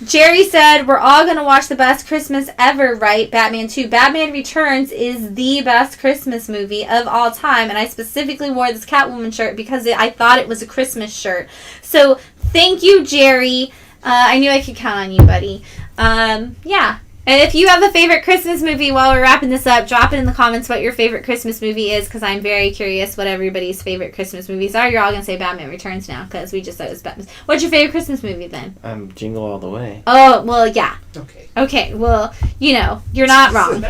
Jerry said, we're all going to watch the best Christmas ever, right? Batman 2. Batman Returns is the best Christmas movie of all time. And I specifically wore this Catwoman shirt because I thought it was a Christmas shirt. So, thank you, Jerry. I knew I could count on you, buddy. Yeah. And if you have a favorite Christmas movie while we're wrapping this up, drop it in the comments what your favorite Christmas movie is, because I'm very curious what everybody's favorite Christmas movies are. You're all going to say Batman Returns now, because we just said it was Batman. What's your favorite Christmas movie, then? Jingle All the Way. Oh, well, yeah. Okay, well, you know, you're not wrong.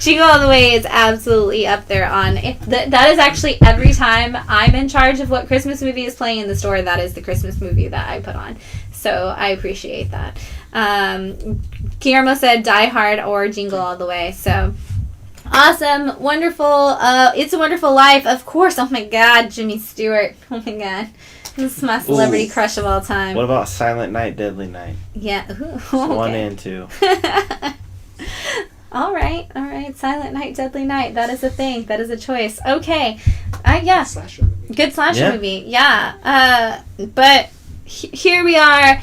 Jingle All the Way is absolutely up there on... That is actually every time I'm in charge of what Christmas movie is playing in the store, that is the Christmas movie that I put on. So I appreciate that. Guillermo said Die Hard or Jingle All the Way. So awesome, wonderful. It's a Wonderful Life, of course. Oh my God, Jimmy Stewart. Oh my God, this is my celebrity crush of all time. What about Silent Night, Deadly Night? Yeah, okay. 1 and 2. All right. Silent Night, Deadly Night. That is a thing. That is a choice. Okay. Yeah. Slasher movie. Good slasher movie. Yeah. But here we are.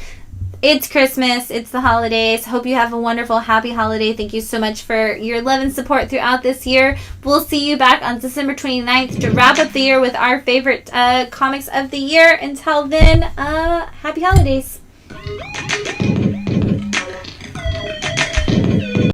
It's Christmas. It's the holidays. Hope you have a wonderful, happy holiday. Thank you so much for your love and support throughout this year. We'll see you back on December 29th to wrap up the year with our favorite comics of the year. Until then, happy holidays.